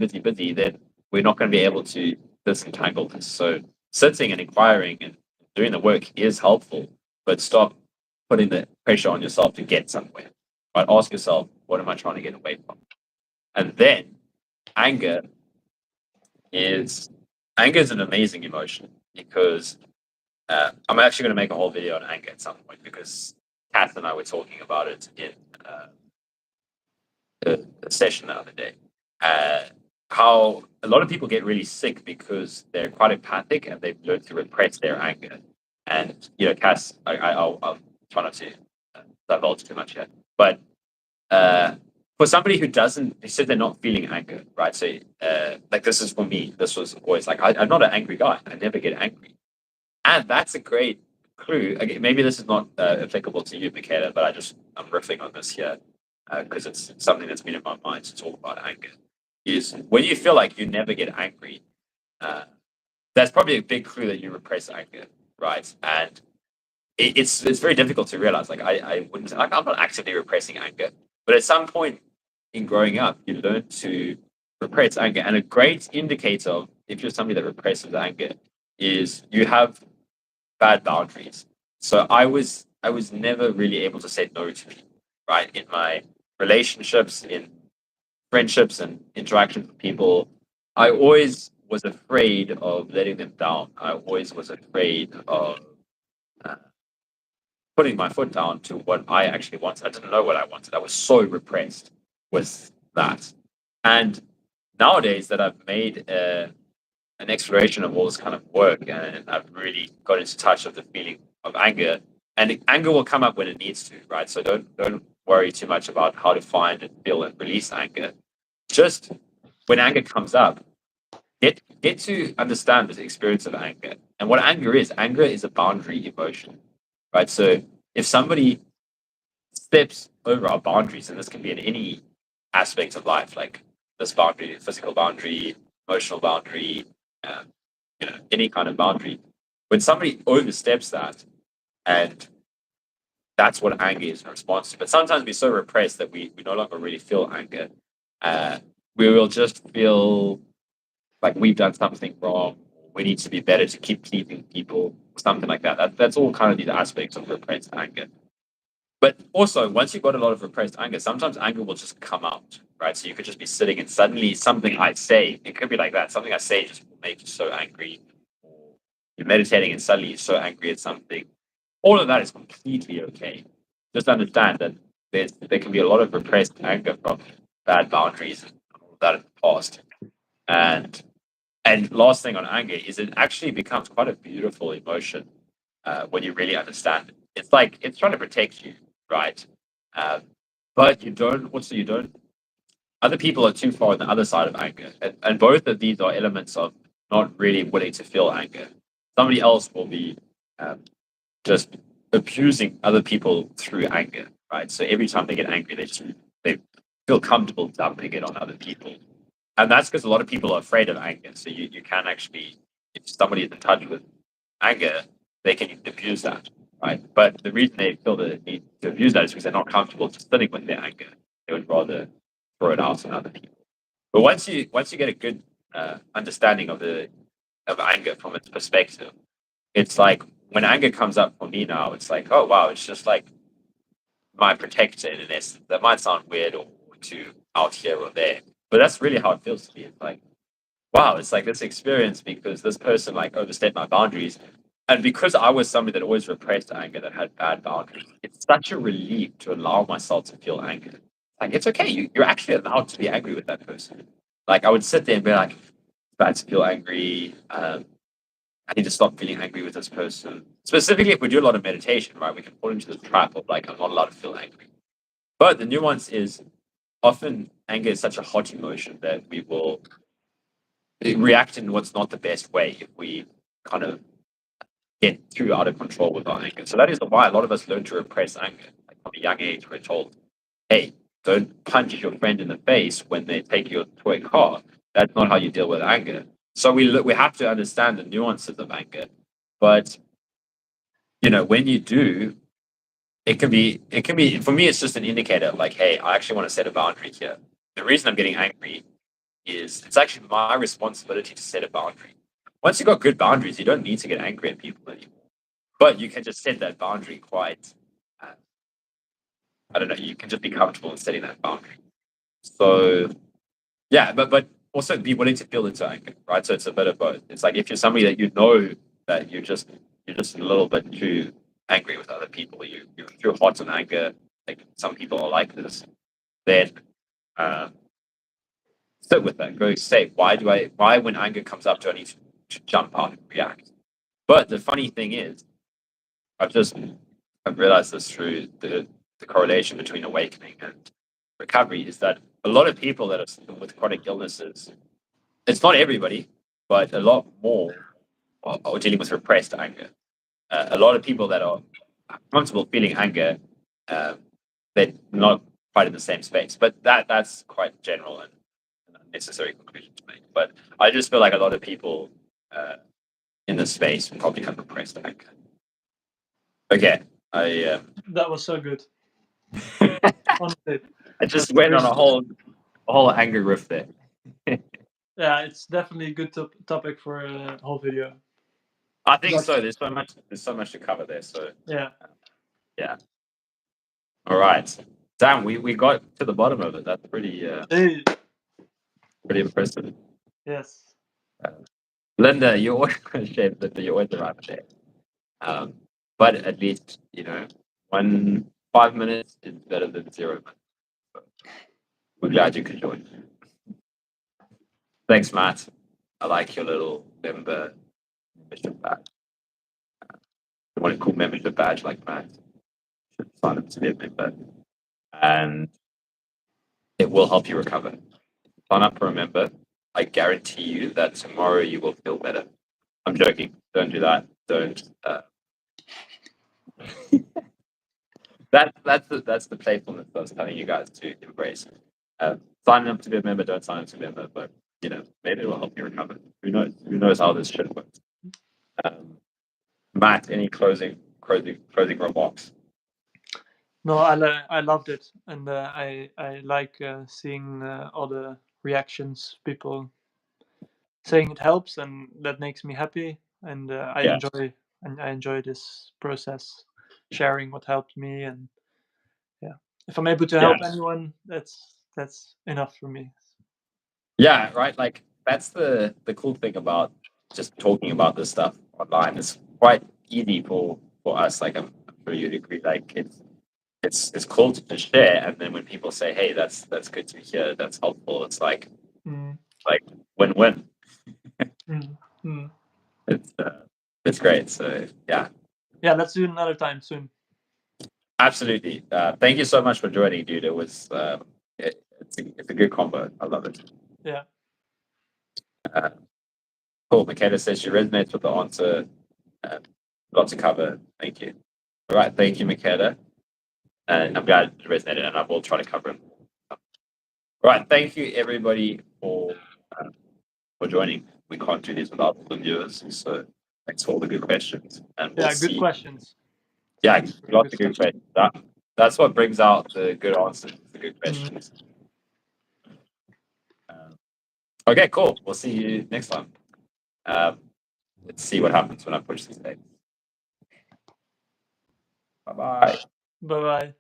then we're not going to be able to disentangle this. So sitting and inquiring and doing the work is helpful, but stop putting the pressure on yourself to get somewhere. Right? Ask yourself, what am I trying to get away from? And then anger is an amazing emotion, because I'm actually going to make a whole video on anger at some point, because Kath and I were talking about it in a session the other day. How a lot of people get really sick because they're quite empathic and they've learned to repress their anger. And Cass, I'll try not to divulge too much here, but for somebody who doesn't, they said they're not feeling anger, right? So, like, this is for me. This was always like, I'm not an angry guy. I never get angry, and that's a great clue. Okay, maybe this is not applicable to you, Michaela, but I'm riffing on this here because it's something that's been in my mind to talk about anger. Is when you feel like you never get angry, that's probably a big clue that you repress anger, right? And it's very difficult to realize. Like, I wouldn't, like, I'm not actively repressing anger, but at some point in growing up, you learn to repress anger. And a great indicator of if you're somebody that represses anger is you have bad boundaries. So I was never really able to say no to people, right? In my relationships, in friendships and interactions with people, I always was afraid of letting them down. I always was afraid of uh, putting my foot down to what I actually wanted. I didn't know what I wanted. I was so repressed with that. And nowadays that I've made an exploration of all this kind of work, and I've really got into touch with the feeling of anger, and anger will come up when it needs to, right? So don't worry too much about how to find and feel and release anger. Just when anger comes up, get to understand the experience of anger. And what anger is a boundary emotion, right? So if somebody steps over our boundaries, and this can be in any aspect of life, like this boundary, physical boundary, emotional boundary, um, any kind of boundary. When somebody oversteps that, and that's what anger is in response to. But sometimes we're so repressed that we no longer really feel anger. We will just feel like we've done something wrong. We need to be better to keep pleasing people, something like that. That's all kind of these aspects of repressed anger. But also, once you've got a lot of repressed anger, sometimes anger will just come out, right? So you could just be sitting and suddenly something I say, it could be like that. Something I say just will make you so angry. Or you're meditating and suddenly you're so angry at something. All of that is completely okay. Just understand that there can be a lot of repressed anger from bad boundaries and all of that in the past. And last thing on anger is it actually becomes quite a beautiful emotion when you really understand it. It's like it's trying to protect you, right? But you don't. Also, you don't. Other people are too far on the other side of anger, and both of these are elements of not really willing to feel anger. Somebody else will be just abusing other people through anger, right? So every time they get angry, they feel comfortable dumping it on other people, and that's because a lot of people are afraid of anger. So you can actually, if somebody is in touch with anger, they can abuse that, right? But the reason they feel the need to abuse that is because they're not comfortable just sitting with their anger. They would rather throw it out on other people. But once you get a good understanding of anger from its perspective, it's like when anger comes up for me now, it's like, oh wow, it's just like my protector in an essence. That might sound weird or too out here or there, but that's really how it feels to me. It's like, wow, it's like this experience because this person like overstepped my boundaries. And because I was somebody that always repressed anger, that had bad boundaries, it's such a relief to allow myself to feel anger. Like, it's okay. You're actually allowed to be angry with that person. Like, I would sit there and be like, it's bad to feel angry. I need to stop feeling angry with this person. Specifically, if we do a lot of meditation, right, we can fall into the trap of like, I'm not allowed to feel angry. But the nuance is often anger is such a hot emotion that we will react in what's not the best way if we kind of get too out of control with our anger. So that is why a lot of us learn to repress anger. Like from a young age, we're told, hey, don't punch your friend in the face when they take your toy car That's not how you deal with anger. So we have to understand the nuances of anger. But when you do, it can be for me. It's just an indicator of like, hey, I actually want to set a boundary here. The reason I'm getting angry is it's actually my responsibility to set a boundary. Once you've got good boundaries, you don't need to get angry at people anymore. But you can just set that boundary quite. I don't know. You can just be comfortable in setting that boundary. So yeah, but also be willing to feel into anger, right? So it's a bit of both. It's like if you're somebody that you know that you're just a little bit too angry with other people, you're too hot on anger. Like some people are like this. Then sit with that. Go say, why when anger comes up do I need to jump out and react? But the funny thing is, I've realized this through the correlation between awakening and recovery is that a lot of people that are with chronic illnesses, it's not everybody, but a lot more are dealing with repressed anger. A lot of people that are comfortable feeling anger, they're not quite in the same space. But that's quite general and an unnecessary conclusion to make. But I just feel like a lot of people in this space probably have repressed anger. Okay, That was so good. Honestly, I just went on a whole anger riff there. yeah, it's definitely a good topic for a whole video. I think so. There's so much to cover there. So Yeah. yeah. All right. Damn, we got to the bottom of it. That's pretty Hey. pretty impressive. Yes. Linda, you're always Linda, you're always around there. But at least 5 minutes is better than 0 minutes. So we're glad you could join. Thanks, Matt. I like your little membership badge. I want a cool membership badge like Matt. Should sign up to be a member. And it will help you recover. Sign up for a member. I guarantee you that tomorrow you will feel better. I'm joking. Don't do that. Don't. That's the playfulness I was telling you guys to embrace. Sign up to be a member. Don't sign up to be a member. But maybe it will help you recover. Who knows? Who knows how this shit works? Matt, any closing remarks? No, I loved it, and I like seeing all the reactions, people saying it helps, and that makes me happy, and I enjoy this process, sharing what helped me, and yeah, if I'm able to help anyone, that's enough for me. Yeah, right. Like that's the cool thing about just talking about this stuff online. It's quite easy for us. Like I'm sure you'd agree. Like it's cool to just share, and then when people say, "Hey, that's good to hear. That's helpful," it's like win-win. It's great. So yeah, let's do it another time soon. Absolutely. Thank you so much for joining, dude. It was it's a good combo. I love it. Yeah. Cool. Michaela says she resonates with the answer. Got to cover. Thank you. All right. Thank you, Michaela. And I'm glad it resonated, and I will try to cover it. All right. Thank you, everybody, for joining. We can't do this without the viewers. So thanks for all the good questions. And we'll good questions. Yeah, lots of good questions. That's what brings out the good answers, the good questions. Okay, cool. We'll see you next time. Let's see what happens when I push this thing. Bye-bye. Bye-bye.